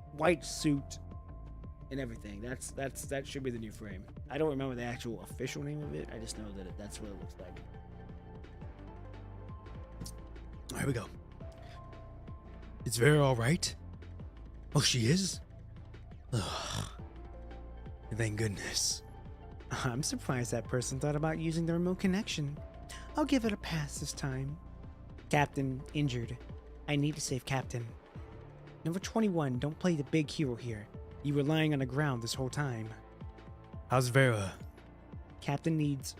suit, and everything. That should be the new frame. I don't remember the actual official name of it. I just know that that's what it looks like. Here we go. Is Vera all right? Oh, she is? Ugh. Thank goodness. I'm surprised that person thought about using the remote connection. I'll give it a pass this time. Captain, injured. I need to save Captain. Number 21, don't play the big hero here. You were lying on the ground this whole time. How's Vera? Captain needs...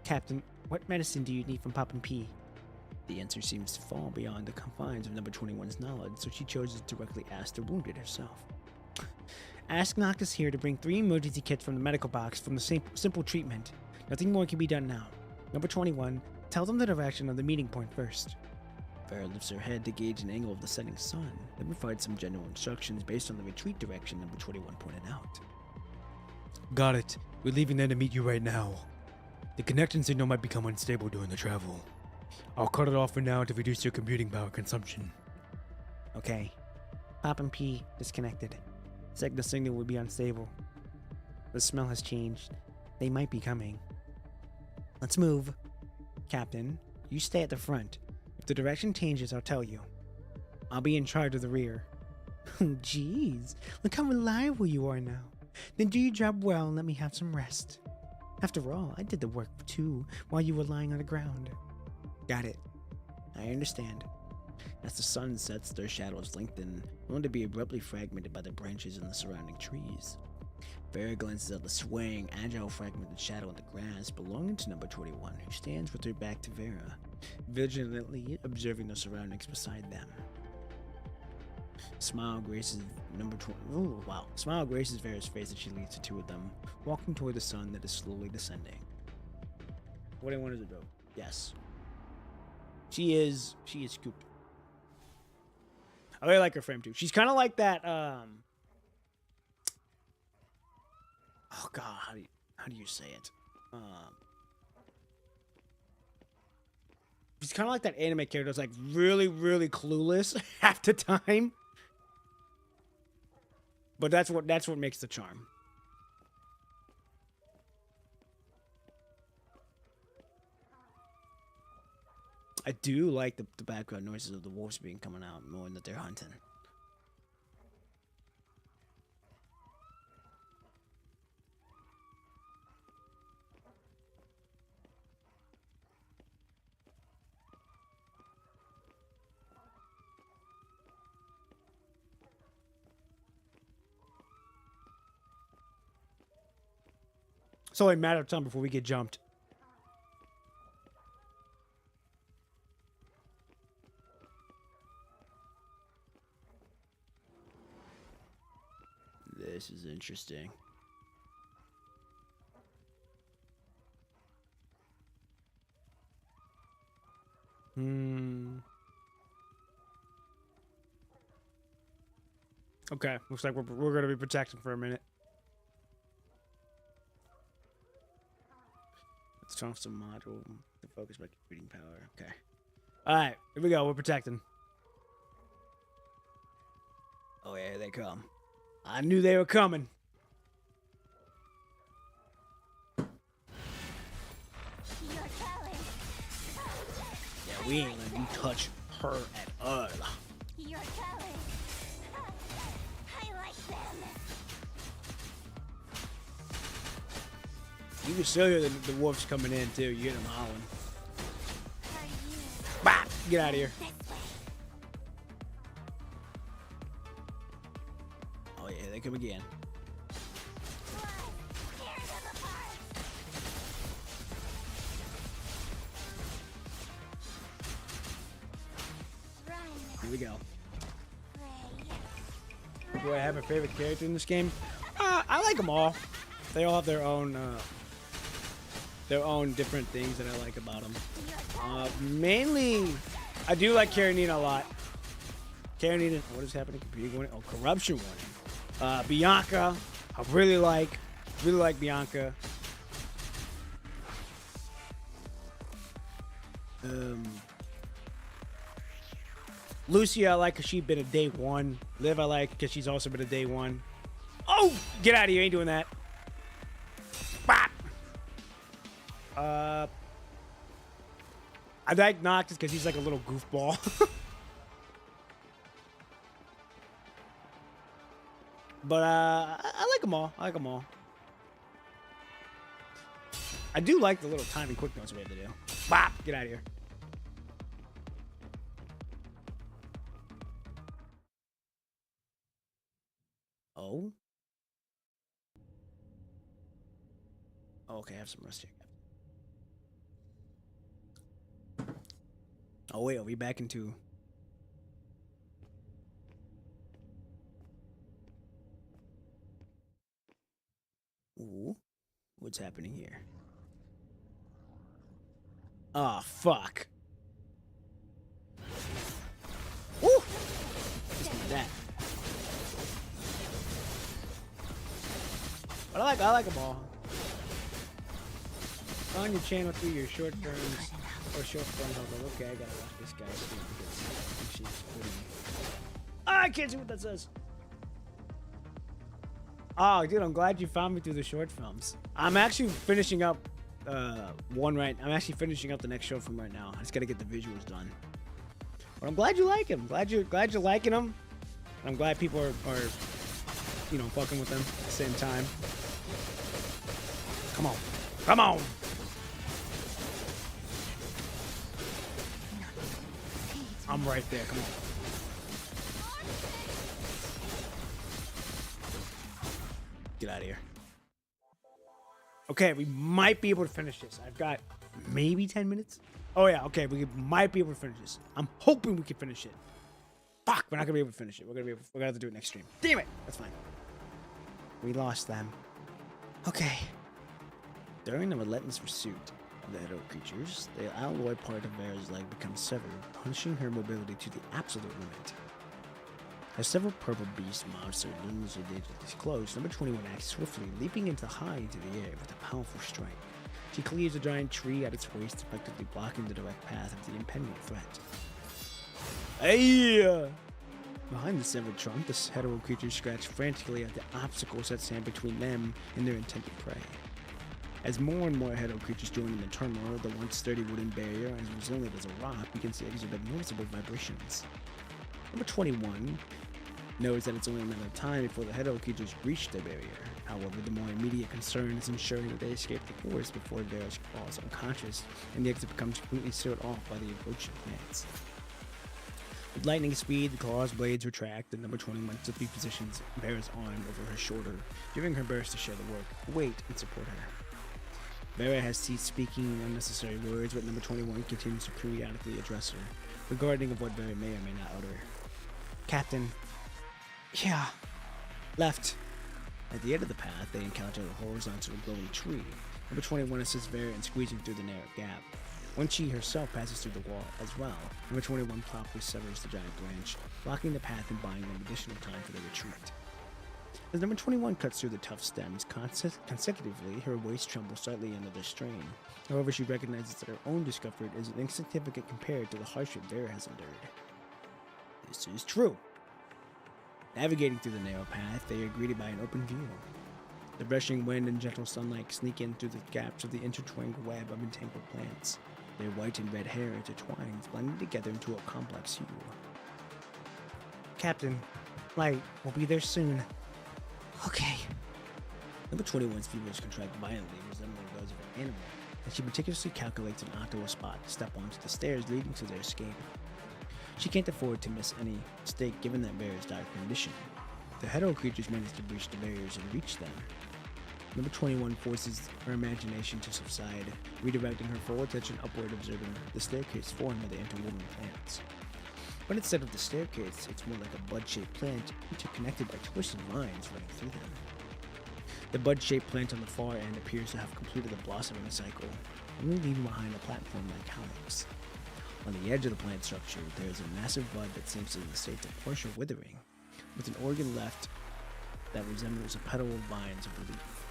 Captain, what medicine do you need from Pop and P? The answer seems to fall beyond the confines of number 21's knowledge, so she chose to directly ask the wounded herself. Ask Noctis here to bring 3 emergency kits from the medical box from the simple treatment. Nothing more can be done now. Number 21, tell them the direction of the meeting point first. Vera lifts her head to gauge an angle of the setting sun, then provides some general instructions based on the retreat direction number 21 pointed out. Got it. We're leaving there to meet you right now. The connection signal might become unstable during the travel. I'll cut it off for now to reduce your computing power consumption. Okay. Pop and P disconnected. The signal will be unstable. The smell has changed. They might be coming. Let's move. Captain, you stay at the front. If the direction changes, I'll tell you. I'll be in charge of the rear. Jeez, look how reliable you are now. Then do your job well and let me have some rest. After all, I did the work too while you were lying on the ground. Got it. I understand. As the sun sets, their shadows lengthen, only to be abruptly fragmented by the branches and the surrounding trees. Vera glances at the swaying, agile fragmented shadow in the grass belonging to number 21, who stands with her back to Vera, vigilantly observing the surroundings beside them. Smile graces number 20. Oh, wow. Smile graces Vera's face as she leads the two of them, walking toward the sun that is slowly descending. What do you want her to do? Yes. She is scooped. I really like her frame too. She's kind of like that. Oh God, how do you say it? She's kind of like that anime character that's like really, really clueless half the time. But that's what makes the charm. I do like the background noises of the wolves being coming out, knowing that they're hunting. It's only a matter of time before we get jumped. This is interesting. Okay, looks like we're gonna be protecting for a minute. Let's turn off some module to focus my computing power. Okay. Alright, here we go. We're protecting. Oh yeah, here they come. I knew they were coming. Yeah, we ain't letting you touch her at all. Your colors. I like them. You can still hear the wolves coming in too. You hear them howling. Are you Bah! Get out of here. this way? Oh yeah, they come again. Tear them apart. Run, Here we go. Ray. Do I have a favorite character in this game? I like them all. They all have their own different things that I like about them. Mainly, I do like Karenina a lot. Karenina, what is happening? Computer warning? Oh, corruption warning. Bianca, I really like Bianca. Lucia, I like because she's been a day one. Liv, I like because she's also been a day one. Oh, get out of here! Ain't doing that. Bop. I like Noctis because he's like a little goofball. But I like them all. I like them all. I do like the little timing quick notes we had to do. Bop! Get out of here. Oh? Okay, I have some rest here. Oh wait, are we back into... Ooh, what's happening here? Oh, fuck. Ooh! Just need that. But I like them all. On your channel through your short terms or short films, I was like, okay, I gotta watch this guy stream because she's pretty. I can't see what that says. Oh, dude, I'm glad you found me through the short films. I'm actually finishing up I'm actually finishing up the next short film right now. I just gotta get the visuals done. But I'm glad you like him. Glad you're liking him. I'm glad people are you know, fucking with them at the same time. Come on. Come on. I'm right there. Come on. Get out of here. Okay, we might be able to finish this. I've got maybe 10 minutes. Oh yeah, okay, we might be able to finish this. I'm hoping we can finish it. Fuck, we're not gonna be able to finish it. We're gonna have to do it next stream. Damn it! That's fine. We lost them. Okay. During the relentless pursuit of the Hero creatures, the alloy part of Vera's leg becomes severed, punishing her mobility to the absolute limit. As several purple beast mobs are luminously disclosed, number 21 acts swiftly, leaping high into the air with a powerful strike. She cleaves a giant tree at its waist, effectively blocking the direct path of the impending threat. Hey! Behind the severed trunk, the Hero creatures scratch frantically at the obstacles that stand between them and their intended prey. As more and more Hero creatures join in the turmoil, the once sturdy wooden barrier, as resilient as a rock, begins to exhibit noticeable vibrations. Number 21 knows that it's only a matter of time before the Hero creatures breach the barrier. However, the more immediate concern is ensuring that they escape the forest before Vera falls unconscious and the exit becomes completely sealed off by the encroaching plants. With lightning speed, the claw's blades retract, and number 21 simply positions Vera's arm over her shoulder, giving her burst to share the work, weight, and support her. Vera has ceased speaking unnecessary words, but number 21 continues to periodically address her, regarding of what Vera may or may not utter. Captain. Yeah. Left. At the end of the path, they encounter a horizontal glowing tree. Number 21 assists Vera in squeezing through the narrow gap. When she herself passes through the wall as well, number 21 promptly severs the giant branch, blocking the path and buying them additional time for their retreat. As number 21 cuts through the tough stems consecutively, her waist trembles slightly under the strain. However, she recognizes that her own discomfort is insignificant compared to the hardship Vera has endured. This is true. Navigating through the narrow path, they are greeted by an open view. The rushing wind and gentle sunlight sneak in through the gaps of the intertwined web of entangled plants. Their white and red hair intertwines, blending together into a complex hue. Captain, light, we'll be there soon. Okay. Number 21's fingers contract violently, resembling those of an animal, and she meticulously calculates an optimal spot to step onto the stairs leading to their escape. She can't afford to miss any mistake given that barrier's dire condition. The Hero creatures manage to breach the barriers and reach them. Number 21 forces her imagination to subside, redirecting her full attention upward, observing the staircase formed by the interwoven plants. But instead of the staircase, it's more like a bud-shaped plant interconnected by twisted lines running through them. The bud-shaped plant on the far end appears to have completed the blossoming cycle, only leaving behind a platform like calyx. On the edge of the plant structure, there is a massive bud that seems to be in a state of partial withering, with an organ left that resembles a petal of vines of relief.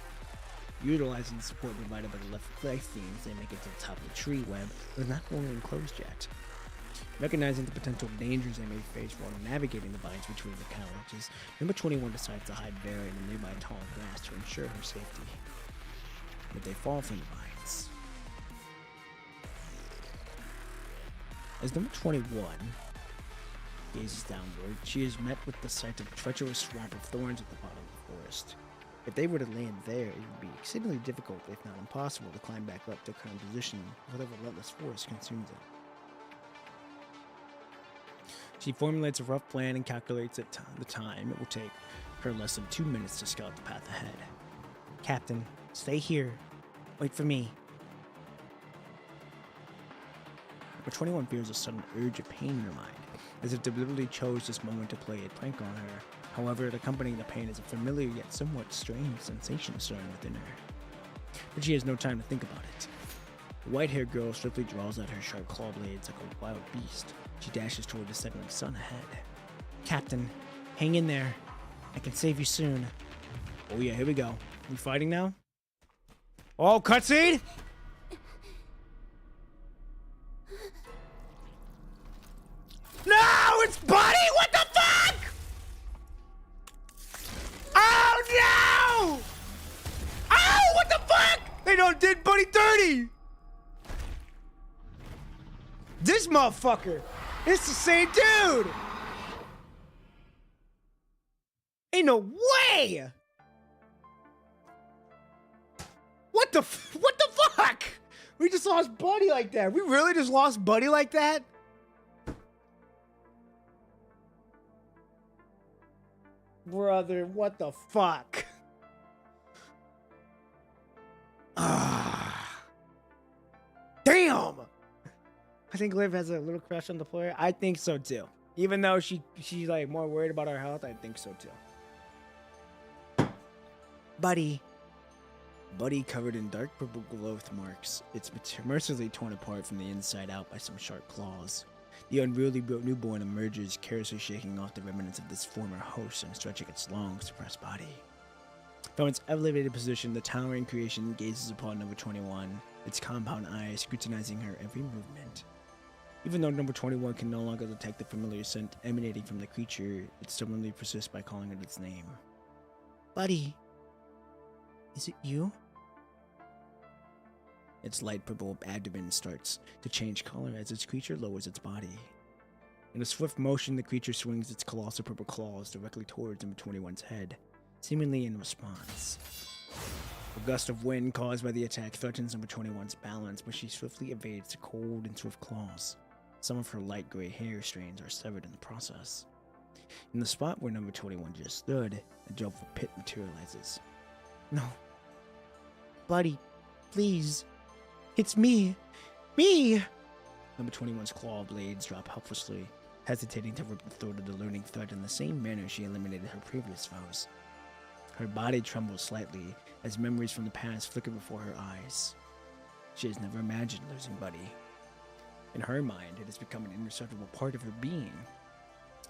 Utilizing the support provided by the left life themes, they make it to the top of the tree web, but is not fully enclosed yet. Recognizing the potential dangers they may face while navigating the vines between the calyxes, number 21 decides to hide Vera in a nearby tall grass to ensure her safety. But they fall from the vines. As number 21 gazes downward, she is met with the sight of a treacherous swamp of thorns at the bottom of the forest. If they were to land there, it would be exceedingly difficult, if not impossible, to climb back up to current position before the relentless force consumes it. She formulates a rough plan and calculates the time it will take her less than 2 minutes to scout the path ahead. Captain, stay here. Wait for me. But 21 feels a sudden urge of pain in her mind, as if deliberately chose this moment to play a prank on her. However, accompanying the pain is a familiar yet somewhat strange sensation stirring within her. But she has no time to think about it. The white-haired girl swiftly draws out her sharp claw blades like a wild beast. She dashes toward the setting sun ahead. Captain, hang in there. I can save you soon. Oh yeah, here we go. We fighting now? Oh, cutscene! No, it's Buddy! What the fuck? Oh no! Oh, what the fuck? They done did Buddy dirty! This motherfucker! It's the same dude! Ain't no way! What the fuck? We just lost Buddy like that. We really just lost Buddy like that? Brother, what the fuck? Ah. Damn! I think Liv has a little crush on the player. I think so too. Even though she's like more worried about her health, I think so too. Buddy, covered in dark purple growth marks, it's mercilessly torn apart from the inside out by some sharp claws. The unruly newborn emerges, carelessly shaking off the remnants of this former host and stretching its long, suppressed body. From its elevated position, the towering creation gazes upon number 21, its compound eyes scrutinizing her every movement. Even though number 21 can no longer detect the familiar scent emanating from the creature, it stubbornly persists by calling it its name. Buddy, is it you? Its light purple abdomen starts to change color as its creature lowers its body. In a swift motion, the creature swings its colossal purple claws directly towards number 21's head, seemingly in response. A gust of wind caused by the attack threatens number 21's balance, but she swiftly evades the cold and swift claws. Some of her light gray hair strands are severed in the process. In the spot where number 21 just stood, a dreadful pit materializes. No. Buddy, please. It's me! Me! Number 21's claw blades drop helplessly, hesitating to rip the throat of the lurking threat in the same manner she eliminated her previous foes. Her body trembles slightly as memories from the past flicker before her eyes. She has never imagined losing Buddy. In her mind, it has become an indestructible part of her being,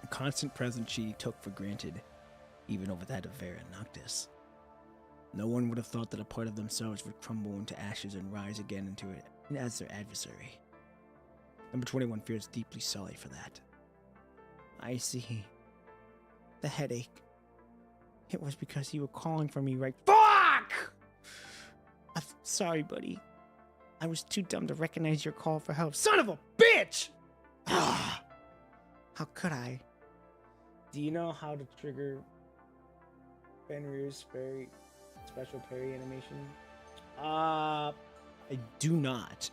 a constant presence she took for granted, even over that of Vera Noctis. No one would have thought that a part of themselves would crumble into ashes and rise again into it as their adversary. Number 21 feels deeply sorry for that. I see. The headache. It was because you were calling for me, right? Fuck! I'm sorry, buddy. I was too dumb to recognize your call for help. Son of a bitch! How could I? Do you know how to trigger Fenrir's special parry animation? I do not.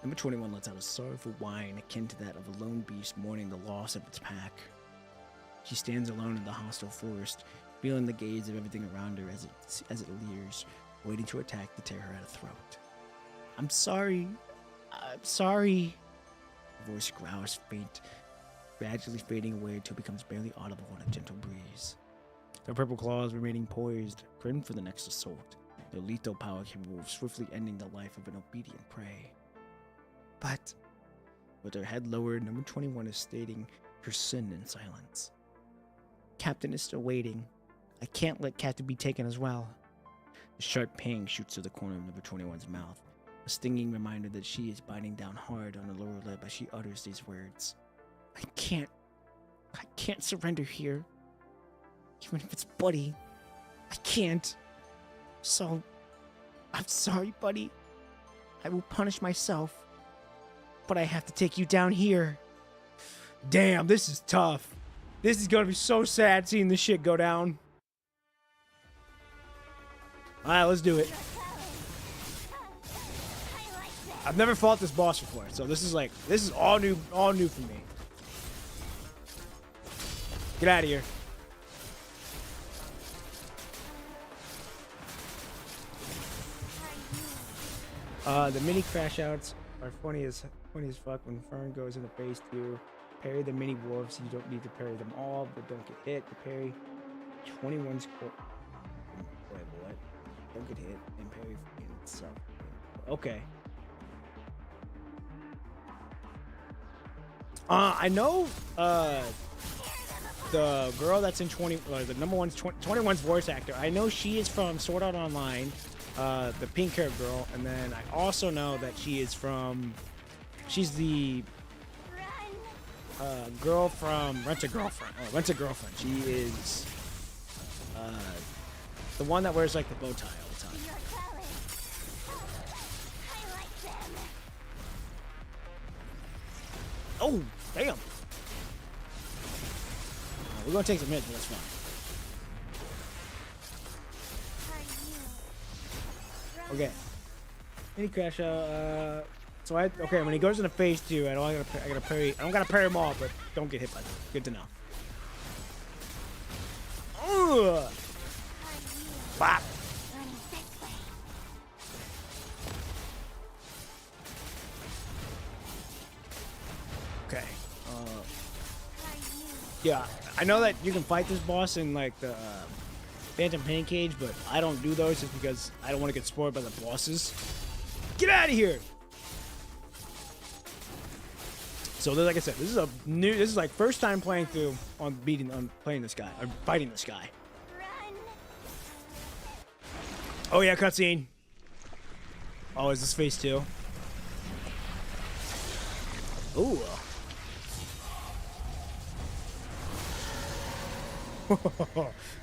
Number 21 lets out a sorrowful whine akin to that of a lone beast mourning the loss of its pack. She stands alone in the hostile forest, feeling the gaze of everything around her as it leers, waiting to attack to tear her at the throat. I'm sorry. Her voice growls faint, gradually fading away until it becomes barely audible in a gentle breeze. Her purple claws remaining poised, grim for the next assault, their lethal power capable of swiftly ending the life of an obedient prey. But, with her head lowered, number 21 is stating her sin in silence. Captain is still waiting. I can't let Captain be taken as well. A sharp pang shoots to the corner of number 21's mouth, a stinging reminder that she is biting down hard on the lower lip as she utters these words. I can't surrender here. Even if it's Buddy, I can't. So, I'm sorry, Buddy. I will punish myself. But I have to take you down here. Damn, this is tough. This is gonna be so sad seeing this shit go down. Alright, let's do it. I've never fought this boss before, so this is all new for me. Get out of here. The mini crash outs are funny as fuck when Fern goes in the face to parry the mini wolves. You don't need to parry them all, but don't get hit. To parry 21 score. Wait, what? Don't get hit and parry itself. Okay. I know the girl that's in the number one's 21's voice actor. I know she is from Sword Art Online, the pink haired girl, and then I also know that she's the girl from Rent a Girlfriend. Oh, Rent a Girlfriend. She is the one that wears like the bow tie all the time. Oh, damn. We're gonna take some hits, but that's fine. Okay. Mini crash. Okay. When he goes in the face too, I gotta parry. I don't gotta parry them all, but don't get hit by them. Good to know. Ugh. Bop. Okay. Yeah, I know that you can fight this boss in like the Phantom Pain Cage, but I don't do those just because I don't want to get spoiled by the bosses. Get out of here! So like I said, this is like first time playing through on playing this guy or fighting this guy. Oh yeah, cutscene. Oh, is this phase 2? Ooh.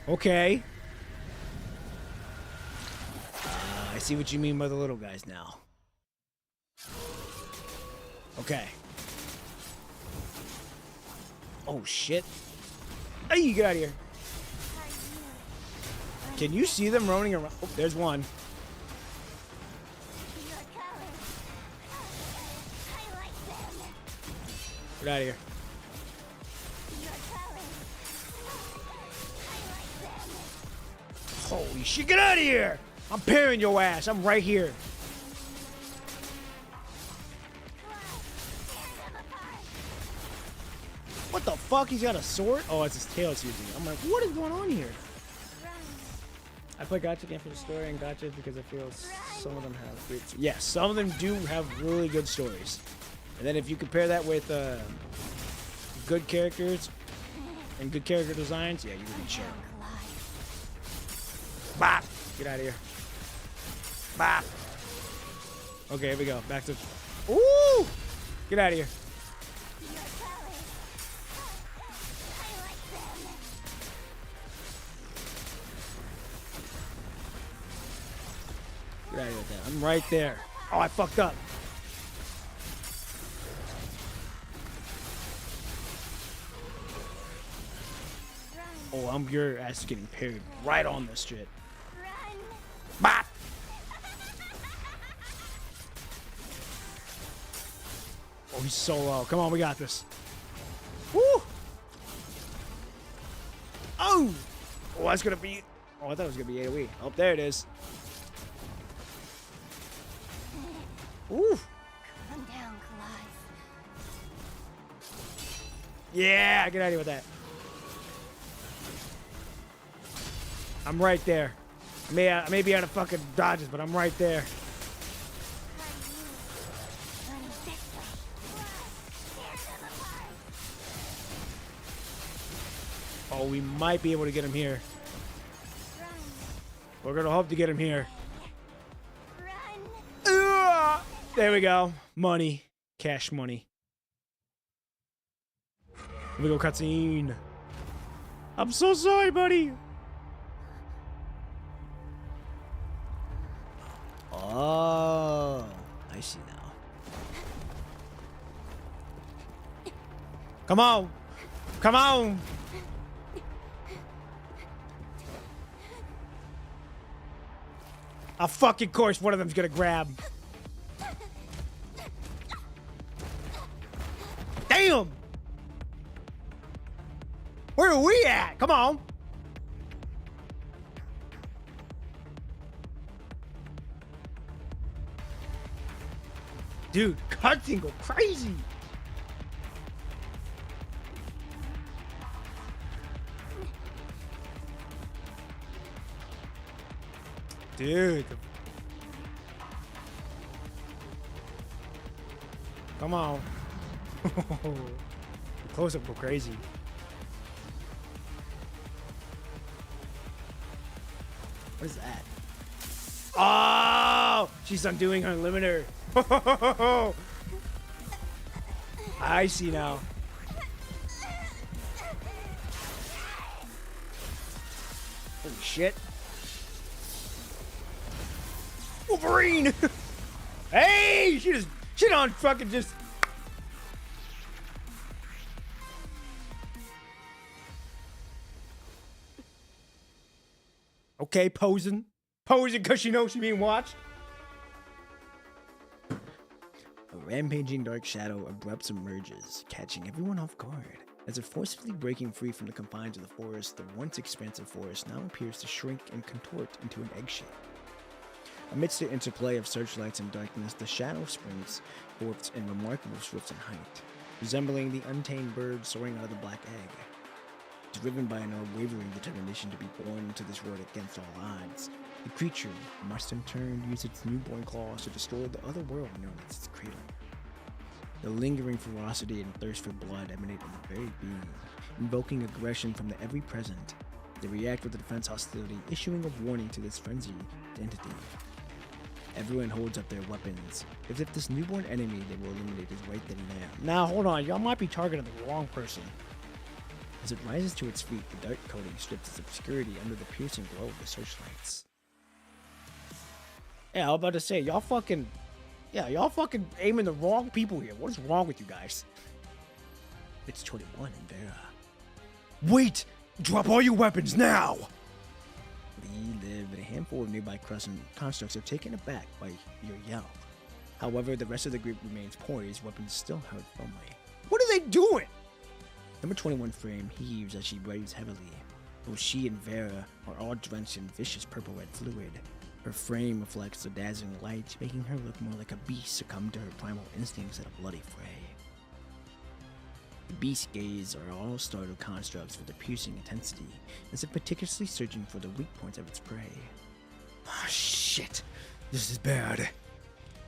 Okay. I see what you mean by the little guys now. Okay. Oh shit. Hey, get out of here. Can you see them roaming around? Oh, there's one. Get out of here. Holy shit, get out of here! I'm parrying your ass. I'm right here. What the fuck? He's got a sword? Oh, it's his tail it's using. I'm like, what is going on here? I play gacha games for the story and gachas because I feel some of them have great. Yes, some of them do have really good stories. And then if you compare that with good characters and good character designs, yeah, you're gonna be chilling. Bop! Get out of here. Bop! Okay, here we go. Back to. Ooh! Get out of here. Get out of here with that. I'm right there. Oh, I fucked up. Oh, your ass is getting parried right on this shit. Bop! Oh, he's so low. Come on, we got this. Woo! Oh! Oh, that's gonna be. Oh, I thought it was gonna be AoE. Oh, there it is. Ooh! Calm down, Yeah, get out of here with that. I'm right there. I may be out of fucking dodges, but I'm right there. Oh, we might be able to get him here. We're gonna hope to get him here. There we go. Money. Cash money. Here we go, cutscene. I'm so sorry, buddy. Oh, I see now. Come on. Come on. A fucking course one of them's gonna grab. Damn! Where are we at? Come on. Dude, cutscene go crazy. Dude. Come on. The close-up go crazy. What is that? Oh! She's undoing her limiter. I see now. Holy shit. Wolverine! Hey! She don't fucking just... Okay, posing. Posing because she knows she's being watched. A rampaging dark shadow abruptly emerges, catching everyone off guard. As if forcefully breaking free from the confines of the forest, the once expansive forest now appears to shrink and contort into an egg shape. Amidst the interplay of searchlights and darkness, the shadow springs forth in remarkable swift and height, resembling the untamed bird soaring out of the black egg. Driven by an unwavering determination to be born into this world against all odds, the creature must in turn use its newborn claws to destroy the other world known as its cradle. The lingering ferocity and thirst for blood emanate from the very being, invoking aggression from the ever present. They react with a defense hostility, issuing a warning to this frenzied entity. Everyone holds up their weapons, as if this newborn enemy they will eliminate is right then and there. Now hold on, y'all might be targeting the wrong person. As it rises to its feet, the dark coating strips its obscurity under the piercing glow of the searchlights. Yeah, I was about to say, y'all fucking aiming the wrong people here. What is wrong with you guys? It's 21 and Vera. Wait! Drop all your weapons now! Lee, Liv, and a handful of nearby constructs are taken aback by your yell. However, the rest of the group remains poised, weapons still held firmly. What are they doing? Number 21 frame heaves as she breathes heavily. Both she and Vera are all drenched in vicious purple-red fluid. Her frame reflects the dazzling light, making her look more like a beast succumbed to her primal instincts at a bloody fray. The beast gaze are all startled constructs with a piercing intensity, as if meticulously searching for the weak points of its prey. Oh, shit. This is bad.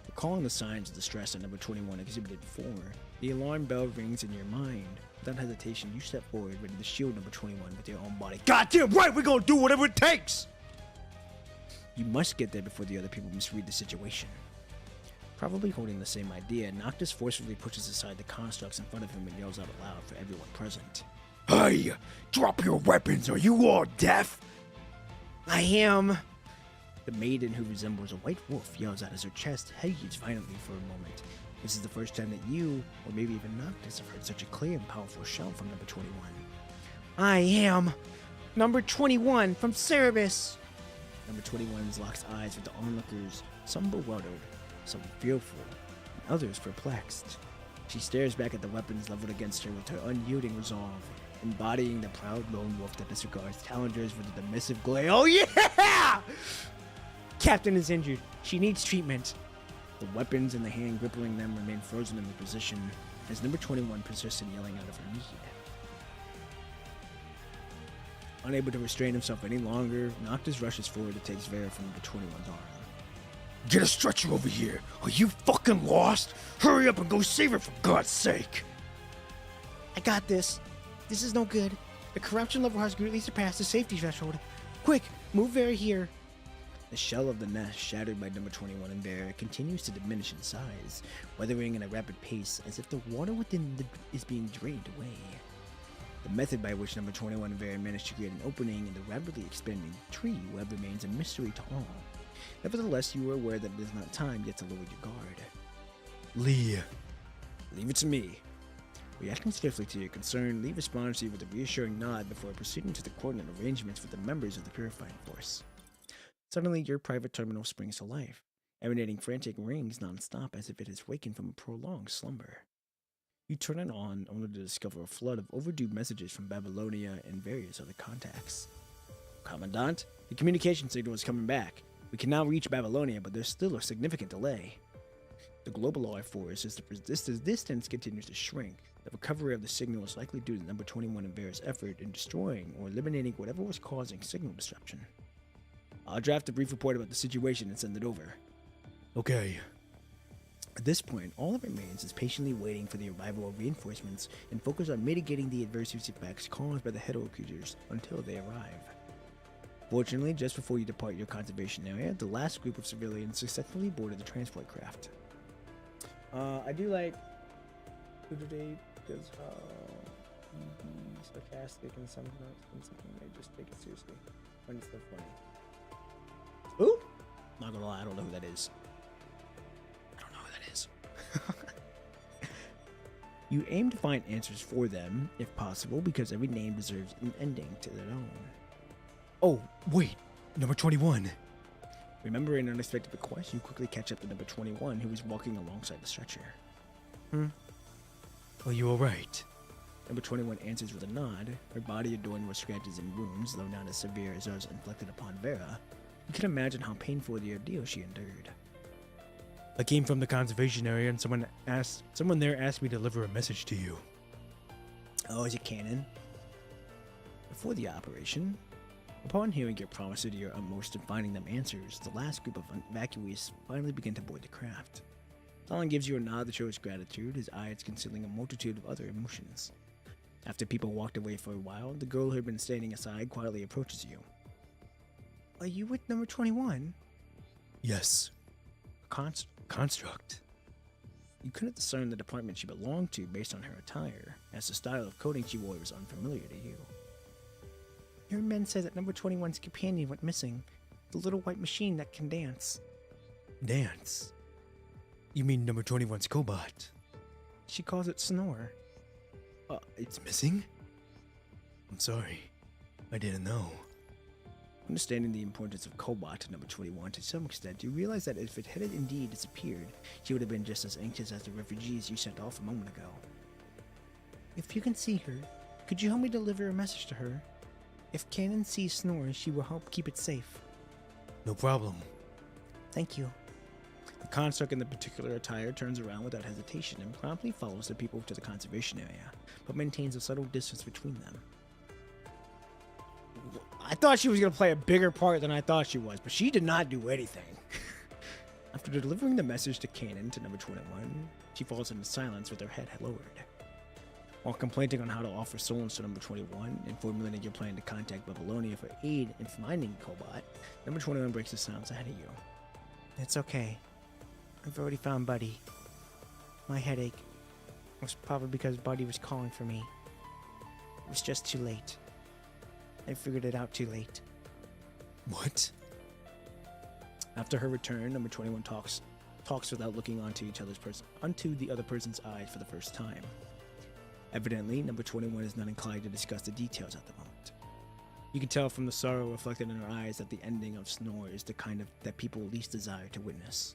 Recalling the signs of distress that number 21 exhibited before, the alarm bell rings in your mind. Without hesitation, you step forward, ready to shield number 21 with your own body. Goddamn right, we're gonna do whatever it takes! You must get there before the other people misread the situation. Probably holding the same idea, Noctis forcefully pushes aside the constructs in front of him and yells out aloud for everyone present. Hey! Drop your weapons, are you all deaf? I am! The maiden, who resembles a white wolf, yells out as her chest heaves violently for a moment. This is the first time that you, or maybe even Noctis, have heard such a clear and powerful shout from number 21. I am number 21 from Cerebus! Number 21 locks eyes with the onlookers, some bewildered, some fearful, and others perplexed. She stares back at the weapons leveled against her with her unyielding resolve, embodying the proud lone wolf that disregards challengers with a dismissive glare. Oh yeah! Captain is injured. She needs treatment. The weapons in the hand gripping them remain frozen in their position, as number 21 persists in yelling out of her need. Unable to restrain himself any longer, Noctis rushes forward to take Vera from number 21's arm. Get a stretcher over here. Are you fucking lost? Hurry up and go save her for God's sake. I got this. This is no good. The corruption level has greatly surpassed the safety threshold. Quick, move Vera here. The shell of the nest, shattered by number 21 and Vera, continues to diminish in size, weathering at a rapid pace as if the water within is being drained away. The method by which number 21 and Vera managed to create an opening in the rapidly expanding tree web remains a mystery to all. Nevertheless, you are aware that it is not time yet to lower your guard. Lee. Leave it to me. Reacting swiftly to your concern, Lee responds to you with a reassuring nod before proceeding to the coordinate arrangements with the members of the Purifying Force. Suddenly, your private terminal springs to life, emanating frantic rings nonstop as if it has wakened from a prolonged slumber. You turn it on only to discover a flood of overdue messages from Babylonia and various other contacts. Commandant, the communication signal is coming back. We can now reach Babylonia, but there's still a significant delay. The global life force as the distance continues to shrink. The recovery of the signal is likely due to number 21 and Vera's effort in destroying or eliminating whatever was causing signal disruption. I'll draft a brief report about the situation and send it over. Okay. At this point, all that remains is patiently waiting for the arrival of reinforcements and focus on mitigating the adverse effects caused by the hetero creatures until they arrive. Fortunately, just before you depart your conservation area, the last group of civilians successfully boarded the transport craft. I do like who today because sarcastic and something they just take it seriously when it's so funny. Ooh, not gonna lie, I don't know who that is. You aim to find answers for them, if possible, because every name deserves an ending to their own. Oh, wait. Number 21. Remembering an unexpected request, you quickly catch up to number 21, who is walking alongside the stretcher. Are you alright? Number 21 answers with a nod, her body adorned with scratches and wounds, though not as severe as those inflicted upon Vera. You can imagine how painful the ordeal she endured. I came from the conservation area and someone there asked me to deliver a message to you. Oh, is it canon? Before the operation, upon hearing your promise to do your utmost in finding them answers, the last group of evacuees finally begin to board the craft. Talon gives you a nod that shows gratitude, his eyes concealing a multitude of other emotions. After people walked away for a while, the girl who had been standing aside quietly approaches you. Are you with number 21? Yes. Construct. You couldn't discern the department she belonged to based on her attire, as the style of clothing she wore was unfamiliar to you. Your men said that number 21's companion went missing, the little white machine that can dance. Dance? You mean number 21's cobot? She calls it Snore. It's missing? I'm sorry. I didn't know. Understanding the importance of Cobot to number 21 to some extent, you realize that if it had indeed disappeared, she would have been just as anxious as the refugees you sent off a moment ago. If you can see her, could you help me deliver a message to her? If Cannon sees Snore, she will help keep it safe. No problem. Thank you. The construct in the particular attire turns around without hesitation and promptly follows the people to the conservation area, but maintains a subtle distance between them. I thought she was going to play a bigger part than I thought she was, but she did not do anything. After delivering the message to Kanan to number 21, she falls into silence with her head lowered. While complaining on how to offer solace to number 21 and formulating your plan to contact Babylonia for aid in finding Cobot, number 21 breaks the silence ahead of you. It's okay. I've already found Buddy. My headache was probably because Buddy was calling for me. It was just too late. I figured it out too late. What? After her return, number 21 talks without looking onto the other person's eyes for the first time. Evidently, number 21 is not inclined to discuss the details at the moment. You can tell from the sorrow reflected in her eyes that the ending of Snore is the kind of that people least desire to witness.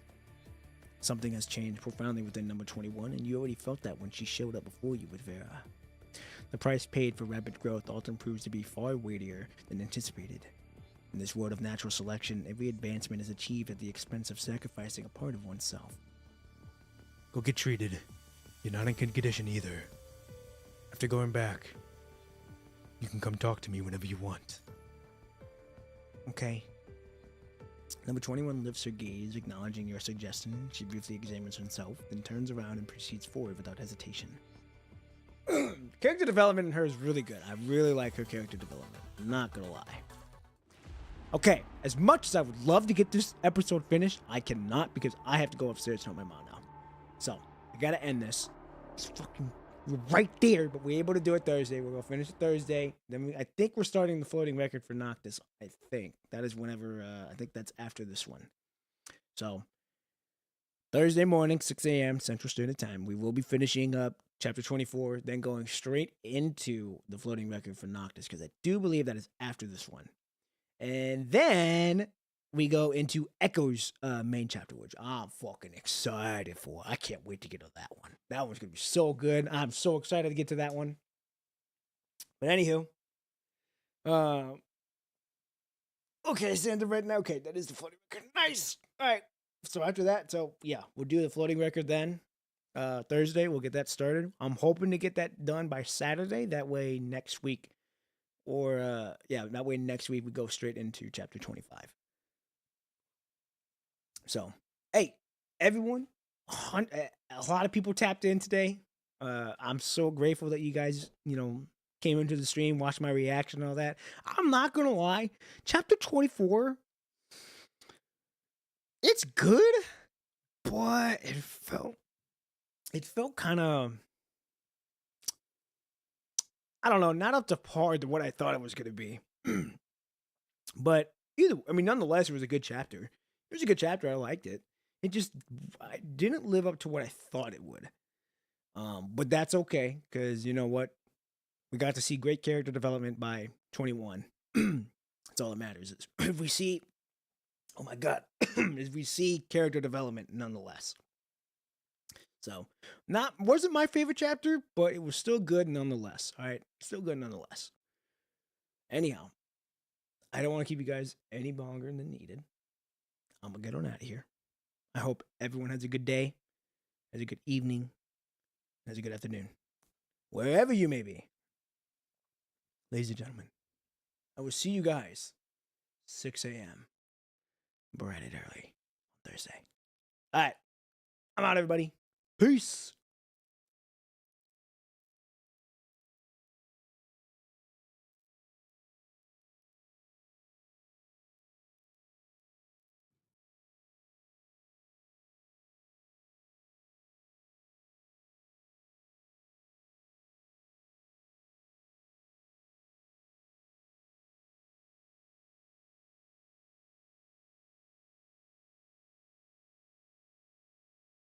Something has changed profoundly within number 21, and you already felt that when she showed up before you with Vera. The price paid for rapid growth often proves to be far weightier than anticipated. In this world of natural selection, every advancement is achieved at the expense of sacrificing a part of oneself. Go get treated. You're not in good condition either. After going back, you can come talk to me whenever you want. Okay. Number 21 lifts her gaze, acknowledging your suggestion. She briefly examines herself, then turns around and proceeds forward without hesitation. Character development in her is really good. I really like her character development. I'm not gonna lie. Okay, as much as I would love to get this episode finished, I cannot because I have to go upstairs to help my mom now. So, I gotta end this. It's fucking we're right there, but we're able to do it Thursday. We're gonna finish it Thursday. Then I think we're starting the floating record for Noctis. I think that is whenever. I think that's after this one. So Thursday morning, 6 a.m. Central Standard Time, we will be finishing up chapter 24, then going straight into the floating record for Noctis because I do believe that is after this one. And then we go into Echo's main chapter, which I'm fucking excited for. I can't wait to get to that one. That one's gonna be so good. I'm so excited to get to that one. But anywho, okay, Sandra, right now. Okay, that is the floating record. Nice. All right. So after that, yeah, we'll do the floating record then. Thursday, we'll get that started. I'm hoping to get that done by Saturday. That way next week, or that way next week we go straight into chapter 25. So, hey, everyone, a lot of people tapped in today. I'm so grateful that you guys, came into the stream, watched my reaction and all that. I'm not gonna lie, chapter 24, it's good, but it felt kind of, I don't know, not up to par to what I thought it was gonna be. But nonetheless, it was a good chapter. It was a good chapter. I liked it. I didn't live up to what I thought it would. But that's okay, because you know what? We got to see great character development by 21. That's all that matters. Is if we see, oh my god, if we see character development nonetheless. So, wasn't my favorite chapter, but it was still good nonetheless. All right, still good nonetheless. Anyhow, I don't want to keep you guys any longer than needed. I'm gonna get on out of here. I hope everyone has a good day, has a good evening, has a good afternoon, wherever you may be. Ladies and gentlemen, I will see you guys 6 a.m. bright and early on Thursday. All right, I'm out, everybody. Peace.